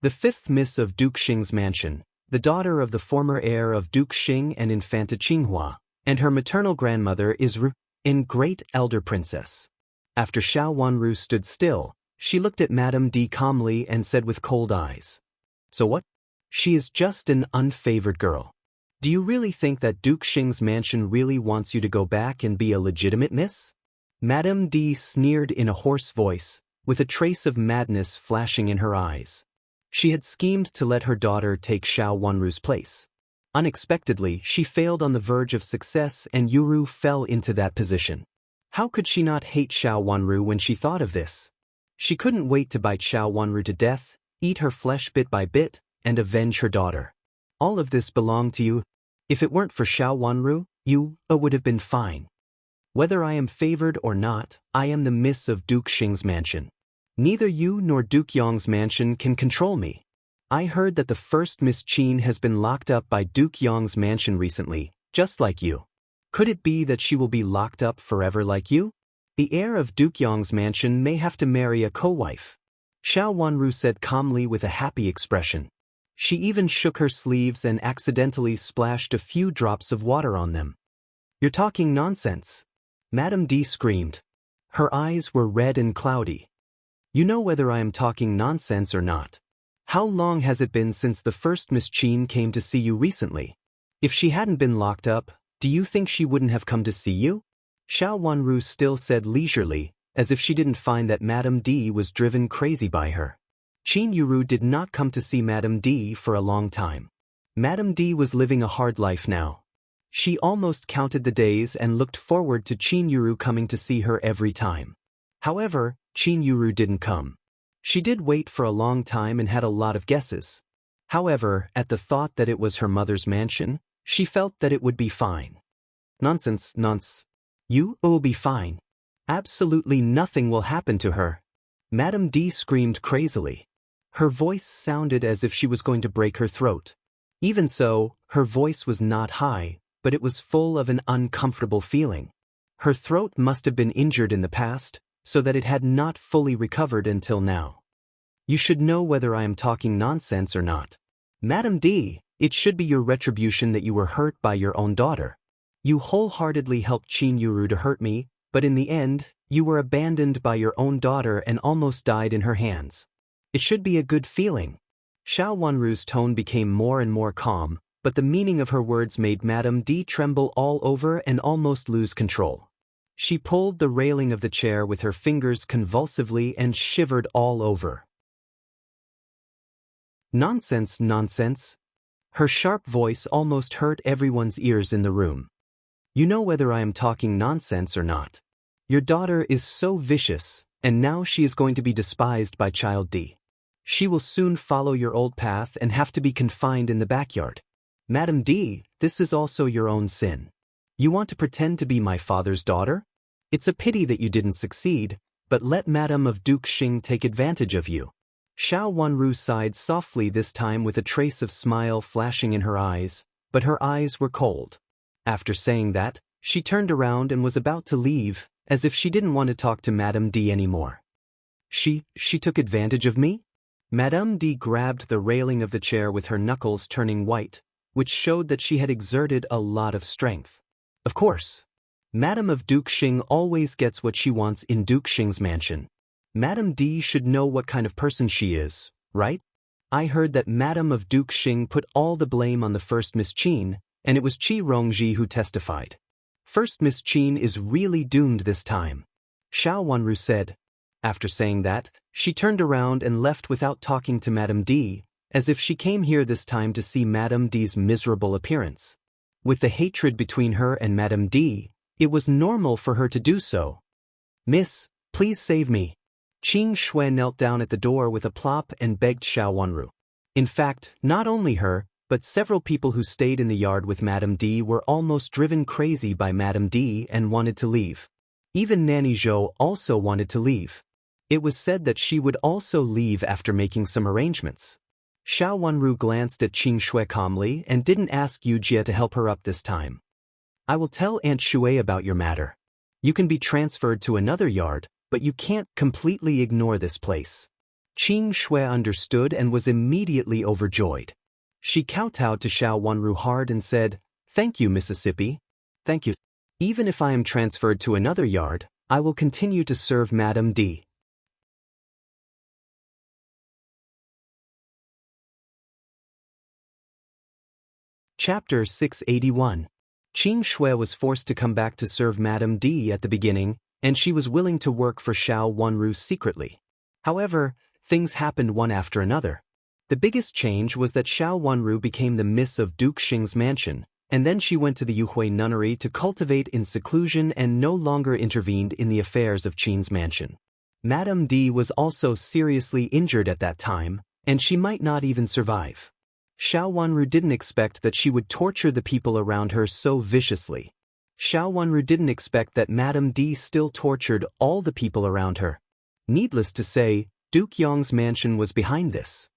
The fifth miss of Duke Xing's mansion, the daughter of the former heir of Duke Xing and Infanta Qinghua, and her maternal grandmother is great elder princess. After Xiao Wanru stood still, she looked at Madame D calmly and said with cold eyes. So what? She is just an unfavored girl. Do you really think that Duke Xing's mansion really wants you to go back and be a legitimate miss? Madame D sneered in a hoarse voice, with a trace of madness flashing in her eyes. She had schemed to let her daughter take Xiao Wanru's place. Unexpectedly, she failed on the verge of success and Yuru fell into that position. How could she not hate Xiao Wanru when she thought of this? She couldn't wait to bite Xiao Wanru to death, eat her flesh bit by bit, and avenge her daughter. All of this belonged to you. If it weren't for Xiao Wanru, you would have been fine. Whether I am favored or not, I am the miss of Duke Xing's mansion. Neither you nor Duke Yong's mansion can control me. I heard that the first Miss Qin has been locked up by Duke Yong's mansion recently, just like you. Could it be that she will be locked up forever like you? The heir of Duke Yong's mansion may have to marry a co-wife. Xiao Wanru said calmly with a happy expression. She even shook her sleeves and accidentally splashed a few drops of water on them. You're talking nonsense. Madame D screamed. Her eyes were red and cloudy. You know whether I am talking nonsense or not. How long has it been since the first Miss Qin came to see you recently? If she hadn't been locked up, do you think she wouldn't have come to see you? Xiao Wanru still said leisurely, as if she didn't find that Madame D was driven crazy by her. Qin Yuru did not come to see Madame D for a long time. Madame D was living a hard life now. She almost counted the days and looked forward to Qin Yuru coming to see her every time. However, Qin Yuru didn't come. She did wait for a long time and had a lot of guesses. However, at the thought that it was her mother's mansion, she felt that it would be fine. Nonsense. It will be fine. Absolutely nothing will happen to her. Madame D screamed crazily. Her voice sounded as if she was going to break her throat. Even so, her voice was not high, but it was full of an uncomfortable feeling. Her throat must have been injured in the past, so that it had not fully recovered until now. You should know whether I am talking nonsense or not. Madame D, it should be your retribution that you were hurt by your own daughter. You wholeheartedly helped Qin Yuru to hurt me, but in the end, you were abandoned by your own daughter and almost died in her hands. It should be a good feeling. Xiao Wanru's tone became more and more calm, but the meaning of her words made Madame D tremble all over and almost lose control. She pulled the railing of the chair with her fingers convulsively and shivered all over. Nonsense. Her sharp voice almost hurt everyone's ears in the room. You know whether I am talking nonsense or not. Your daughter is so vicious, and now she is going to be despised by Child D. She will soon follow your old path and have to be confined in the backyard. Madame D, this is also your own sin. You want to pretend to be my father's daughter? It's a pity that you didn't succeed, but let Madame of Duke Xing take advantage of you. Xiao Wanru sighed softly this time with a trace of smile flashing in her eyes, but her eyes were cold. After saying that, she turned around and was about to leave, as if she didn't want to talk to Madame D anymore. She took advantage of me? Madame D grabbed the railing of the chair with her knuckles turning white, which showed that she had exerted a lot of strength. Of course. Madame of Duke Xing always gets what she wants in Duke Xing's mansion. Madame D should know what kind of person she is, right? I heard that Madame of Duke Xing put all the blame on the first Miss Qin, and it was Qi Rongji who testified. First Miss Qin is really doomed this time. Xiao Wanru said. After saying that, she turned around and left without talking to Madame D, as if she came here this time to see Madame D's miserable appearance. With the hatred between her and Madame D, it was normal for her to do so. Miss, please save me. Qing Shui knelt down at the door with a plop and begged Xiao Wanru. In fact, not only her, but several people who stayed in the yard with Madame D were almost driven crazy by Madame D and wanted to leave. Even Nanny Zhou also wanted to leave. It was said that she would also leave after making some arrangements. Xiao Wanru glanced at Qing Shui calmly and didn't ask Yujie to help her up this time. I will tell Aunt Shui about your matter. You can be transferred to another yard, but you can't completely ignore this place. Qing Shui understood and was immediately overjoyed. She kowtowed to Xiao Wanru hard and said, Thank you, Mississippi. Thank you. Even if I am transferred to another yard, I will continue to serve Madame D. Chapter 681. Qing Shui was forced to come back to serve Madame D at the beginning, and she was willing to work for Xiao Wanru secretly. However, things happened one after another. The biggest change was that Xiao Wanru became the miss of Duke Xing's mansion, and then she went to the Yuhui nunnery to cultivate in seclusion and no longer intervened in the affairs of Qin's mansion. Madame D was also seriously injured at that time, and she might not even survive. Xiao Wanru didn't expect that she would torture the people around her so viciously. Xiao Wanru didn't expect that Madame D still tortured all the people around her. Needless to say, Duke Yong's mansion was behind this.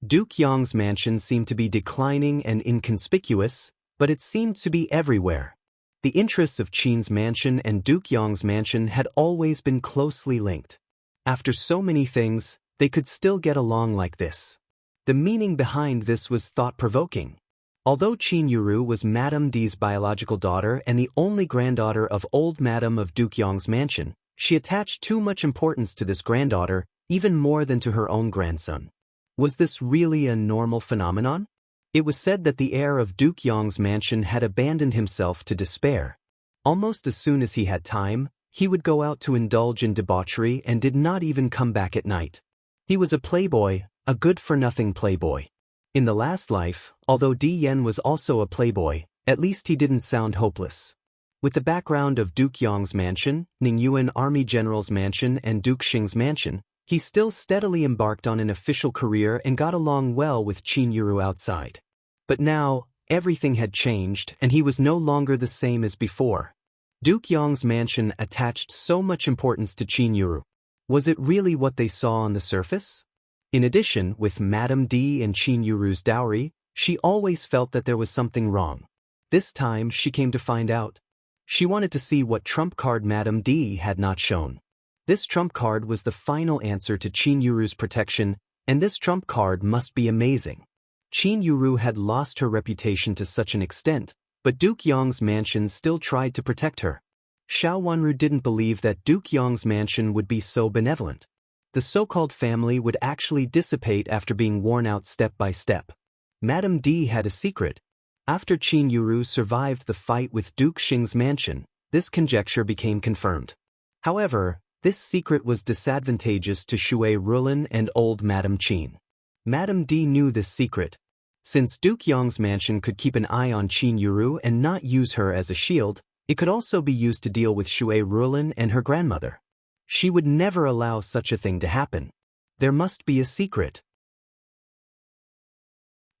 Duke Yong's mansion seemed to be declining and inconspicuous, but it seemed to be everywhere. The interests of Qin's mansion and Duke Yong's mansion had always been closely linked. After so many things, they could still get along like this. The meaning behind this was thought-provoking. Although Qin Yuru was Madame D's biological daughter and the only granddaughter of old Madame of Duke Yong's mansion, she attached too much importance to this granddaughter, even more than to her own grandson. Was this really a normal phenomenon? It was said that the heir of Duke Yong's mansion had abandoned himself to despair. Almost as soon as he had time, He would go out to indulge in debauchery and did not even come back at night. He was a playboy, a good-for-nothing playboy. In the last life, although Di Yen was also a playboy, at least he didn't sound hopeless. With the background of Duke Yong's mansion, Ning Yuan Army General's mansion and Duke Xing's mansion, he still steadily embarked on an official career and got along well with Qin Yuru outside. But now, everything had changed and he was no longer the same as before. Duke Yong's mansion attached so much importance to Qin Yuru. Was it really what they saw on the surface? In addition, with Madame D and Qin Yuru's dowry, she always felt that there was something wrong. This time she came to find out. She wanted to see what trump card Madame D had not shown. This trump card was the final answer to Qin Yuru's protection, and this trump card must be amazing. Qin Yuru had lost her reputation to such an extent, but Duke Yong's mansion still tried to protect her. Xiao Wanru didn't believe that Duke Yong's mansion would be so benevolent. The so-called family would actually dissipate after being worn out step by step. Madame D had a secret. After Qin Yuru survived the fight with Duke Xing's mansion, this conjecture became confirmed. However, this secret was disadvantageous to Shui Rulin and old Madame Qin. Madame D knew this secret. Since Duke Yong's mansion could keep an eye on Qin Yuru and not use her as a shield, it could also be used to deal with Shui Rulin and her grandmother. She would never allow such a thing to happen. There must be a secret.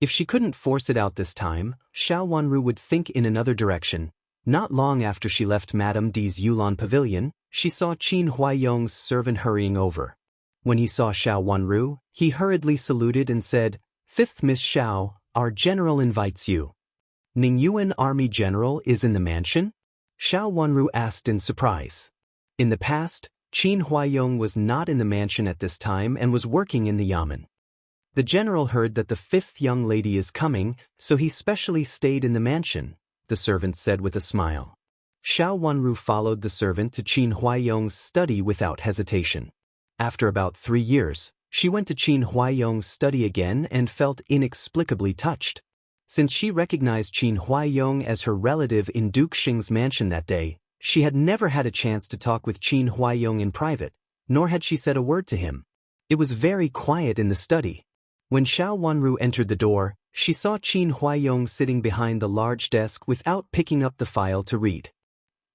If she couldn't force it out this time, Xiao Wanru would think in another direction. Not long after she left Madame D's Yulon pavilion, she saw Qin Huaiyong's servant hurrying over. When he saw Xiao Wanru, he hurriedly saluted and said, "Fifth Miss Xiao, our general invites you." Ning Yuan Army General is in the mansion? Xiao Wanru asked in surprise. In the past, Qin Huaiyong was not in the mansion at this time and was working in the yamen. The general heard that the fifth young lady is coming, so he specially stayed in the mansion, the servant said with a smile. Xiao Wanru followed the servant to Qin Huaiyong's study without hesitation. After about 3 years, she went to Qin Huaiyong's study again and felt inexplicably touched. Since she recognized Qin Huaiyong as her relative in Duke Xing's mansion that day, she had never had a chance to talk with Qin Huaiyong in private, nor had she said a word to him. It was very quiet in the study. When Xiao Wanru entered the door, she saw Qin Huaiyong sitting behind the large desk without picking up the file to read.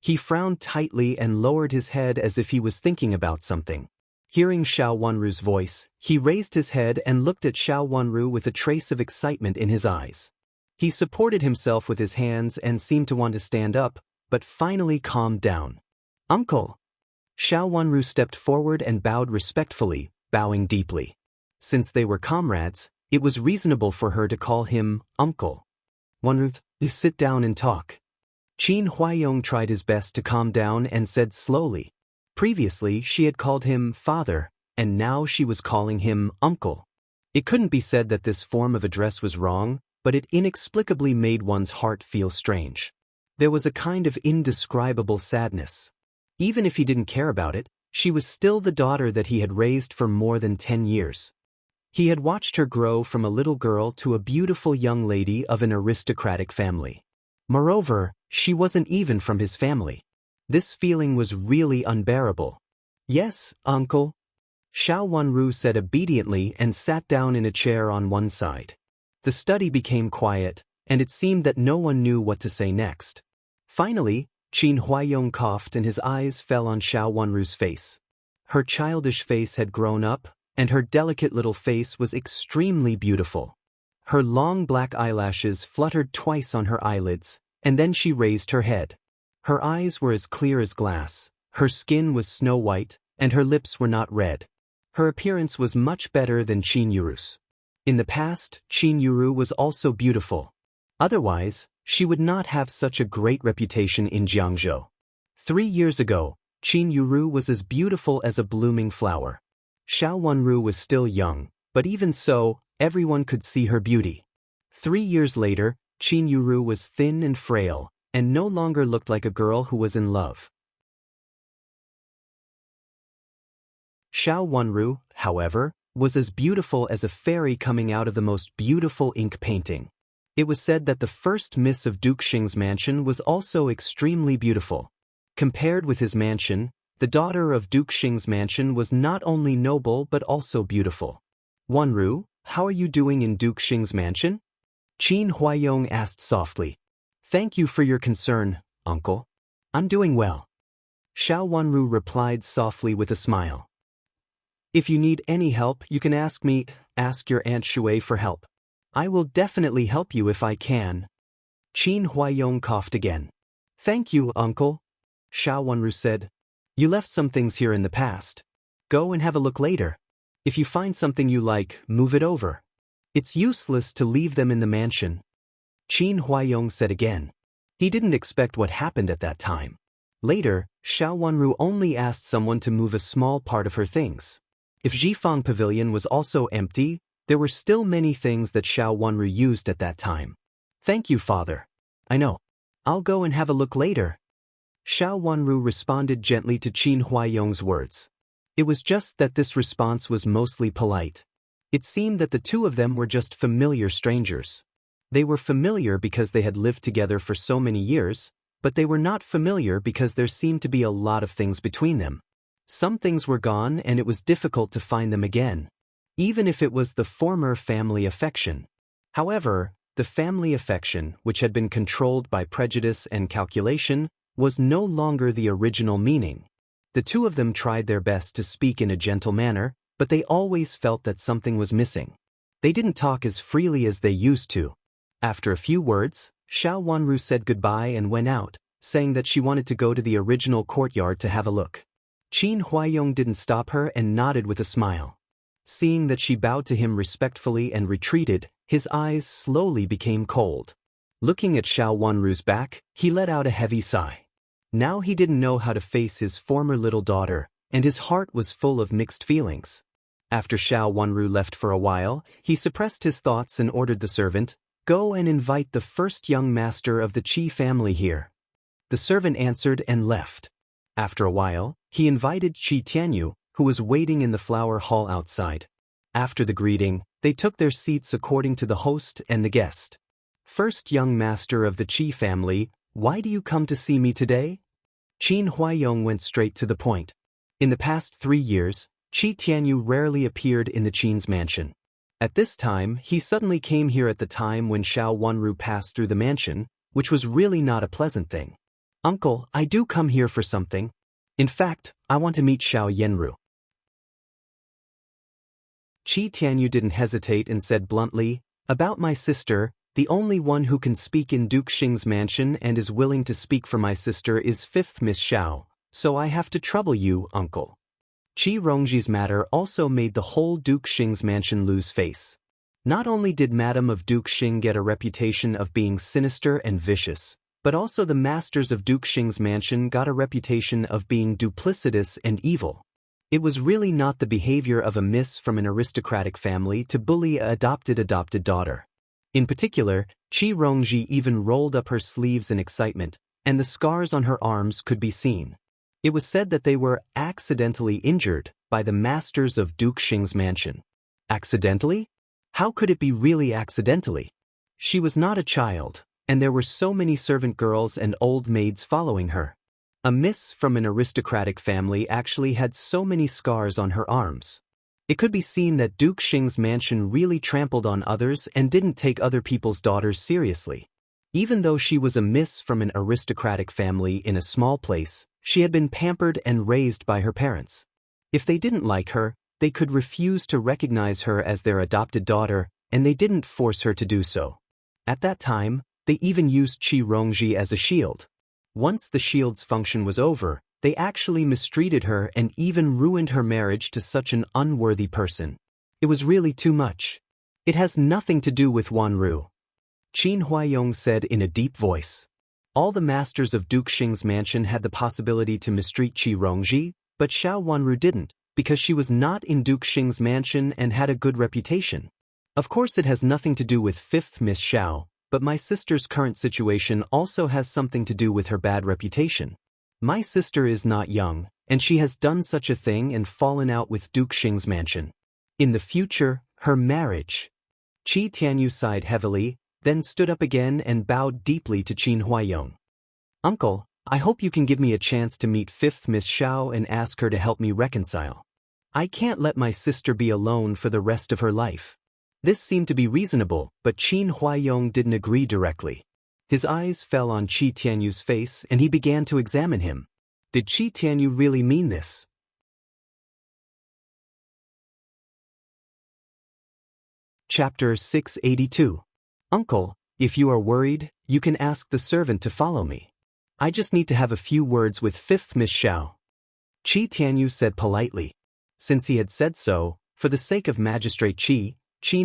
He frowned tightly and lowered his head as if he was thinking about something. Hearing Xiao Wanru's voice, he raised his head and looked at Xiao Wanru with a trace of excitement in his eyes. He supported himself with his hands and seemed to want to stand up, but finally calmed down. "Uncle!" Xiao Wanru stepped forward and bowed respectfully, bowing deeply. Since they were comrades, it was reasonable for her to call him uncle. "Wanru, sit down and talk." Qin Huaiyong tried his best to calm down and said slowly. Previously she had called him father, and now she was calling him uncle. It couldn't be said that this form of address was wrong, but it inexplicably made one's heart feel strange. There was a kind of indescribable sadness. Even if he didn't care about it, she was still the daughter that he had raised for more than 10 years. He had watched her grow from a little girl to a beautiful young lady of an aristocratic family. Moreover, she wasn't even from his family. This feeling was really unbearable. "Yes, uncle," Xiao Wanru said obediently and sat down in a chair on one side. The study became quiet, and it seemed that no one knew what to say next. Finally, Qin Huaiyong coughed and his eyes fell on Xiao Wanru's face. Her childish face had grown up, and her delicate little face was extremely beautiful. Her long black eyelashes fluttered twice on her eyelids, and then she raised her head. Her eyes were as clear as glass, her skin was snow white, and her lips were not red. Her appearance was much better than Qin Yuru's. In the past, Qin Yuru was also beautiful. Otherwise, she would not have such a great reputation in Jiangzhou. 3 years ago, Qin Yuru was as beautiful as a blooming flower. Xiao Wanru was still young, but even so, everyone could see her beauty. 3 years later, Qin Yuru was thin and frail, and no longer looked like a girl who was in love. Xiao Wanru, however, was as beautiful as a fairy coming out of the most beautiful ink painting. It was said that the first miss of Duke Xing's mansion was also extremely beautiful. Compared with his mansion, the daughter of Duke Xing's mansion was not only noble but also beautiful. Wanru, how are you doing in Duke Xing's mansion? Qin Huayong asked softly. Thank you for your concern, uncle. I'm doing well. Xiao Wanru replied softly with a smile. If you need any help, you can ask me. Ask your Aunt Shui for help. I will definitely help you if I can. Qin Huayong coughed again. Thank you, uncle. Xiao Wanru said. You left some things here in the past. Go and have a look later. If you find something you like, move it over. It's useless to leave them in the mansion. Qin Huayong said again. He didn't expect what happened at that time. Later, Xiao Wanru only asked someone to move a small part of her things. If Jifang Pavilion was also empty, there were still many things that Xiao Wanru used at that time. Thank you, father. I know. I'll go and have a look later. Xiao Wanru responded gently to Qin Huayong's words. It was just that this response was mostly polite. It seemed that the two of them were just familiar strangers. They were familiar because they had lived together for so many years, but they were not familiar because there seemed to be a lot of things between them. Some things were gone and it was difficult to find them again, even if it was the former family affection. However, the family affection, which had been controlled by prejudice and calculation, was no longer the original meaning. The two of them tried their best to speak in a gentle manner, but they always felt that something was missing. They didn't talk as freely as they used to. After a few words, Xiao Wanru said goodbye and went out, saying that she wanted to go to the original courtyard to have a look. Qin Huayong didn't stop her and nodded with a smile. Seeing that she bowed to him respectfully and retreated, his eyes slowly became cold. Looking at Xiao Wanru's back, he let out a heavy sigh. Now he didn't know how to face his former little daughter, and his heart was full of mixed feelings. After Xiao Wanru left for a while, he suppressed his thoughts and ordered the servant, "Go and invite the first young master of the Qi family here." The servant answered and left. After a while, he invited Qi Tianyu, who was waiting in the flower hall outside. After the greeting, they took their seats according to the host and the guest. First young master of the Qi family, why do you come to see me today? Qin Huayong went straight to the point. In the past 3 years, Qi Tianyu rarely appeared in the Qin's mansion. At this time, he suddenly came here at the time when Xiao Wanru passed through the mansion, which was really not a pleasant thing. Uncle, I do come here for something. In fact, I want to meet Xiao Yenru. Qi Tianyu didn't hesitate and said bluntly, about my sister, the only one who can speak in Duke Xing's mansion and is willing to speak for my sister is 5th Miss Xiao, so I have to trouble you, uncle. Qi Rongji's matter also made the whole Duke Xing's mansion lose face. Not only did Madame of Duke Xing get a reputation of being sinister and vicious, but also the masters of Duke Xing's mansion got a reputation of being duplicitous and evil. It was really not the behavior of a miss from an aristocratic family to bully a adopted daughter. In particular, Qi Rongji even rolled up her sleeves in excitement, and the scars on her arms could be seen. It was said that they were accidentally injured by the masters of Duke Xing's mansion. Accidentally? How could it be really accidentally? She was not a child, and there were so many servant girls and old maids following her. A miss from an aristocratic family actually had so many scars on her arms. It could be seen that Duke Xing's mansion really trampled on others and didn't take other people's daughters seriously. Even though she was a miss from an aristocratic family in a small place, she had been pampered and raised by her parents. If they didn't like her, they could refuse to recognize her as their adopted daughter, and they didn't force her to do so. At that time, they even used Qi Rongji as a shield. Once the shield's function was over, they actually mistreated her and even ruined her marriage to such an unworthy person. It was really too much. It has nothing to do with Wanru. Qin Huayong said in a deep voice. All the masters of Duke Xing's mansion had the possibility to mistreat Qi Rongji, but Xiao Wanru didn't, because she was not in Duke Xing's mansion and had a good reputation. Of course it has nothing to do with 5th Miss Xiao, but my sister's current situation also has something to do with her bad reputation. My sister is not young, and she has done such a thing and fallen out with Duke Xing's mansion. In the future, her marriage. Qi Tianyu sighed heavily, then stood up again and bowed deeply to Qin Huayong. Uncle, I hope you can give me a chance to meet 5th Miss Xiao and ask her to help me reconcile. I can't let my sister be alone for the rest of her life. This seemed to be reasonable, but Qin Huaiyong didn't agree directly. His eyes fell on Qi Tianyu's face and he began to examine him. Did Qi Tianyu really mean this? Chapter 682. Uncle, if you are worried, you can ask the servant to follow me. I just need to have a few words with 5th Miss Xiao. Qi Tianyu said politely. Since he had said so, for the sake of Magistrate Qin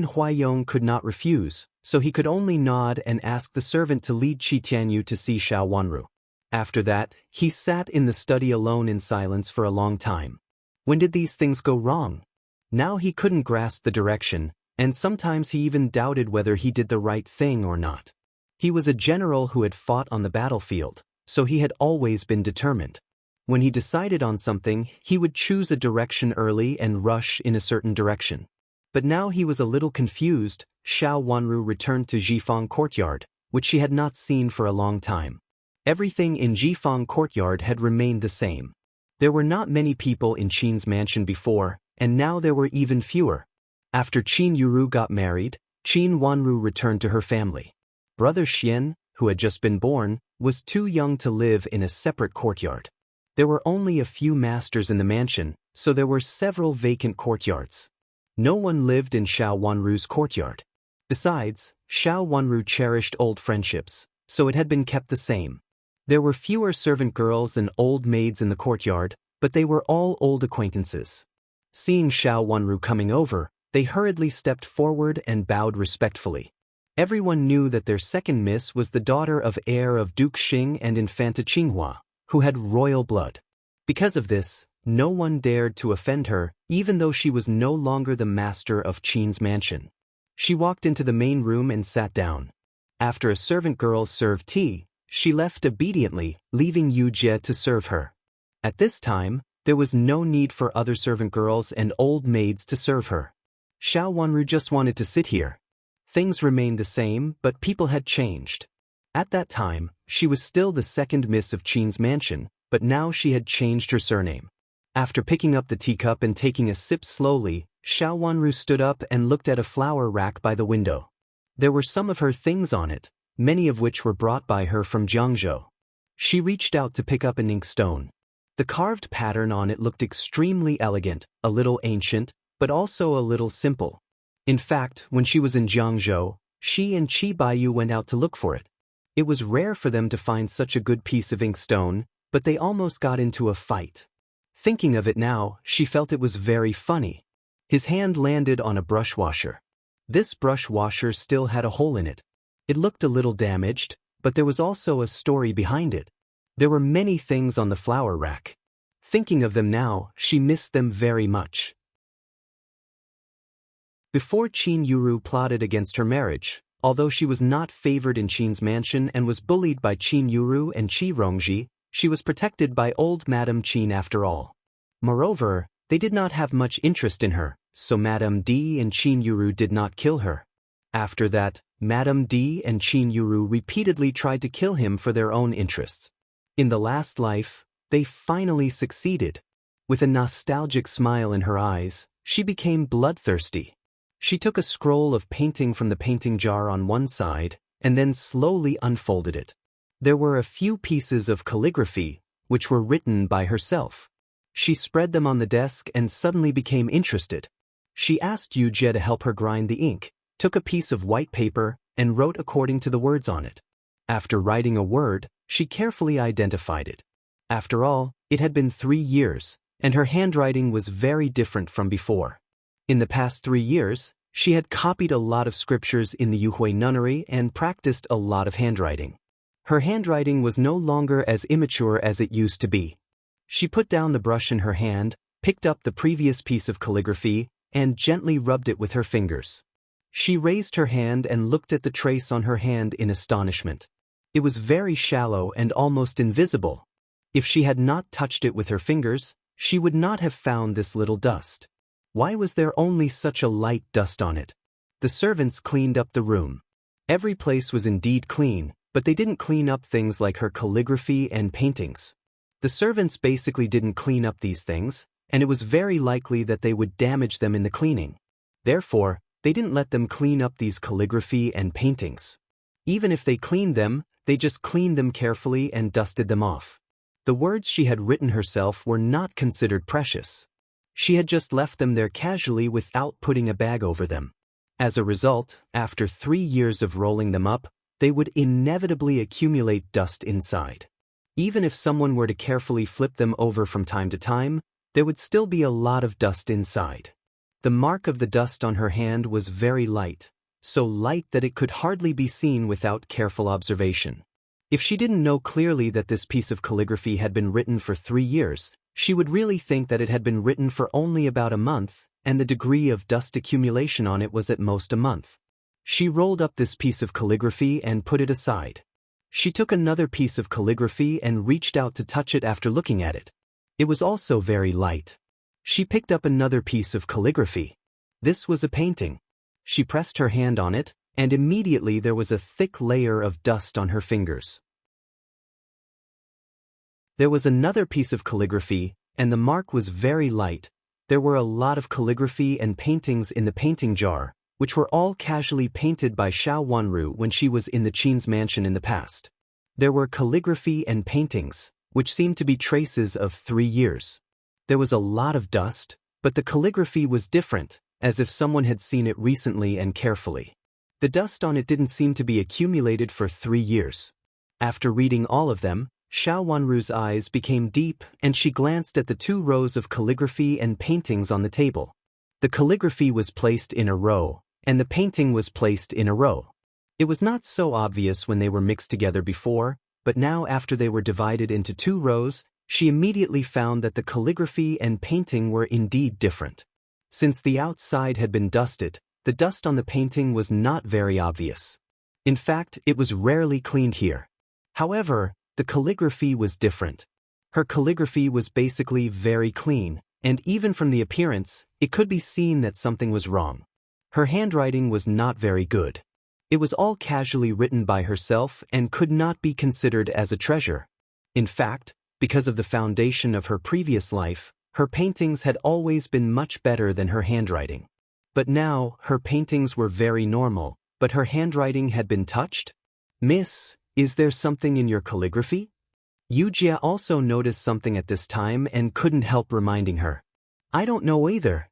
Huaiyong could not refuse, so he could only nod and ask the servant to lead Qi Tianyu to see Xiao Wanru. After that, he sat in the study alone in silence for a long time. When did these things go wrong? Now he couldn't grasp the direction, and sometimes he even doubted whether he did the right thing or not. He was a general who had fought on the battlefield, so he had always been determined. When he decided on something, he would choose a direction early and rush in a certain direction. But now he was a little confused. Xiao Wanru returned to Jifeng Courtyard, which she had not seen for a long time. Everything in Jifeng Courtyard had remained the same. There were not many people in Qin's mansion before, and now there were even fewer. After Qin Yuru got married, Qin Wanru returned to her family. Brother Xian, who had just been born, was too young to live in a separate courtyard. There were only a few masters in the mansion, so there were several vacant courtyards. No one lived in Xiao Wanru's courtyard. Besides, Xiao Wanru cherished old friendships, so it had been kept the same. There were fewer servant girls and old maids in the courtyard, but they were all old acquaintances. Seeing Xiao Wanru coming over, they hurriedly stepped forward and bowed respectfully. Everyone knew that their second miss was the daughter of heir of Duke Xing and Infanta Qinghua, who had royal blood. Because of this, no one dared to offend her, even though she was no longer the master of Qin's mansion. She walked into the main room and sat down. After a servant girl served tea, she left obediently, leaving Yu Jie to serve her. At this time, there was no need for other servant girls and old maids to serve her. Xiao Wanru just wanted to sit here. Things remained the same, but people had changed. At that time, she was still the second miss of Qin's mansion, but now she had changed her surname. After picking up the teacup and taking a sip slowly, Xiao Wanru stood up and looked at a flower rack by the window. There were some of her things on it, many of which were brought by her from Jiangzhou. She reached out to pick up an inkstone. The carved pattern on it looked extremely elegant, a little ancient, but also a little simple. In fact, when she was in Jiangzhou, she and Qi Baiyu went out to look for it. It was rare for them to find such a good piece of inkstone, but they almost got into a fight. Thinking of it now, she felt it was very funny. His hand landed on a brush washer. This brush washer still had a hole in it. It looked a little damaged, but there was also a story behind it. There were many things on the flower rack. Thinking of them now, she missed them very much. Before Qin Yuru plotted against her marriage, although she was not favored in Qin's mansion and was bullied by Qin Yuru and Qi Rongji, she was protected by old Madame Qin after all. Moreover, they did not have much interest in her, so Madame D and Qin Yuru did not kill her. After that, Madame D and Qin Yuru repeatedly tried to kill him for their own interests. In the last life, they finally succeeded. With a nostalgic smile in her eyes, she became bloodthirsty. She took a scroll of painting from the painting jar on one side, and then slowly unfolded it. There were a few pieces of calligraphy, which were written by herself. She spread them on the desk and suddenly became interested. She asked Yu Jie to help her grind the ink, took a piece of white paper, and wrote according to the words on it. After writing a word, she carefully identified it. After all, it had been 3 years, and her handwriting was very different from before. In the past 3 years, she had copied a lot of scriptures in the Yuhui nunnery and practiced a lot of handwriting. Her handwriting was no longer as immature as it used to be. She put down the brush in her hand, picked up the previous piece of calligraphy, and gently rubbed it with her fingers. She raised her hand and looked at the trace on her hand in astonishment. It was very shallow and almost invisible. If she had not touched it with her fingers, she would not have found this little dust. Why was there only such a light dust on it? The servants cleaned up the room. Every place was indeed clean, but they didn't clean up things like her calligraphy and paintings. The servants basically didn't clean up these things, and it was very likely that they would damage them in the cleaning. Therefore, they didn't let them clean up these calligraphy and paintings. Even if they cleaned them, they just cleaned them carefully and dusted them off. The words she had written herself were not considered precious. She had just left them there casually without putting a bag over them. As a result, after 3 years of rolling them up, they would inevitably accumulate dust inside. Even if someone were to carefully flip them over from time to time, there would still be a lot of dust inside. The mark of the dust on her hand was very light, so light that it could hardly be seen without careful observation. If she didn't know clearly that this piece of calligraphy had been written for 3 years, she would really think that it had been written for only about a month, and the degree of dust accumulation on it was at most a month. She rolled up this piece of calligraphy and put it aside. She took another piece of calligraphy and reached out to touch it after looking at it. It was also very light. She picked up another piece of calligraphy. This was a painting. She pressed her hand on it, and immediately there was a thick layer of dust on her fingers. There was another piece of calligraphy, and the mark was very light. There were a lot of calligraphy and paintings in the painting jar, which were all casually painted by Xiao Wanru when she was in the Qin's mansion in the past. There were calligraphy and paintings, which seemed to be traces of 3 years. There was a lot of dust, but the calligraphy was different, as if someone had seen it recently and carefully. The dust on it didn't seem to be accumulated for 3 years. After reading all of them, Xiao Wanru's eyes became deep and she glanced at the 2 rows of calligraphy and paintings on the table. The calligraphy was placed in a row, and the painting was placed in a row. It was not so obvious when they were mixed together before, but now after they were divided into 2 rows, she immediately found that the calligraphy and painting were indeed different. Since the outside had been dusted, the dust on the painting was not very obvious. In fact, it was rarely cleaned here. However, the calligraphy was different. Her calligraphy was basically very clean, and even from the appearance, it could be seen that something was wrong. Her handwriting was not very good. It was all casually written by herself and could not be considered as a treasure. In fact, because of the foundation of her previous life, her paintings had always been much better than her handwriting. But now, her paintings were very normal, but her handwriting had been touched? "Miss, is there something in your calligraphy?" Yujia also noticed something at this time and couldn't help reminding her. "I don't know either."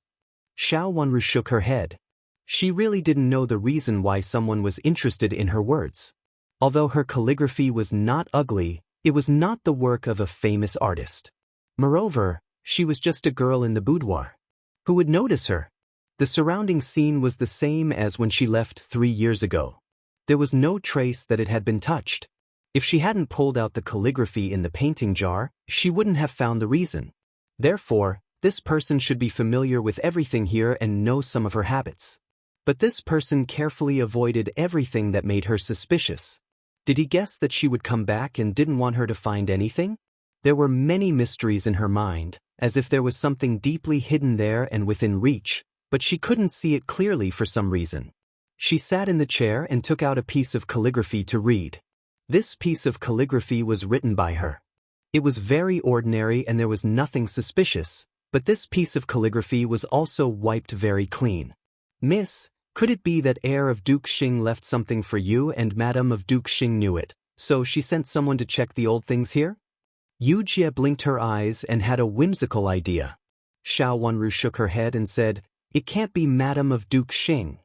Xiao Wanru shook her head. She really didn't know the reason why someone was interested in her words. Although her calligraphy was not ugly, it was not the work of a famous artist. Moreover, she was just a girl in the boudoir. Who would notice her? The surrounding scene was the same as when she left 3 years ago. There was no trace that it had been touched. If she hadn't pulled out the calligraphy in the painting jar, she wouldn't have found the reason. Therefore, this person should be familiar with everything here and know some of her habits. But this person carefully avoided everything that made her suspicious. Did he guess that she would come back and didn't want her to find anything? There were many mysteries in her mind, as if there was something deeply hidden there and within reach, but she couldn't see it clearly for some reason. She sat in the chair and took out a piece of calligraphy to read. This piece of calligraphy was written by her. It was very ordinary and there was nothing suspicious, but this piece of calligraphy was also wiped very clean. "Miss, could it be that heir of Duke Xing left something for you and Madame of Duke Xing knew it, so she sent someone to check the old things here?" Yujia blinked her eyes and had a whimsical idea. Xiao Wanru shook her head and said, "It can't be Madame of Duke Xing."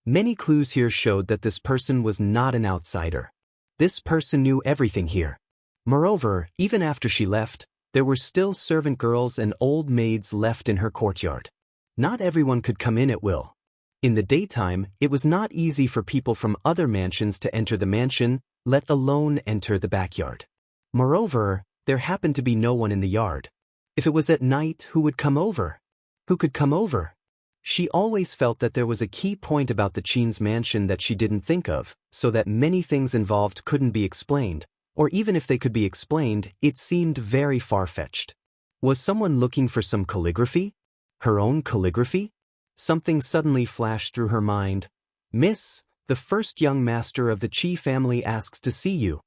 Many clues here showed that this person was not an outsider. This person knew everything here. Moreover, even after she left, there were still servant girls and old maids left in her courtyard. Not everyone could come in at will. In the daytime, it was not easy for people from other mansions to enter the mansion, let alone enter the backyard. Moreover, there happened to be no one in the yard. If it was at night, who would come over? Who could come over? She always felt that there was a key point about the Qin's mansion that she didn't think of, so that many things involved couldn't be explained, or even if they could be explained, it seemed very far-fetched. Was someone looking for some calligraphy? Her own calligraphy? Something suddenly flashed through her mind. "Miss, The first young master of the Qi family asks to see you.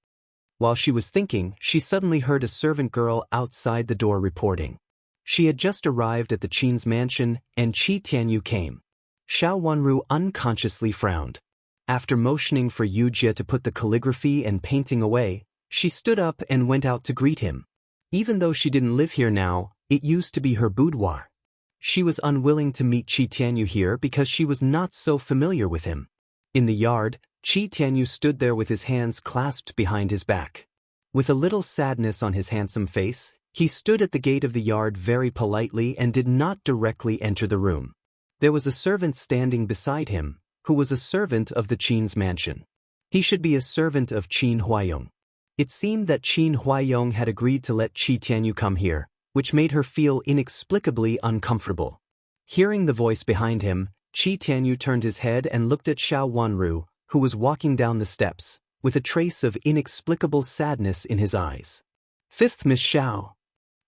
While she was thinking, she suddenly heard a servant girl outside the door reporting. She had just arrived at the Qin's mansion, and Qi Tianyu came. Xiao Wanru unconsciously frowned. After motioning for Yu Jie to put the calligraphy and painting away, she stood up and went out to greet him. Even though she didn't live here now, it used to be her boudoir. She was unwilling to meet Qi Tianyu here because she was not so familiar with him. In the yard, Qi Tianyu stood there with his hands clasped behind his back. With a little sadness on his handsome face, he stood at the gate of the yard very politely and did not directly enter the room. There was a servant standing beside him, who was a servant of the Qin's mansion. He should be a servant of Qin Huayong. It seemed that Qin Huayong had agreed to let Qi Tianyu come here, which made her feel inexplicably uncomfortable. Hearing the voice behind him, Qi Tianyu turned his head and looked at Xiao Wanru, who was walking down the steps, with a trace of inexplicable sadness in his eyes. Fifth Miss Xiao.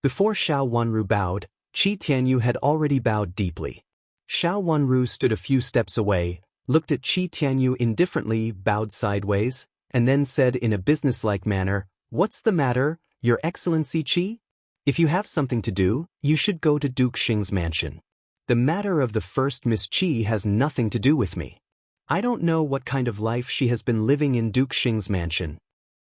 Before Xiao Wanru bowed, Qi Tianyu had already bowed deeply. Xiao Wanru stood a few steps away, looked at Qi Tianyu indifferently, bowed sideways, and then said in a businesslike manner, "What's the matter, Your Excellency Qi? If you have something to do, you should go to Duke Xing's mansion. The matter of the first Miss Qi has nothing to do with me. I don't know what kind of life she has been living in Duke Xing's mansion."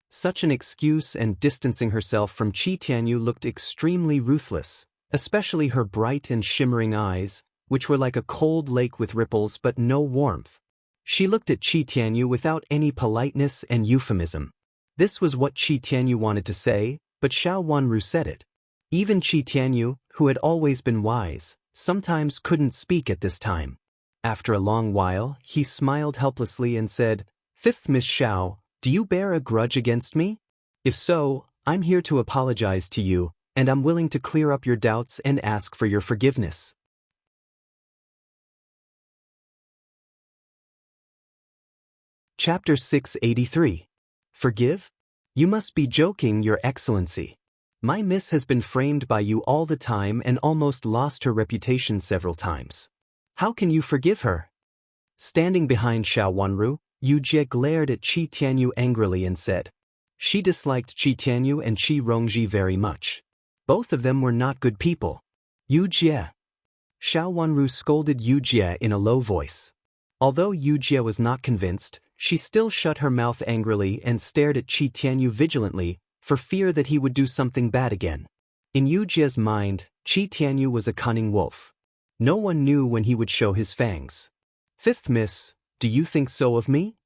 Such an excuse and distancing herself from Qi Tianyu looked extremely ruthless, especially her bright and shimmering eyes, which were like a cold lake with ripples but no warmth. She looked at Qi Tianyu without any politeness and euphemism. This was what Qi Tianyu wanted to say, but Xiao Wanru said it. Even Qi Tianyu, who had always been wise, sometimes couldn't speak at this time. After a long while, he smiled helplessly and said, "Fifth Miss Xiao, do you bear a grudge against me? If so, I'm here to apologize to you, and I'm willing to clear up your doubts and ask for your forgiveness." Chapter 683. Forgive? You must be joking, Your Excellency. My miss has been framed by you all the time and almost lost her reputation several times. How can you forgive her? Standing behind Xiao Wanru, Yu Jie glared at Qi Tianyu angrily and said. She disliked Qi Tianyu and Qi Rongji very much. Both of them were not good people. Yu Jie. Xiao Wanru scolded Yu Jie in a low voice. Although Yu Jie was not convinced, she still shut her mouth angrily and stared at Qi Tianyu vigilantly, for fear that he would do something bad again. In Yu Jie's mind, Qi Tianyu was a cunning wolf. No one knew when he would show his fangs. Fifth Miss, do you think so of me?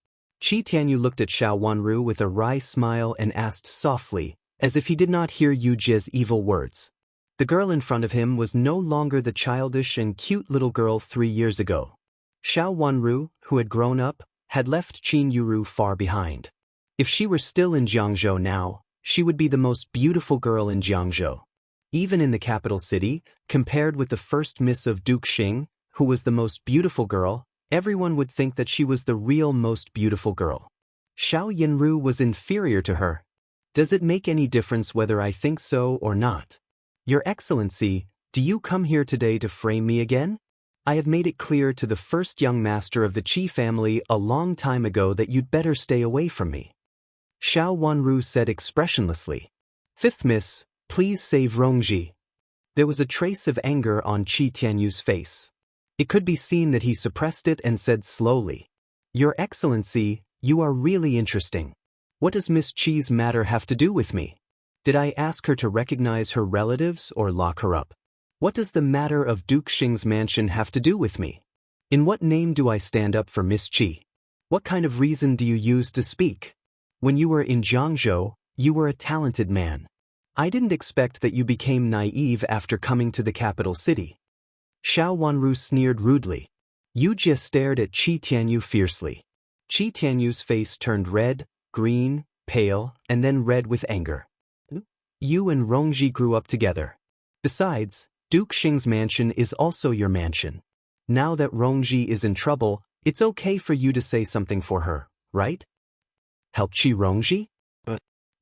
Qi Tianyu looked at Xiao Wanru with a wry smile and asked softly, as if he did not hear Yu Jie's evil words. The girl in front of him was no longer the childish and cute little girl 3 years ago. Xiao Wanru, who had grown up, had left Qin Yuru far behind. If she were still in Jiangzhou now, she would be the most beautiful girl in Jiangzhou. Even in the capital city, compared with the first miss of Duke Xing, who was the most beautiful girl, everyone would think that she was the real most beautiful girl. Xiao Yinru was inferior to her. Does it make any difference whether I think so or not? Your Excellency, do you come here today to frame me again? I have made it clear to the first young master of the Qi family a long time ago that you'd better stay away from me. Xiao Wanru said expressionlessly. Fifth Miss, please save Rongji. There was a trace of anger on Qi Tianyu's face. It could be seen that he suppressed it and said slowly. Your Excellency, you are really interesting. What does Miss Qi's matter have to do with me? Did I ask her to recognize her relatives or lock her up? What does the matter of Duke Xing's mansion have to do with me? In what name do I stand up for Miss Qi? What kind of reason do you use to speak? When you were in Jiangzhou, you were a talented man. I didn't expect that you became naive after coming to the capital city. Xiao Wanru sneered rudely. Yu Jie stared at Qi Tianyu fiercely. Qi Tianyu's face turned red, green, pale, and then red with anger. You and Rongji grew up together. Besides, Duke Xing's mansion is also your mansion. Now that Rongji is in trouble, it's okay for you to say something for her, right? Help Qi Rongji?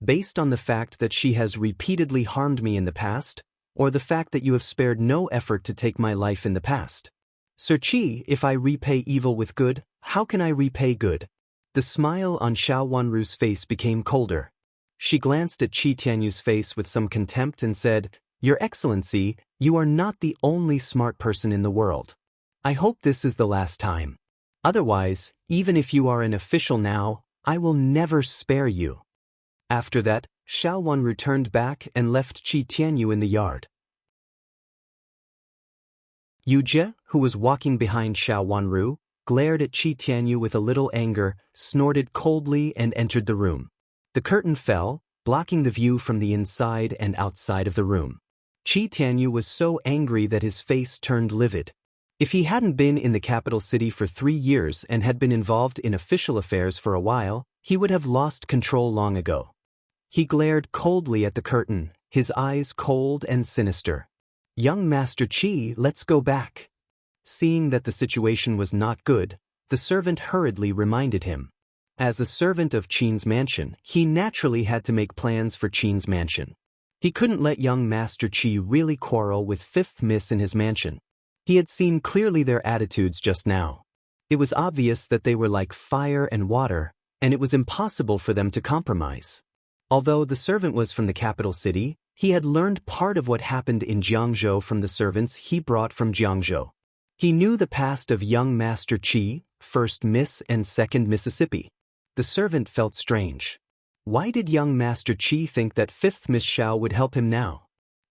Based on the fact that she has repeatedly harmed me in the past, or the fact that you have spared no effort to take my life in the past? Sir Qi, if I repay evil with good, how can I repay good? The smile on Xiao Wanru's face became colder. She glanced at Qi Tianyu's face with some contempt and said, Your Excellency, you are not the only smart person in the world. I hope this is the last time. Otherwise, even if you are an official now, I will never spare you. After that, Xiao Wanru turned back and left Qi Tianyu in the yard. Yu Jie, who was walking behind Xiao Wanru, glared at Qi Tianyu with a little anger, snorted coldly and entered the room. The curtain fell, blocking the view from the inside and outside of the room. Qi Tianyu was so angry that his face turned livid. If he hadn't been in the capital city for 3 years and had been involved in official affairs for a while, he would have lost control long ago. He glared coldly at the curtain, his eyes cold and sinister. Young Master Qi, let's go back. Seeing that the situation was not good, the servant hurriedly reminded him. As a servant of Qin's mansion, he naturally had to make plans for Qin's mansion. He couldn't let young Master Qi really quarrel with Fifth Miss in his mansion. He had seen clearly their attitudes just now. It was obvious that they were like fire and water, and it was impossible for them to compromise. Although the servant was from the capital city, he had learned part of what happened in Jiangzhou from the servants he brought from Jiangzhou. He knew the past of young Master Qi, first Miss and second Mississippi. The servant felt strange. Why did young Master Qi think that Fifth Miss Xiao would help him now?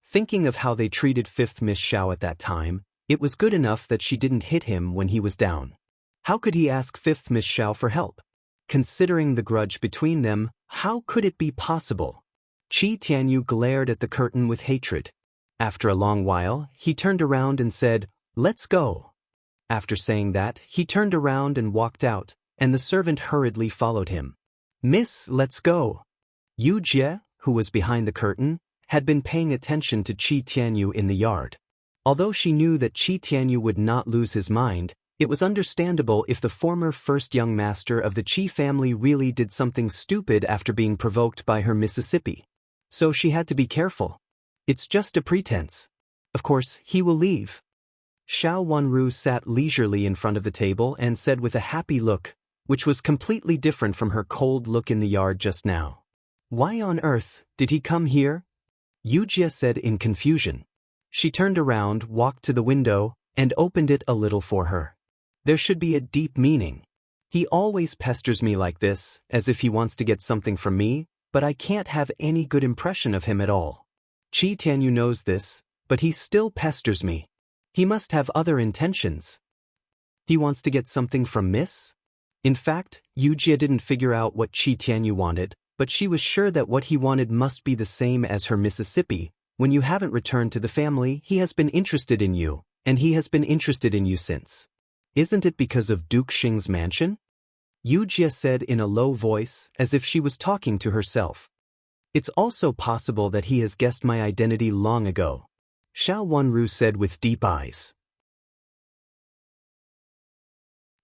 Thinking of how they treated Fifth Miss Xiao at that time, it was good enough that she didn't hit him when he was down. How could he ask Fifth Miss Xiao for help? Considering the grudge between them, how could it be possible? Qi Tianyu glared at the curtain with hatred. After a long while, he turned around and said, Let's go. After saying that, he turned around and walked out, and the servant hurriedly followed him. Miss, let's go. Yu Jie, who was behind the curtain, had been paying attention to Qi Tianyu in the yard. Although she knew that Qi Tianyu would not lose his mind, it was understandable if the former first young master of the Qi family really did something stupid after being provoked by her Mississippi. So she had to be careful. It's just a pretense. Of course, he will leave. Xiao Wanru sat leisurely in front of the table and said with a happy look, which was completely different from her cold look in the yard just now. Why on earth did he come here? Yu Jie said in confusion. She turned around, walked to the window, and opened it a little for her. There should be a deep meaning. He always pesters me like this, as if he wants to get something from me, but I can't have any good impression of him at all. Qi Tianyu knows this, but he still pesters me. He must have other intentions. He wants to get something from Miss? In fact, Yu Jie didn't figure out what Qi Tianyu wanted, but she was sure that what he wanted must be the same as her Mississippi. When you haven't returned to the family, he has been interested in you, and he has been interested in you since. Isn't it because of Duke Xing's mansion? Yu Jie said in a low voice, as if she was talking to herself. It's also possible that he has guessed my identity long ago. Xiao Wanru said with deep eyes.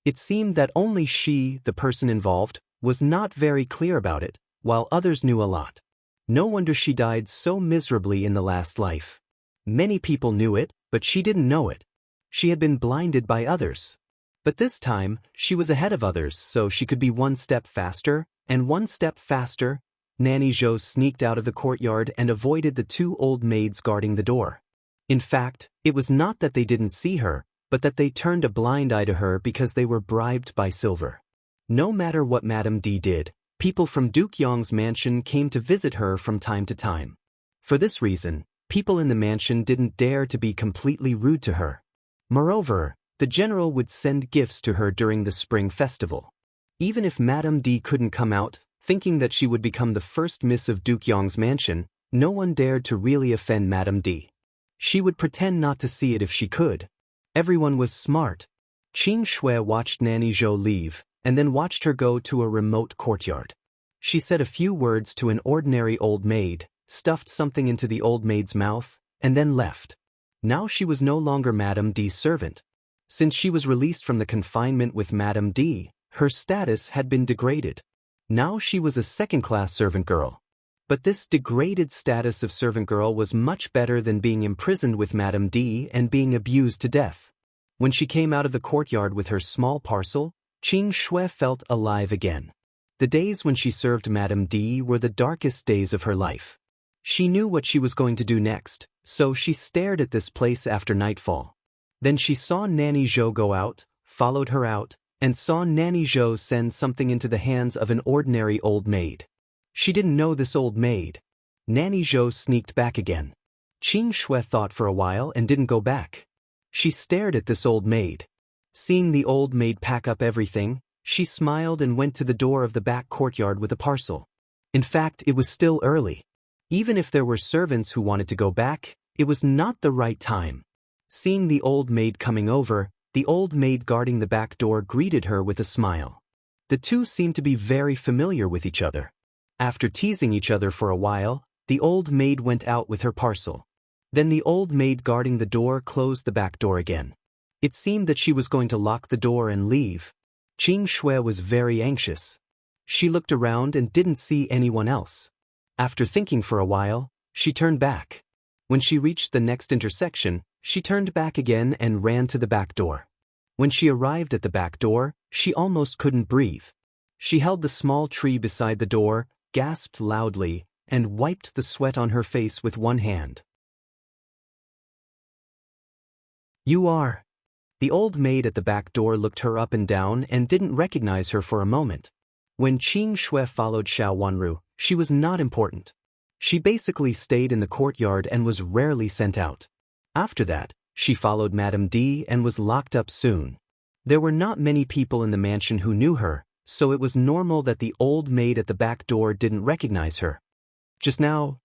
It seemed that only she, the person involved, was not very clear about it, while others knew a lot. No wonder she died so miserably in the last life. Many people knew it, but she didn't know it. She had been blinded by others. But this time, she was ahead of others, so she could be one step faster, and one step faster. Nanny Zhou sneaked out of the courtyard and avoided the 2 old maids guarding the door. In fact, it was not that they didn't see her, but that they turned a blind eye to her because they were bribed by silver. No matter what Madame D did, people from Duke Yong's mansion came to visit her from time to time. For this reason, people in the mansion didn't dare to be completely rude to her. Moreover, the general would send gifts to her during the spring festival. Even if Madame D couldn't come out, thinking that she would become the first miss of Duke Yong's mansion, no one dared to really offend Madame D. She would pretend not to see it if she could. Everyone was smart. Qing Shui watched Nanny Zhou leave, and then watched her go to a remote courtyard. She said a few words to an ordinary old maid, stuffed something into the old maid's mouth, and then left. Now she was no longer Madame D's servant. Since she was released from the confinement with Madame D, her status had been degraded. Now she was a second-class servant girl. But this degraded status of servant girl was much better than being imprisoned with Madame D and being abused to death. When she came out of the courtyard with her small parcel, Qing Shui felt alive again. The days when she served Madame D were the darkest days of her life. She knew what she was going to do next, so she stared at this place after nightfall. Then she saw Nanny Zhou go out, followed her out, and saw Nanny Zhou send something into the hands of an ordinary old maid. She didn't know this old maid. Nanny Zhou sneaked back again. Qing Shui thought for a while and didn't go back. She stared at this old maid. Seeing the old maid pack up everything, she smiled and went to the door of the back courtyard with a parcel. In fact, it was still early. Even if there were servants who wanted to go back, it was not the right time. Seeing the old maid coming over, the old maid guarding the back door greeted her with a smile. The two seemed to be very familiar with each other. After teasing each other for a while, the old maid went out with her parcel. Then the old maid guarding the door closed the back door again. It seemed that she was going to lock the door and leave. Qing Shui was very anxious. She looked around and didn't see anyone else. After thinking for a while, she turned back. When she reached the next intersection, she turned back again and ran to the back door. When she arrived at the back door, she almost couldn't breathe. She held the small tree beside the door, gasped loudly, and wiped the sweat on her face with one hand. "You are." The old maid at the back door looked her up and down and didn't recognize her for a moment. When Qing Shui followed Xiao Wanru, she was not important. She basically stayed in the courtyard and was rarely sent out. After that, she followed Madame D and was locked up soon. There were not many people in the mansion who knew her, so it was normal that the old maid at the back door didn't recognize her. Just now,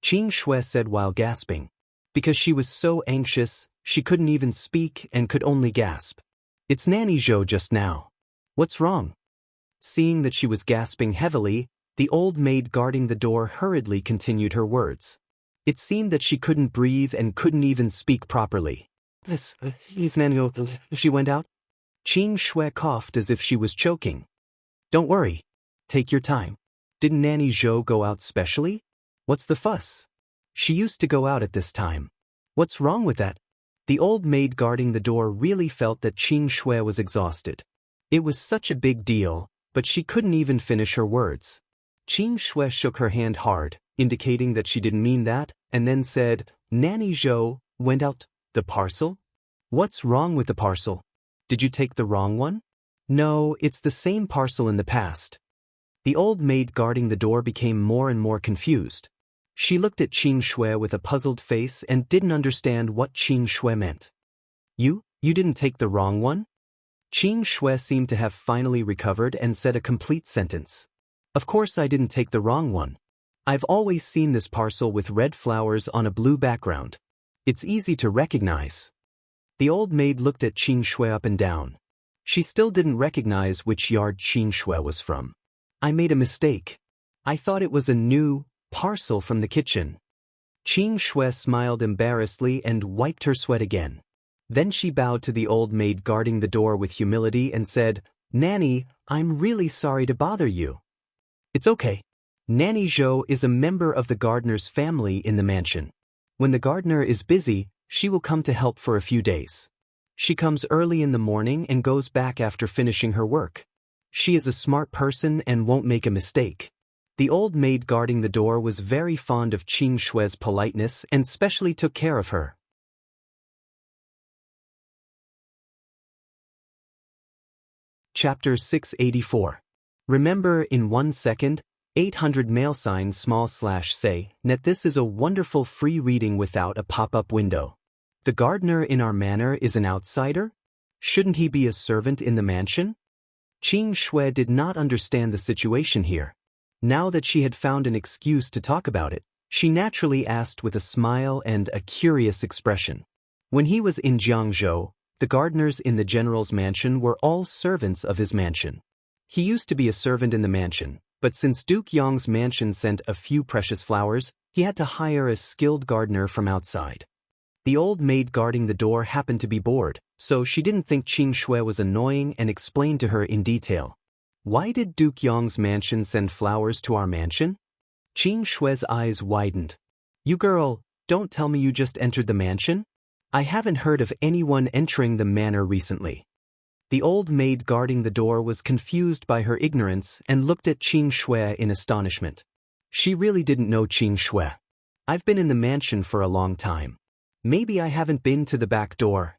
Qing Shui said while gasping. Because she was so anxious, she couldn't even speak and could only gasp. "It's Nanny Zhou just now. What's wrong?" Seeing that she was gasping heavily, the old maid guarding the door hurriedly continued her words. It seemed that she couldn't breathe and couldn't even speak properly. It's Nanny Zhou," she went out. Qing Shui coughed as if she was choking. "Don't worry. Take your time. Didn't Nanny Zhou go out specially? What's the fuss? She used to go out at this time. What's wrong with that?" The old maid guarding the door really felt that Qing Shui was exhausted. It was such a big deal, but she couldn't even finish her words. Qing Shui shook her hand hard, indicating that she didn't mean that, and then said, "Nanny Zhou went out. The parcel? What's wrong with the parcel? Did you take the wrong one?" "No, it's the same parcel in the past." The old maid guarding the door became more and more confused. She looked at Qing Shui with a puzzled face and didn't understand what Qing Shui meant. You didn't take the wrong one?" Qing Shui seemed to have finally recovered and said a complete sentence. "Of course I didn't take the wrong one. I've always seen this parcel with red flowers on a blue background. It's easy to recognize." The old maid looked at Qing Shui up and down. She still didn't recognize which yard Qing Shui was from. "I made a mistake. I thought it was a new parcel from the kitchen." Qing Shui smiled embarrassedly and wiped her sweat again. Then she bowed to the old maid guarding the door with humility and said, "Nanny, I'm really sorry to bother you." "It's okay. Nanny Zhou is a member of the gardener's family in the mansion. When the gardener is busy, she will come to help for a few days. She comes early in the morning and goes back after finishing her work. She is a smart person and won't make a mistake." The old maid guarding the door was very fond of Qing Shui's politeness and specially took care of her. Chapter 684. Remember in 1 second, 800 $say net. This is a wonderful free reading without a pop-up window. The gardener in our manor is an outsider? Shouldn't he be a servant in the mansion? Qing Shui did not understand the situation here. Now that she had found an excuse to talk about it, she naturally asked with a smile and a curious expression. When he was in Jiangzhou, the gardeners in the general's mansion were all servants of his mansion. He used to be a servant in the mansion, but since Duke Yong's mansion sent a few precious flowers, he had to hire a skilled gardener from outside. The old maid guarding the door happened to be bored, so she didn't think Qing Shui was annoying and explained to her in detail. "Why did Duke Yong's mansion send flowers to our mansion?" Qing Shui's eyes widened. "You girl, don't tell me you just entered the mansion? I haven't heard of anyone entering the manor recently. The old maid guarding the door was confused by her ignorance and looked at Qing Shui in astonishment. She really didn't know Qing Shui. I've been in the mansion for a long time. Maybe I haven't been to the back door.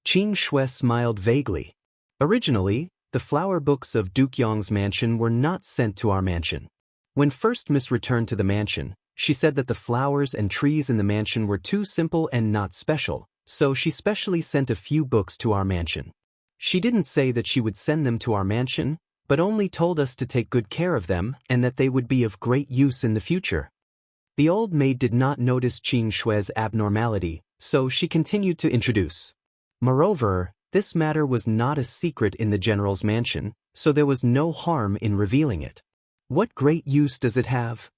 Qing Shui smiled vaguely. Originally, the flower books of Duke Yong's mansion were not sent to our mansion. When first Miss returned to the mansion, she said that the flowers and trees in the mansion were too simple and not special, so she specially sent a few books to our mansion. She didn't say that she would send them to our mansion, but only told us to take good care of them and that they would be of great use in the future. The old maid did not notice Qing Shui's abnormality, so she continued to introduce. Moreover, this matter was not a secret in the general's mansion, so there was no harm in revealing it. What great use does it have?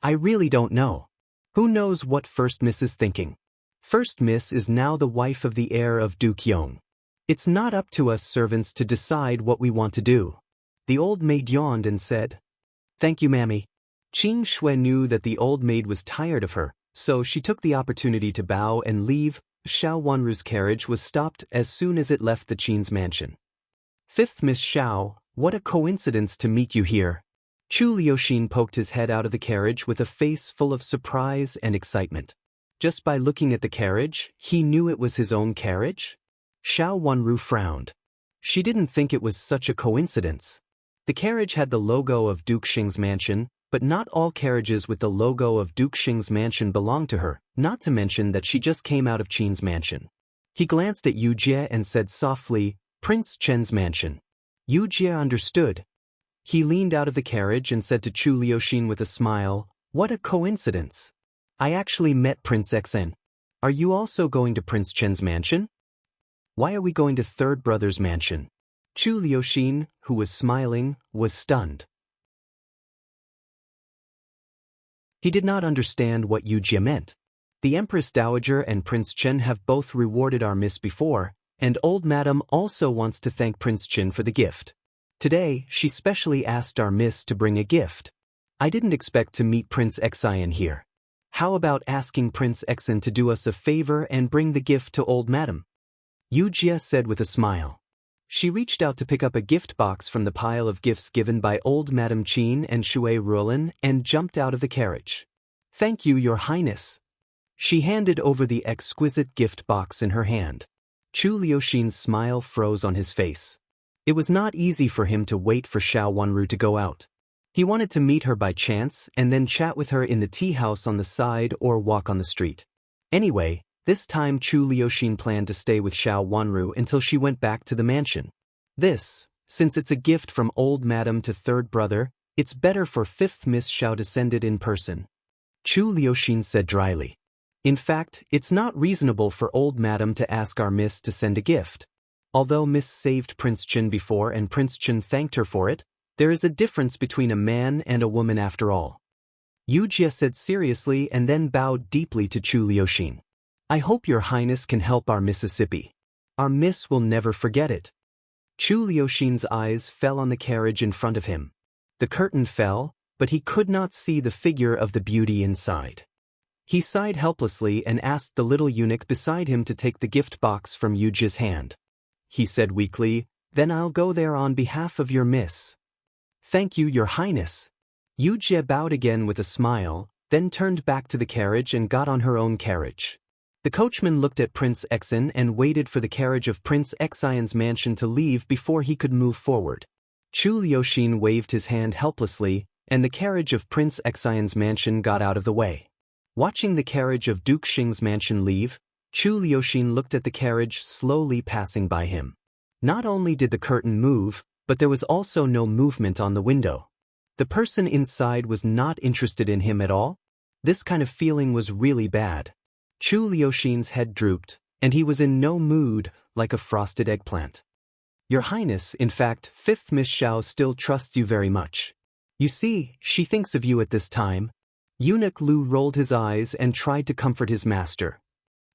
I really don't know. Who knows what First Miss is thinking? First Miss is now the wife of the heir of Duke Yong. It's not up to us servants to decide what we want to do. The old maid yawned and said, "Thank you, mammy." Qing Shui knew that the old maid was tired of her, so she took the opportunity to bow and leave. Xiao Wanru's carriage was stopped as soon as it left the Qin's mansion. "Fifth Miss Xiao, what a coincidence to meet you here." Chu Liuxin poked his head out of the carriage with a face full of surprise and excitement. Just by looking at the carriage, he knew it was his own carriage? Xiao Wanru frowned. She didn't think it was such a coincidence. The carriage had the logo of Duke Xing's mansion, but not all carriages with the logo of Duke Xing's mansion belonged to her, not to mention that she just came out of Qin's mansion. He glanced at Yu Jie and said softly, "Prince Chen's mansion." Yu Jie understood. He leaned out of the carriage and said to Chu Liuxin with a smile, "What a coincidence. I actually met Prince Xen. Are you also going to Prince Chen's mansion?" "Why are we going to third brother's mansion?" Chu Liuxin, who was smiling, was stunned. He did not understand what Yu Jie meant. The Empress Dowager and Prince Chen have both rewarded our miss before, and old madam also wants to thank Prince Chen for the gift. Today, she specially asked our miss to bring a gift. I didn't expect to meet Prince Xian here. How about asking Prince Xen to do us a favor and bring the gift to old madam? Yu Jie said with a smile. She reached out to pick up a gift box from the pile of gifts given by old Madame Qin and Shui Ruolin and jumped out of the carriage. "Thank you, Your Highness." She handed over the exquisite gift box in her hand. Chu Liuxin's smile froze on his face. It was not easy for him to wait for Xiao Wanru to go out. He wanted to meet her by chance and then chat with her in the tea house on the side or walk on the street. Anyway, this time Chu Liuxin planned to stay with Xiao Wanru until she went back to the mansion. Since it's a gift from old madam to third brother, it's better for fifth Miss Xiao to send it in person. Chu Liuxin said dryly. In fact, it's not reasonable for old madam to ask our miss to send a gift. Although Miss saved Prince Chen before and Prince Chen thanked her for it, there is a difference between a man and a woman after all. Yu Jie said seriously and then bowed deeply to Chu Liuxin. "I hope Your Highness can help our Mississippi. Our miss will never forget it." Chu Liuxin's eyes fell on the carriage in front of him. The curtain fell, but he could not see the figure of the beauty inside. He sighed helplessly and asked the little eunuch beside him to take the gift box from Yu Jie's hand. He said weakly, "Then I'll go there on behalf of your miss." "Thank you, Your Highness." Yu Jie bowed again with a smile, then turned back to the carriage and got on her own carriage. The coachman looked at Prince Xen and waited for the carriage of Prince Xian's mansion to leave before he could move forward. Chu Liuxin waved his hand helplessly, and the carriage of Prince Xian's mansion got out of the way. Watching the carriage of Duke Xing's mansion leave, Chu Liuxin looked at the carriage slowly passing by him. Not only did the curtain move, but there was also no movement on the window. The person inside was not interested in him at all. This kind of feeling was really bad. Chu Liuxin's head drooped, and he was in no mood, like a frosted eggplant. "Your Highness, in fact, fifth Miss Xiao still trusts you very much. You see, she thinks of you at this time." Eunuch Lu rolled his eyes and tried to comfort his master.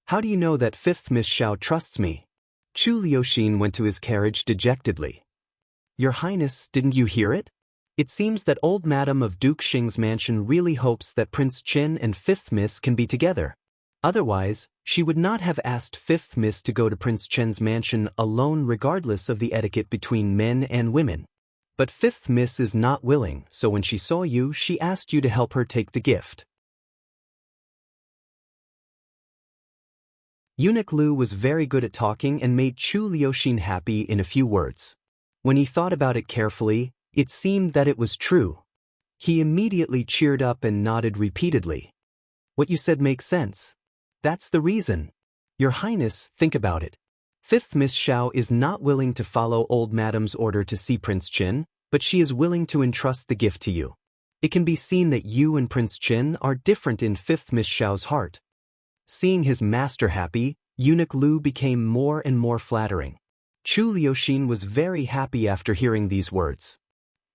"How do you know that fifth Miss Xiao trusts me?" Chu Liuxin went to his carriage dejectedly. "Your Highness, didn't you hear it? It seems that old madam of Duke Xing's mansion really hopes that Prince Chen and fifth Miss can be together. Otherwise, She would not have asked Fifth Miss to go to Prince Chen's mansion alone regardless of the etiquette between men and women. But Fifth Miss is not willing, so when she saw you, she asked you to help her take the gift. Eunuch Lu was very good at talking and made Chu Liuxin happy in a few words. When he thought about it carefully, it seemed that it was true. He immediately cheered up and nodded repeatedly. What you said makes sense. That's the reason. Your Highness, think about it. Fifth Miss Xiao is not willing to follow old Madam's order to see Prince Qin, but she is willing to entrust the gift to you. It can be seen that you and Prince Qin are different in Fifth Miss Xiao's heart. Seeing his master happy, Eunuch Lu became more and more flattering. Chu Liuxin was very happy after hearing these words.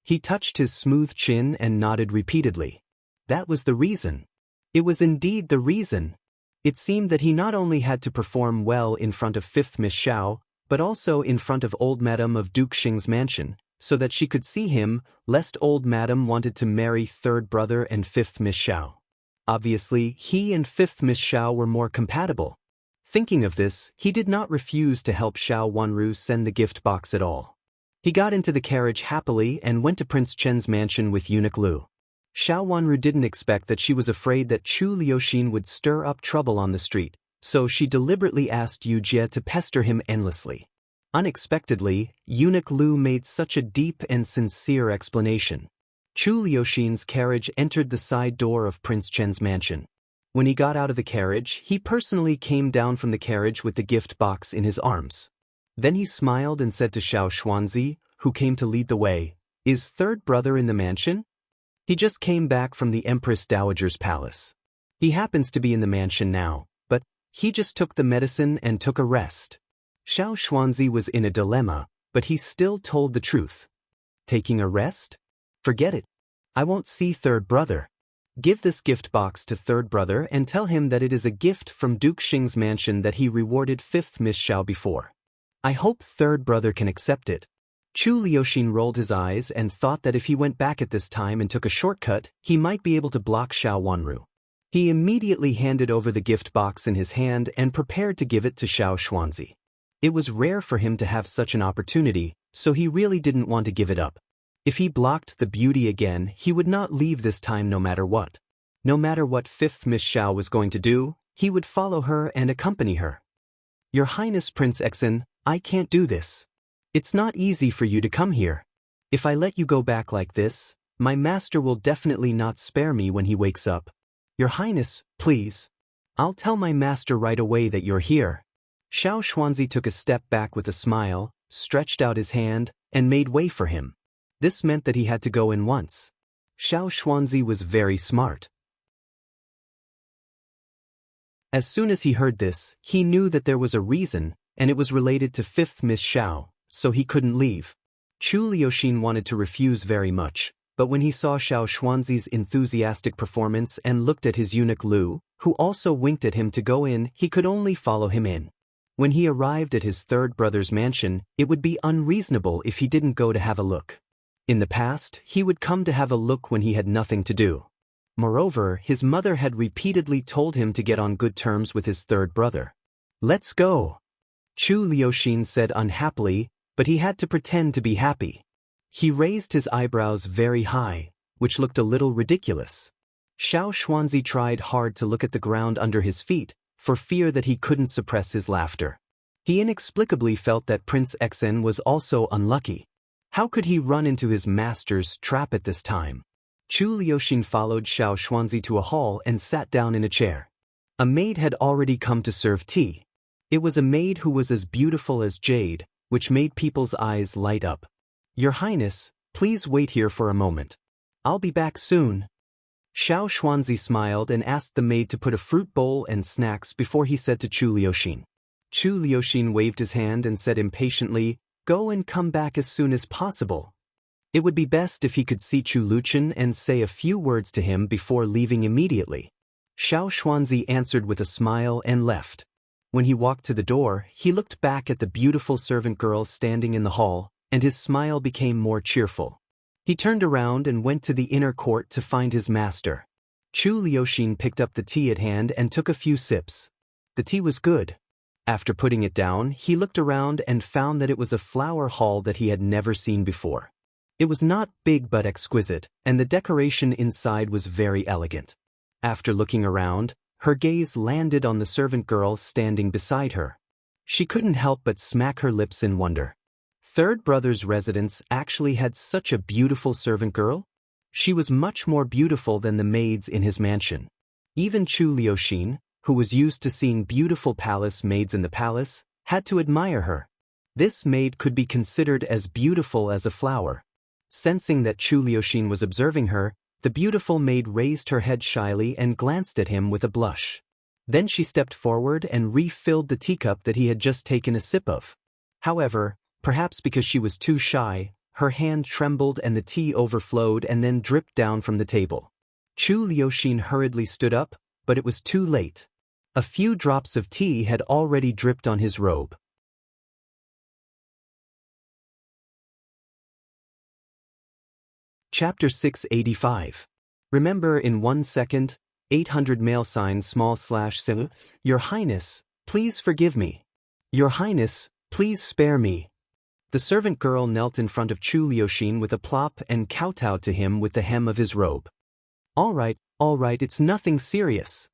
He touched his smooth chin and nodded repeatedly. That was the reason. It was indeed the reason. It seemed that he not only had to perform well in front of Fifth Miss Xiao, but also in front of old Madam of Duke Xing's mansion, so that she could see him, lest old Madam wanted to marry third brother and Fifth Miss Xiao. Obviously, he and Fifth Miss Xiao were more compatible. Thinking of this, he did not refuse to help Xiao Wanru send the gift box at all. He got into the carriage happily and went to Prince Chen's mansion with Eunuch Lu. Xiao Wanru didn't expect that she was afraid that Chu Liuxin would stir up trouble on the street, so she deliberately asked Yu Jie to pester him endlessly. Unexpectedly, Eunuch Lu made such a deep and sincere explanation. Chu Liuxin's carriage entered the side door of Prince Chen's mansion. When he got out of the carriage, he personally came down from the carriage with the gift box in his arms. Then he smiled and said to Xiao Xuanzi, who came to lead the way, "Is third brother in the mansion?" He just came back from the Empress Dowager's palace. He happens to be in the mansion now, but he just took the medicine and took a rest. Xiao Xuanzi was in a dilemma, but he still told the truth. Taking a rest? Forget it. I won't see third brother. Give this gift box to third brother and tell him that it is a gift from Duke Xing's mansion that he rewarded Fifth Miss Xiao before. I hope third brother can accept it. Chu Liuxin rolled his eyes and thought that if he went back at this time and took a shortcut, he might be able to block Xiao Wanru. He immediately handed over the gift box in his hand and prepared to give it to Xiao Xuanzi. It was rare for him to have such an opportunity, so he really didn't want to give it up. If he blocked the beauty again, he would not leave this time no matter what. No matter what Fifth Miss Xiao was going to do, he would follow her and accompany her. Your Highness Prince Exen, I can't do this. It's not easy for you to come here. If I let you go back like this, my master will definitely not spare me when he wakes up. Your Highness, please. I'll tell my master right away that you're here. Xiao Xuanzi took a step back with a smile, stretched out his hand, and made way for him. This meant that he had to go in once. Xiao Xuanzi was very smart. As soon as he heard this, he knew that there was a reason, and it was related to Fifth Miss Xiao, so he couldn't leave. Chu Liuxin wanted to refuse very much, but when he saw Xiao Xuanzi's enthusiastic performance and looked at his eunuch Lu, who also winked at him to go in, he could only follow him in. When he arrived at his third brother's mansion, it would be unreasonable if he didn't go to have a look. In the past, he would come to have a look when he had nothing to do. Moreover, his mother had repeatedly told him to get on good terms with his third brother. Let's go. Chu Liuxin said unhappily, but he had to pretend to be happy. He raised his eyebrows very high, which looked a little ridiculous. Xiao Xuanzi tried hard to look at the ground under his feet, for fear that he couldn't suppress his laughter. He inexplicably felt that Prince Exen was also unlucky. How could he run into his master's trap at this time? Chu Liuxin followed Xiao Xuanzi to a hall and sat down in a chair. A maid had already come to serve tea. It was a maid who was as beautiful as jade, which made people's eyes light up. Your Highness, please wait here for a moment. I'll be back soon. Xiao Xuanzi smiled and asked the maid to put a fruit bowl and snacks before he said to Chu Liuxin. Chu Liuxin waved his hand and said impatiently, "Go and come back as soon as possible." It would be best if he could see Chu Liuxin and say a few words to him before leaving immediately. Xiao Xuanzi answered with a smile and left. When he walked to the door, he looked back at the beautiful servant girl standing in the hall, and his smile became more cheerful. He turned around and went to the inner court to find his master. Chu Liuxin picked up the tea at hand and took a few sips. The tea was good. After putting it down, he looked around and found that it was a flower hall that he had never seen before. It was not big but exquisite, and the decoration inside was very elegant. After looking around, her gaze landed on the servant girl standing beside her. She couldn't help but smack her lips in wonder. Third brother's residence actually had such a beautiful servant girl? She was much more beautiful than the maids in his mansion. Even Chu Liuxin, who was used to seeing beautiful palace maids in the palace, had to admire her. This maid could be considered as beautiful as a flower. Sensing that Chu Liuxin was observing her, the beautiful maid raised her head shyly and glanced at him with a blush. Then she stepped forward and refilled the teacup that he had just taken a sip of. However, perhaps because she was too shy, her hand trembled and the tea overflowed and then dripped down from the table. Chu Liuxin hurriedly stood up, but it was too late. A few drops of tea had already dripped on his robe. Chapter 685. Remember in 1 second, 800 $! Your Highness, please forgive me. Your Highness, please spare me. The servant girl knelt in front of Chu Liuxin with a plop and kowtowed to him with the hem of his robe. All right, it's nothing serious.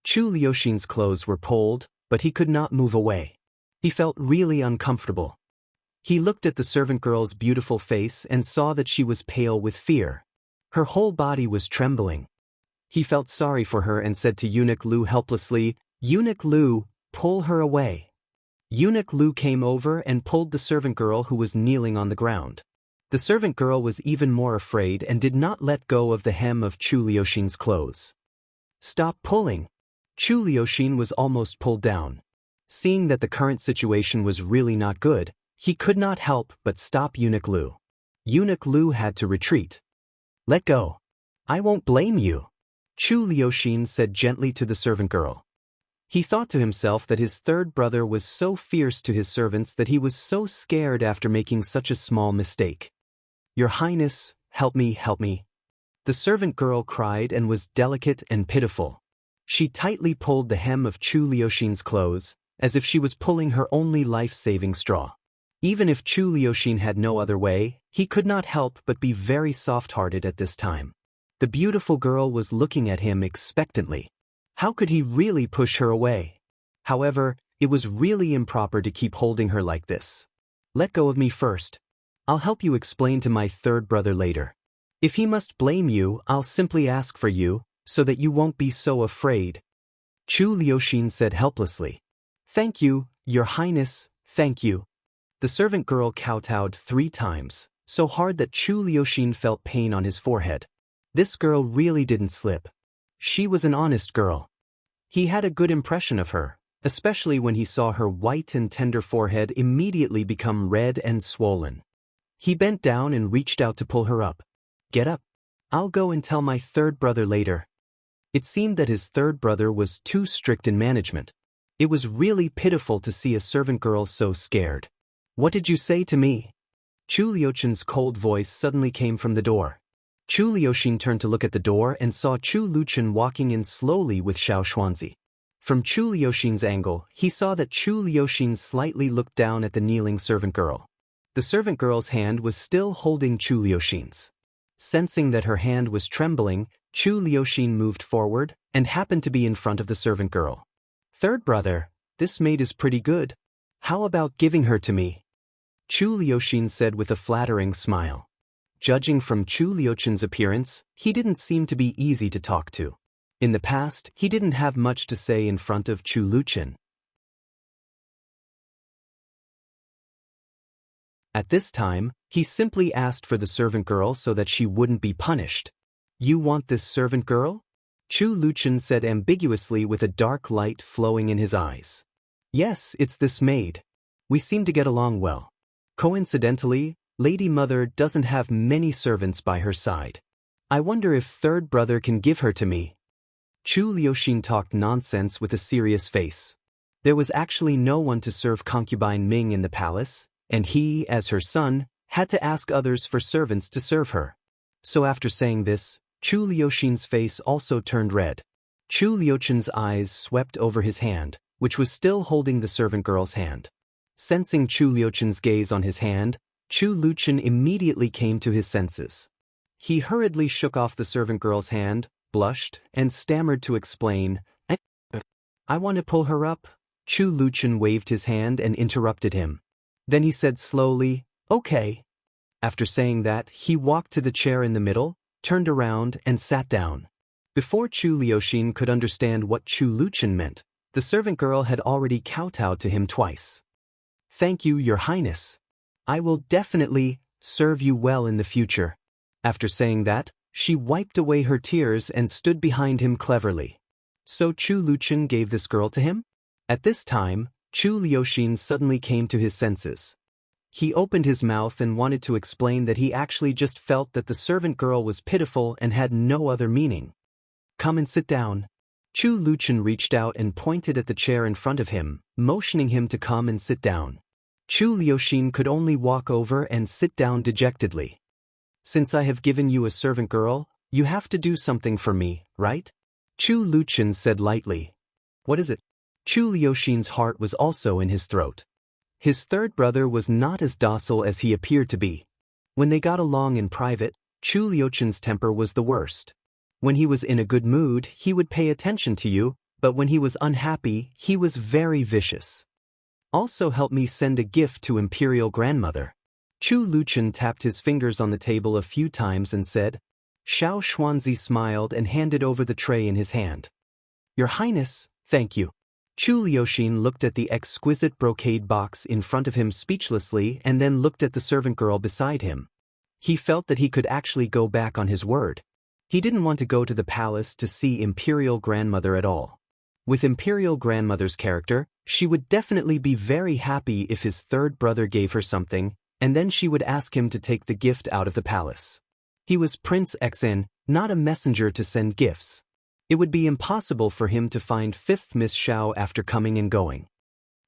Chu Liuxin's clothes were pulled, but he could not move away. He felt really uncomfortable. He looked at the servant girl's beautiful face and saw that she was pale with fear. Her whole body was trembling. He felt sorry for her and said to Eunuch Lu helplessly, "Eunuch Lu, pull her away." Eunuch Lu came over and pulled the servant girl who was kneeling on the ground. The servant girl was even more afraid and did not let go of the hem of Chu Liuxin's clothes. "Stop pulling." Chu Liuxin was almost pulled down. Seeing that the current situation was really not good, he could not help but stop Eunuch Lu. Eunuch Lu had to retreat. "Let go. I won't blame you," Chu Liuxin said gently to the servant girl. He thought to himself that his third brother was so fierce to his servants that he was so scared after making such a small mistake. "Your Highness, help me, help me." The servant girl cried and was delicate and pitiful. She tightly pulled the hem of Chu Liuxin's clothes, as if she was pulling her only life-saving straw. Even if Chu Liuxin had no other way, he could not help but be very soft-hearted at this time. The beautiful girl was looking at him expectantly. How could he really push her away? However, it was really improper to keep holding her like this. "Let go of me first. I'll help you explain to my third brother later. If he must blame you, I'll simply ask for you, so that you won't be so afraid," Chu Liuxin said helplessly. "Thank you, Your Highness, thank you." The servant girl kowtowed 3 times, so hard that Chu Liuxin felt pain on his forehead. This girl really didn't slip. She was an honest girl. He had a good impression of her, especially when he saw her white and tender forehead immediately become red and swollen. He bent down and reached out to pull her up. "Get up. I'll go and tell my third brother later." It seemed that his third brother was too strict in management. It was really pitiful to see a servant girl so scared. "What did you say to me?" Chu Liuxin's cold voice suddenly came from the door. Chu Liuxin turned to look at the door and saw Chu Liuxin walking in slowly with Xiao Xuanzi. From Chu Liuxin's angle, he saw that Chu Liuxin slightly looked down at the kneeling servant girl. The servant girl's hand was still holding Chu Liuxin's. Sensing that her hand was trembling, Chu Liuxin moved forward and happened to be in front of the servant girl. "Third brother, this maid is pretty good. How about giving her to me?" Chu Liuxin said with a flattering smile. Judging from Chu Liuxin's appearance, he didn't seem to be easy to talk to. In the past, he didn't have much to say in front of Chu Liuxin. At this time, he simply asked for the servant girl so that she wouldn't be punished. "You want this servant girl?" Chu Liuxin said ambiguously with a dark light flowing in his eyes. "Yes, it's this maid. We seem to get along well. Coincidentally, Lady Mother doesn't have many servants by her side. I wonder if third brother can give her to me." Chu Liuxin talked nonsense with a serious face. There was actually no one to serve concubine Ming in the palace, and he, as her son, had to ask others for servants to serve her. So after saying this, Chu Liuxin's face also turned red. Chu Liuxin's eyes swept over his hand, which was still holding the servant girl's hand. Sensing Chu Liuchen's gaze on his hand, Chu Liuchen immediately came to his senses. He hurriedly shook off the servant girl's hand, blushed, and stammered to explain, "I want to pull her up." Chu Liuchen waved his hand and interrupted him. Then he said slowly, "Okay." After saying that, he walked to the chair in the middle, turned around, and sat down. Before Chu Liuchen could understand what Chu Liuchen meant, the servant girl had already kowtowed to him twice. "Thank you, Your Highness. I will definitely serve you well in the future." After saying that, she wiped away her tears and stood behind him cleverly. So Chu Liuchen gave this girl to him? At this time, Chu Liuchen suddenly came to his senses. He opened his mouth and wanted to explain that he actually just felt that the servant girl was pitiful and had no other meaning. "Come and sit down." Chu Liuchen reached out and pointed at the chair in front of him, motioning him to come and sit down. Chu Liuchen could only walk over and sit down dejectedly. "Since I have given you a servant girl, you have to do something for me, right?" Chu Liuchen said lightly. "What is it?" Chu Liuchen's heart was also in his throat. His third brother was not as docile as he appeared to be. When they got along in private, Chu Liuchen's temper was the worst. When he was in a good mood, he would pay attention to you, but when he was unhappy, he was very vicious. "Also help me send a gift to Imperial grandmother." Chu Liuchen tapped his fingers on the table a few times and said. Xiao Xuanzi smiled and handed over the tray in his hand. "Your Highness, thank you." Chu Liuchen looked at the exquisite brocade box in front of him speechlessly and then looked at the servant girl beside him. He felt that he could actually go back on his word. He didn't want to go to the palace to see Imperial grandmother at all. With Imperial grandmother's character, she would definitely be very happy if his third brother gave her something, and then she would ask him to take the gift out of the palace. He was Prince Xen, not a messenger to send gifts. It would be impossible for him to find fifth Miss Xiao after coming and going.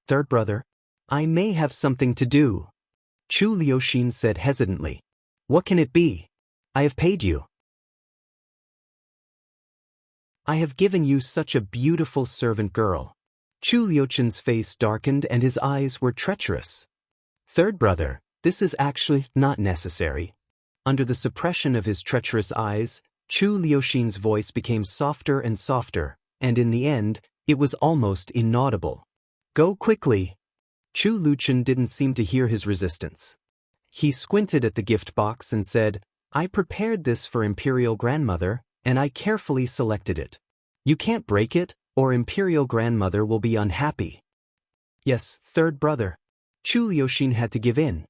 "Third brother, I may have something to do," Chu Liuchen said hesitantly. "What can it be?" "I have paid you. I have given you such a beautiful servant girl." Chu Liuchen's face darkened and his eyes were treacherous. "Third brother, this is actually not necessary." Under the suppression of his treacherous eyes, Chu Liuchen's voice became softer and softer, and in the end, it was almost inaudible. "Go quickly." Chu Liuchen didn't seem to hear his resistance. He squinted at the gift box and said, "I prepared this for Imperial grandmother, and I carefully selected it. You can't break it, or Imperial grandmother will be unhappy." "Yes, third brother." Chu Liuchen had to give in.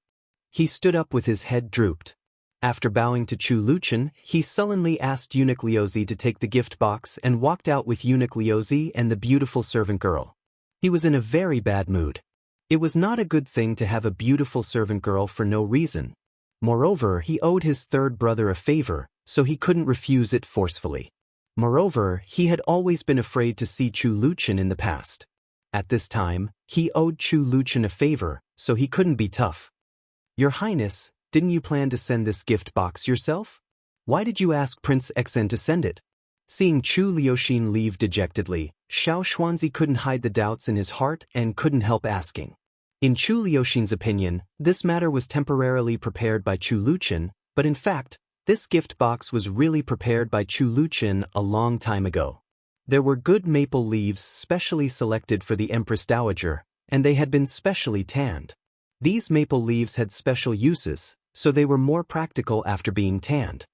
He stood up with his head drooped. After bowing to Chu Liuchen, he sullenly asked Eunuch Liuzi to take the gift box and walked out with Eunuch Liuzi and the beautiful servant girl. He was in a very bad mood. It was not a good thing to have a beautiful servant girl for no reason. Moreover, he owed his third brother a favor, so he couldn't refuse it forcefully. Moreover, he had always been afraid to see Chu Liuchen in the past. At this time, he owed Chu Liuchen a favor, so he couldn't be tough. "Your Highness, didn't you plan to send this gift box yourself? Why did you ask Prince Xen to send it?" Seeing Chu Liuchen leave dejectedly, Xiao Xuanzi couldn't hide the doubts in his heart and couldn't help asking. In Chu Liuchen's opinion, this matter was temporarily prepared by Chu Liuchen, but in fact, this gift box was really prepared by Chu Liuchen a long time ago. There were good maple leaves specially selected for the Empress Dowager, and they had been specially tanned. These maple leaves had special uses, so they were more practical after being tanned.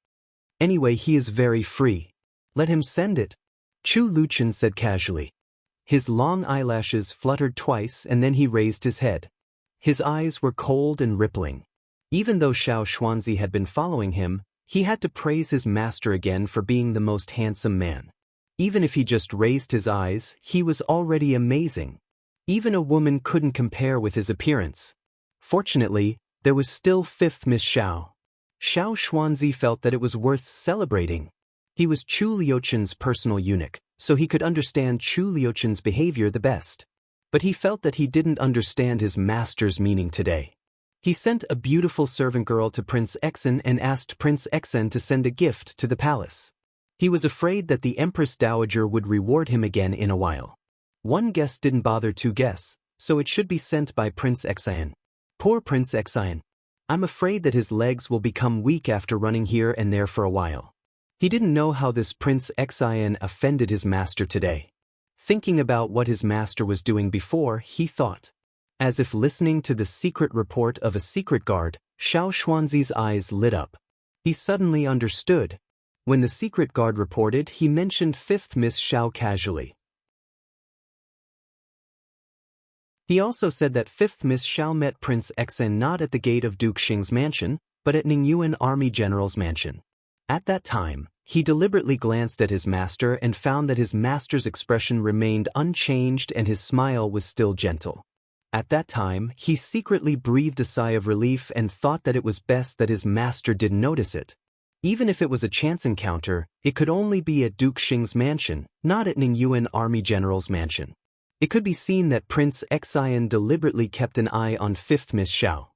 "Anyway, he is very free. Let him send it," Chu Liuchen said casually. His long eyelashes fluttered twice and then he raised his head. His eyes were cold and rippling. Even though Xiao Xuanzi had been following him, he had to praise his master again for being the most handsome man. Even if he just raised his eyes, he was already amazing. Even a woman couldn't compare with his appearance. Fortunately, there was still fifth Miss Xiao. Xiao Xuanzi felt that it was worth celebrating. He was Chu Liuchen's personal eunuch, so he could understand Chu Liuchen's behavior the best. But he felt that he didn't understand his master's meaning today. He sent a beautiful servant girl to Prince Xen and asked Prince Xen to send a gift to the palace. He was afraid that the Empress Dowager would reward him again in a while. One guest didn't bother two guests, so it should be sent by Prince Xian. Poor Prince Xian. I'm afraid that his legs will become weak after running here and there for a while. He didn't know how this Prince Xian offended his master today. Thinking about what his master was doing before, he thought. As if listening to the secret report of a secret guard, Xiao Xuanzi's eyes lit up. He suddenly understood. When the secret guard reported, he mentioned 5th Miss Xiao casually. He also said that 5th Miss Xiao met Prince Xian not at the gate of Duke Xing's mansion, but at Ningyuan Army General's mansion. At that time, he deliberately glanced at his master and found that his master's expression remained unchanged and his smile was still gentle. At that time, he secretly breathed a sigh of relief and thought that it was best that his master didn't notice it. Even if it was a chance encounter, it could only be at Duke Xing's mansion, not at Ningyuan Army General's mansion. It could be seen that Prince Xian deliberately kept an eye on 5th Miss Xiao.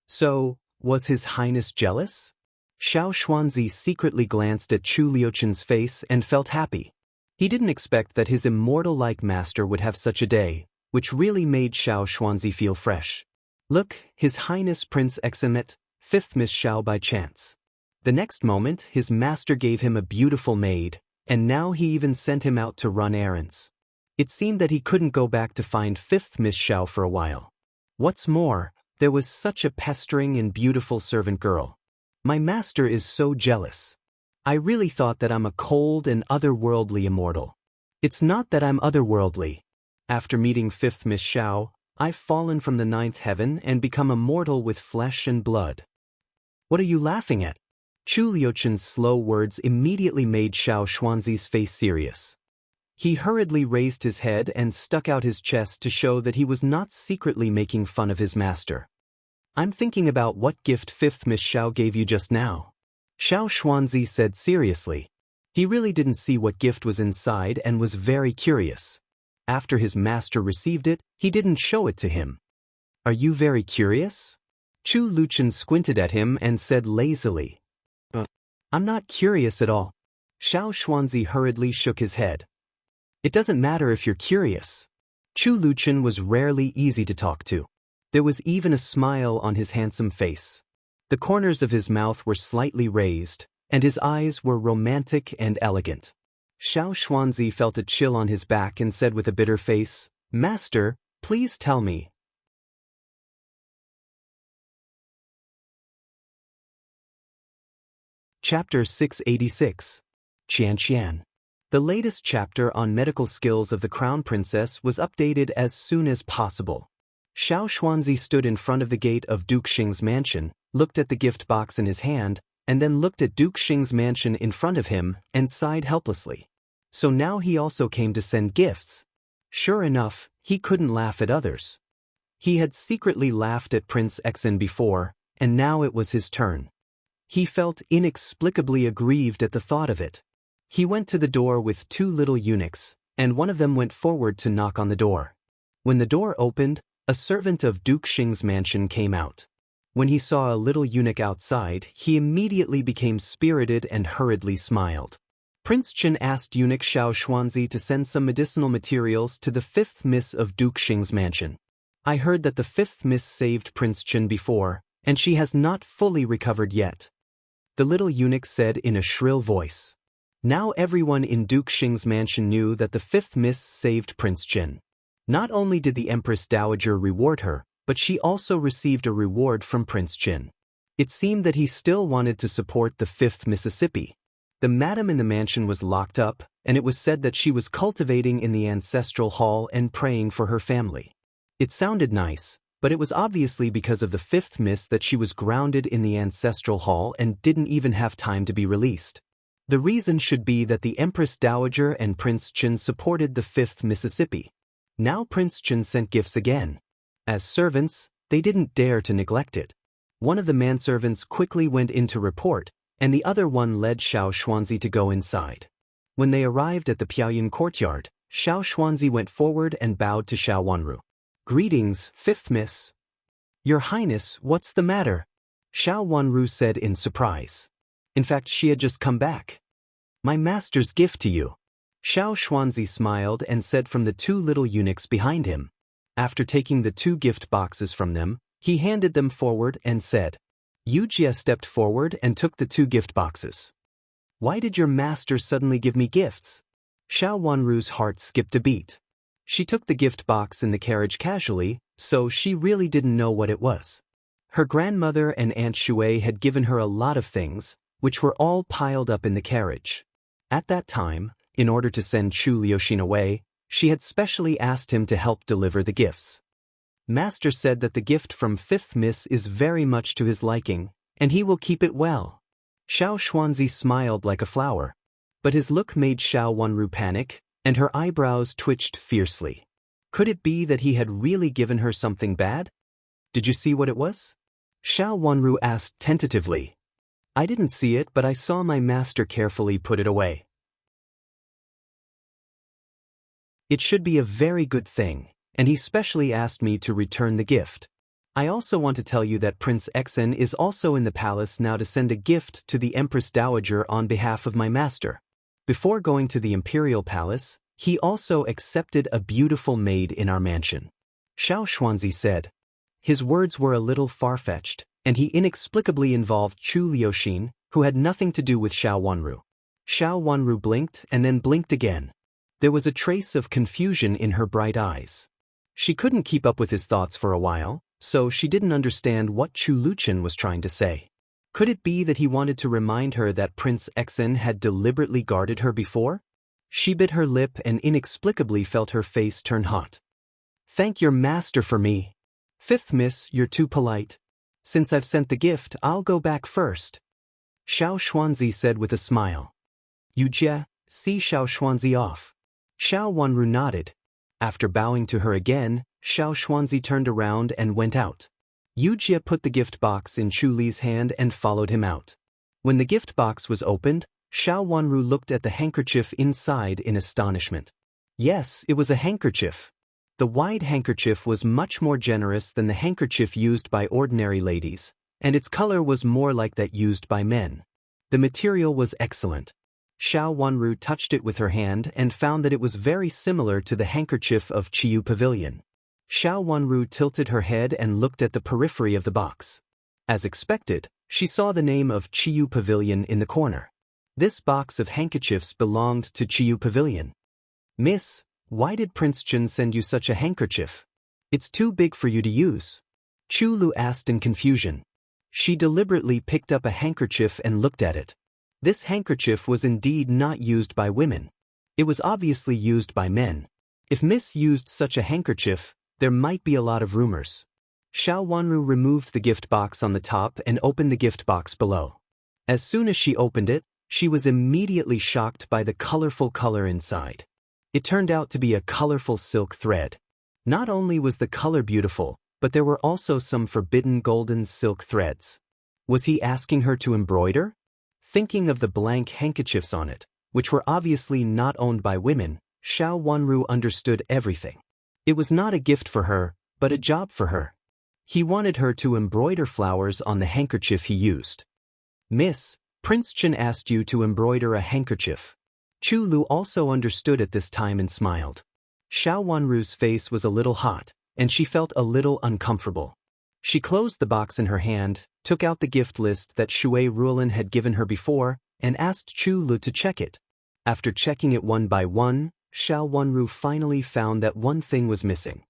So, was His Highness jealous? Xiao Xuanzi secretly glanced at Chu Liuchen's face and felt happy. He didn't expect that his immortal-like master would have such a day, which really made Xiao Xuanzi feel fresh. Look, His Highness Prince Xian met 5th Miss Xiao by chance. The next moment, his master gave him a beautiful maid, and now he even sent him out to run errands. It seemed that he couldn't go back to find 5th Miss Xiao for a while. What's more, there was such a pestering and beautiful servant girl. My master is so jealous. I really thought that I'm a cold and otherworldly immortal. It's not that I'm otherworldly. After meeting 5th Miss Xiao, I've fallen from the 9th heaven and become a mortal with flesh and blood. What are you laughing at? Chu Liuchen's slow words immediately made Xiao Xuanzi's face serious. He hurriedly raised his head and stuck out his chest to show that he was not secretly making fun of his master. I'm thinking about what gift 5th Miss Xiao gave you just now. Xiao Xuanzi said seriously. He really didn't see what gift was inside and was very curious. After his master received it, he didn't show it to him. Are you very curious? Chu Liuchen squinted at him and said lazily. I'm not curious at all. Xiao Xuanzi hurriedly shook his head. It doesn't matter if you're curious. Chu Liuchen was rarely easy to talk to. There was even a smile on his handsome face. The corners of his mouth were slightly raised, and his eyes were romantic and elegant. Xiao Xuanzi felt a chill on his back and said with a bitter face, Master, please tell me. Chapter 686. Qian. The latest chapter on medical skills of the Crown Princess was updated as soon as possible. Xiao Xuanzi stood in front of the gate of Duke Xing's mansion, looked at the gift box in his hand, and then looked at Duke Xing's mansion in front of him and sighed helplessly. So now he also came to send gifts. Sure enough, he couldn't laugh at others. He had secretly laughed at Prince Xian before, and now it was his turn. He felt inexplicably aggrieved at the thought of it. He went to the door with two little eunuchs, and one of them went forward to knock on the door. When the door opened, a servant of Duke Xing's mansion came out. When he saw a little eunuch outside, he immediately became spirited and hurriedly smiled. Prince Chen asked eunuch Xiao Xuanzi to send some medicinal materials to the 5th Miss of Duke Xing's mansion. I heard that the 5th Miss saved Prince Chen before, and she has not fully recovered yet. The little eunuch said in a shrill voice. Now everyone in Duke Xing's mansion knew that the 5th Miss saved Prince Chen. Not only did the Empress Dowager reward her, but she also received a reward from Prince Chen. It seemed that he still wanted to support the 5th Mississippi. The madam in the mansion was locked up, and it was said that she was cultivating in the ancestral hall and praying for her family. It sounded nice, but it was obviously because of the 5th Miss that she was grounded in the ancestral hall and didn't even have time to be released. The reason should be that the Empress Dowager and Prince Chen supported the 5th Mississippi. Now Prince Chen sent gifts again. As servants, they didn't dare to neglect it. One of the manservants quickly went in to report, and the other one led Xiao Xuanzi to go inside. When they arrived at the Piaoyuan courtyard, Xiao Xuanzi went forward and bowed to Xiao Wanru. Greetings, 5th Miss. Your Highness, what's the matter? Xiao Wanru said in surprise. In fact, she had just come back. My master's gift to you. Xiao Xuanzi smiled and said from the two little eunuchs behind him. After taking the two gift boxes from them, he handed them forward and said. Yu Jie stepped forward and took the two gift boxes. Why did your master suddenly give me gifts? Xiao Wanru's heart skipped a beat. She took the gift box in the carriage casually, so she really didn't know what it was. Her grandmother and Aunt Shui had given her a lot of things, which were all piled up in the carriage. At that time, in order to send Chu Liuxin away, she had specially asked him to help deliver the gifts. Master said that the gift from Fifth Miss is very much to his liking, and he will keep it well. Xiao Xuanzi smiled like a flower. But his look made Xiao Wanru panic, and her eyebrows twitched fiercely. Could it be that he had really given her something bad? Did you see what it was? Xiao Wanru asked tentatively. I didn't see it, but I saw my master carefully put it away. It should be a very good thing, and he specially asked me to return the gift. I also want to tell you that Prince Exen is also in the palace now to send a gift to the Empress Dowager on behalf of my master. Before going to the Imperial Palace, he also accepted a beautiful maid in our mansion. Xiao Xuanzi said. His words were a little far-fetched, and he inexplicably involved Chu Liuxin, who had nothing to do with Xiao Wanru. Xiao Wanru blinked and then blinked again. There was a trace of confusion in her bright eyes. She couldn't keep up with his thoughts for a while, so she didn't understand what Chu Liuxin was trying to say. Could it be that he wanted to remind her that Prince Exen had deliberately guarded her before? She bit her lip and inexplicably felt her face turn hot. Thank your master for me. Fifth Miss, you're too polite. Since I've sent the gift, I'll go back first. Xiao Xuanzi said with a smile. Yu Jie, see Xiao Xuanzi off. Xiao Wanru nodded. After bowing to her again, Xiao Xuanzi turned around and went out. Yu Jie put the gift box in Chu Li's hand and followed him out. When the gift box was opened, Xiao Wanru looked at the handkerchief inside in astonishment. Yes, it was a handkerchief. The wide handkerchief was much more generous than the handkerchief used by ordinary ladies, and its color was more like that used by men. The material was excellent. Xiao Wanru touched it with her hand and found that it was very similar to the handkerchief of Chiyu Pavilion. Xiao Wanru tilted her head and looked at the periphery of the box. As expected, she saw the name of Chiyu Pavilion in the corner. This box of handkerchiefs belonged to Chiyu Pavilion. Miss, why did Prince Chen send you such a handkerchief? It's too big for you to use. Chu Lu asked in confusion. She deliberately picked up a handkerchief and looked at it. This handkerchief was indeed not used by women. It was obviously used by men. If Miss used such a handkerchief, there might be a lot of rumors. Xiao Wanru removed the gift box on the top and opened the gift box below. As soon as she opened it, she was immediately shocked by the colorful color inside. It turned out to be a colorful silk thread. Not only was the color beautiful, but there were also some forbidden golden silk threads. Was he asking her to embroider? Thinking of the blank handkerchiefs on it, which were obviously not owned by women, Xiao Wanru understood everything. It was not a gift for her, but a job for her. He wanted her to embroider flowers on the handkerchief he used. Miss, Prince Chen asked you to embroider a handkerchief. Chu Lu also understood at this time and smiled. Xiao Wanru's face was a little hot, and she felt a little uncomfortable. She closed the box in her hand, took out the gift list that Shui Ruolin had given her before, and asked Chu Lu to check it. After checking it one by one, Xiao Wanru finally found that one thing was missing.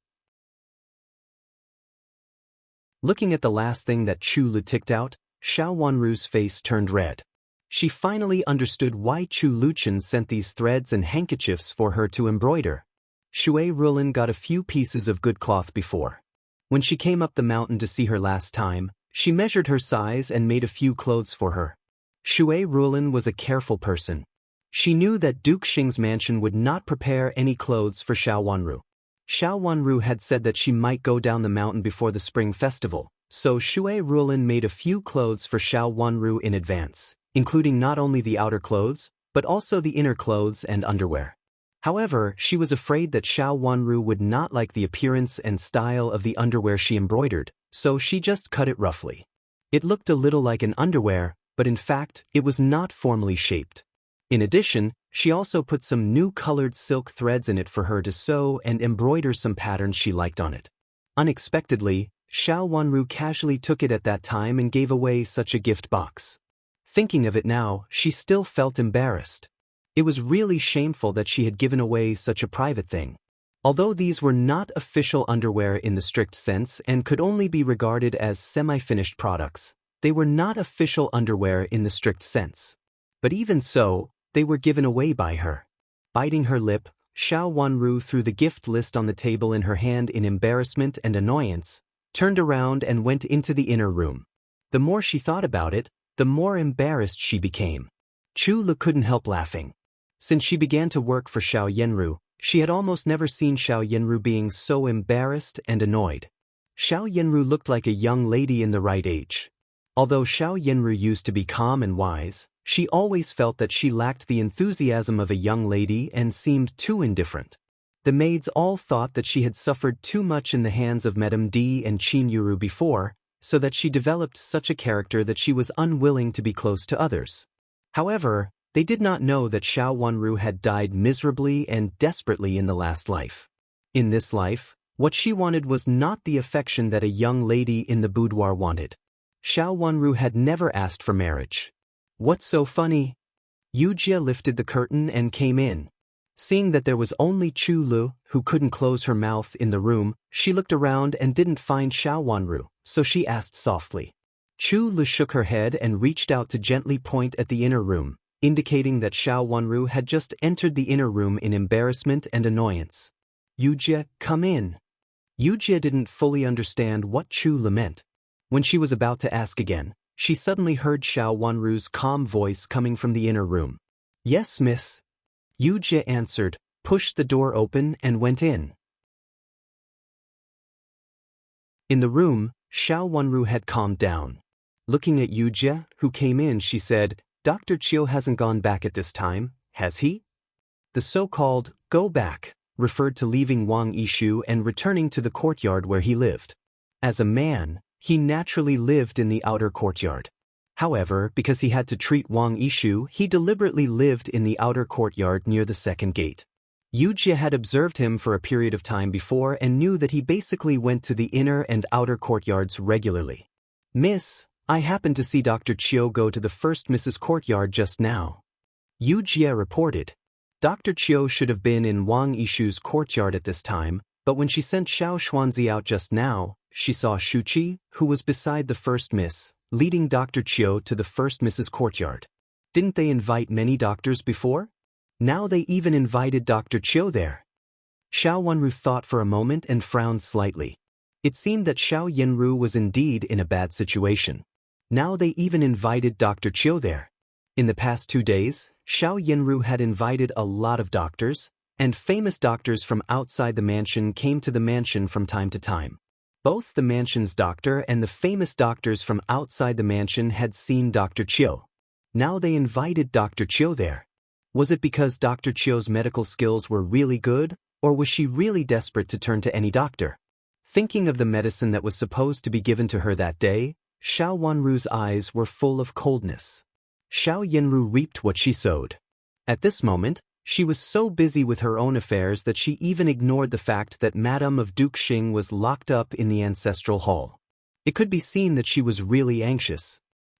Looking at the last thing that Chu Lu ticked out, Xiao Wanru's face turned red. She finally understood why Chu Liuxin sent these threads and handkerchiefs for her to embroider. Shui Ruolin got a few pieces of good cloth before. When she came up the mountain to see her last time, she measured her size and made a few clothes for her. Shui Ruolin was a careful person. She knew that Duke Xing's mansion would not prepare any clothes for Xiao Wanru. Xiao Wanru had said that she might go down the mountain before the spring festival, so Shui Ruolin made a few clothes for Xiao Wanru in advance, including not only the outer clothes, but also the inner clothes and underwear. However, she was afraid that Xiao Wanru would not like the appearance and style of the underwear she embroidered, so she just cut it roughly. It looked a little like an underwear, but in fact, it was not formally shaped. In addition, She also put some new colored silk threads in it for her to sew and embroider some patterns she liked on it. Unexpectedly, Xiao Wanru casually took it at that time and gave away such a gift box. Thinking of it now, she still felt embarrassed. It was really shameful that she had given away such a private thing. Although these were not official underwear in the strict sense and could only be regarded as semi-finished products, they were not official underwear in the strict sense. But even so, they were given away by her. Biting her lip, Xiao Wanru threw the gift list on the table in her hand in embarrassment and annoyance, turned around and went into the inner room. The more she thought about it, the more embarrassed she became. Chu Lu couldn't help laughing. Since she began to work for Xiao Yenru, she had almost never seen Xiao Yenru being so embarrassed and annoyed. Xiao Yenru looked like a young lady in the right age. Although Xiao Yenru used to be calm and wise, she always felt that she lacked the enthusiasm of a young lady and seemed too indifferent. The maids all thought that she had suffered too much in the hands of Madame D and Qin Yuru before, so that she developed such a character that she was unwilling to be close to others. However, they did not know that Xiao Wanru had died miserably and desperately in the last life. In this life, what she wanted was not the affection that a young lady in the boudoir wanted. Xiao Wanru had never asked for marriage. What's so funny? Yujia lifted the curtain and came in. Seeing that there was only Chu Lu, who couldn't close her mouth in the room, she looked around and didn't find Xiao Wanru, so she asked softly. Chu Lu shook her head and reached out to gently point at the inner room, indicating that Xiao Wanru had just entered the inner room in embarrassment and annoyance. Yujia, come in. Yujia didn't fully understand what Chu Lu meant. When she was about to ask again, she suddenly heard Xiao Wanru's calm voice coming from the inner room. Yes, miss. Yujia answered, pushed the door open and went in. In the room, Xiao Wanru had calmed down. Looking at Yujia, who came in, she said, Dr. Chiu hasn't gone back at this time, has he? The so-called go back referred to leaving Wang Yishu and returning to the courtyard where he lived. As a man, he naturally lived in the outer courtyard. However, because he had to treat Wang Yishu, he deliberately lived in the outer courtyard near the second gate. Yujia had observed him for a period of time before and knew that he basically went to the inner and outer courtyards regularly. Miss, I happened to see Dr. Chiu go to the first Mrs. Courtyard just now. Yujia reported. Dr. Chiu should have been in Wang Yishu's courtyard at this time, but when she sent Xiao Xuanzi out just now, she saw Shuqi, who was beside the first miss, leading Dr. Chiu to the first Mrs. Courtyard. Didn't they invite many doctors before? Now they even invited Dr. Chiu there. Xiao Wanru thought for a moment and frowned slightly. It seemed that Xiao Yenru was indeed in a bad situation. Now they even invited Dr. Chiu there. In the past 2 days, Xiao Yenru had invited a lot of doctors, and famous doctors from outside the mansion came to the mansion from time to time. Both the mansion's doctor and the famous doctors from outside the mansion had seen Dr. Chiu. Now they invited Dr. Chiu there. Was it because Dr. Chiu's medical skills were really good, or was she really desperate to turn to any doctor? Thinking of the medicine that was supposed to be given to her that day, Xiao Wanru's eyes were full of coldness. Xiao Yenru reaped what she sowed. At this moment, she was so busy with her own affairs that she even ignored the fact that Madame of Duke Xing was locked up in the ancestral hall. It could be seen that she was really anxious.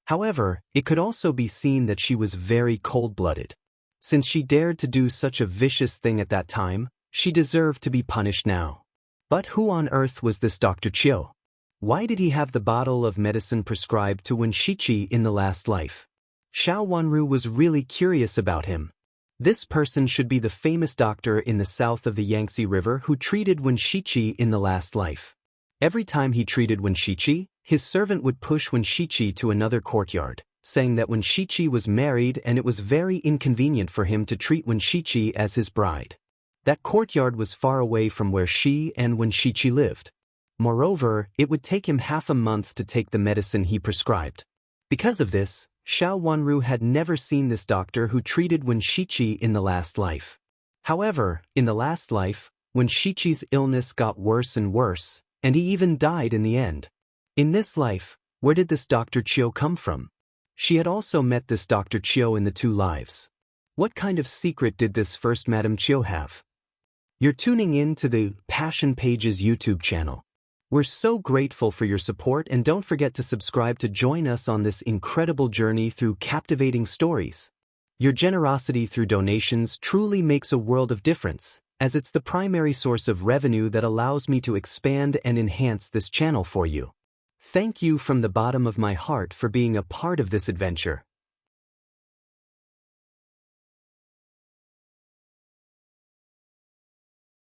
However, it could also be seen that she was very cold-blooded. Since she dared to do such a vicious thing at that time, she deserved to be punished now. But who on earth was this Dr. Chiu? Why did he have the bottle of medicine prescribed to Wen Shiqi in the last life? Xiao Wanru was really curious about him. This person should be the famous doctor in the south of the Yangtze River who treated Wen Shiqi in the last life. Every time he treated Wen Shiqi, his servant would push Wen Shiqi to another courtyard, saying that Wen Shiqi was married and it was very inconvenient for him to treat Wen Shiqi as his bride. That courtyard was far away from where she and Wen Shiqi lived. Moreover, it would take him half a month to take the medicine he prescribed. Because of this, Xiao Wanru had never seen this doctor who treated Wen Shiqi in the last life. However, in the last life, Wen Shiqi's illness got worse and worse, and he even died in the end. In this life, where did this Dr. Chiu come from? She had also met this Dr. Chiu in the 2 lives. What kind of secret did this first Madame Chiu have? You're tuning in to the Passion Pages YouTube channel. We're so grateful for your support, and don't forget to subscribe to join us on this incredible journey through captivating stories. Your generosity through donations truly makes a world of difference, as it's the primary source of revenue that allows me to expand and enhance this channel for you. Thank you from the bottom of my heart for being a part of this adventure.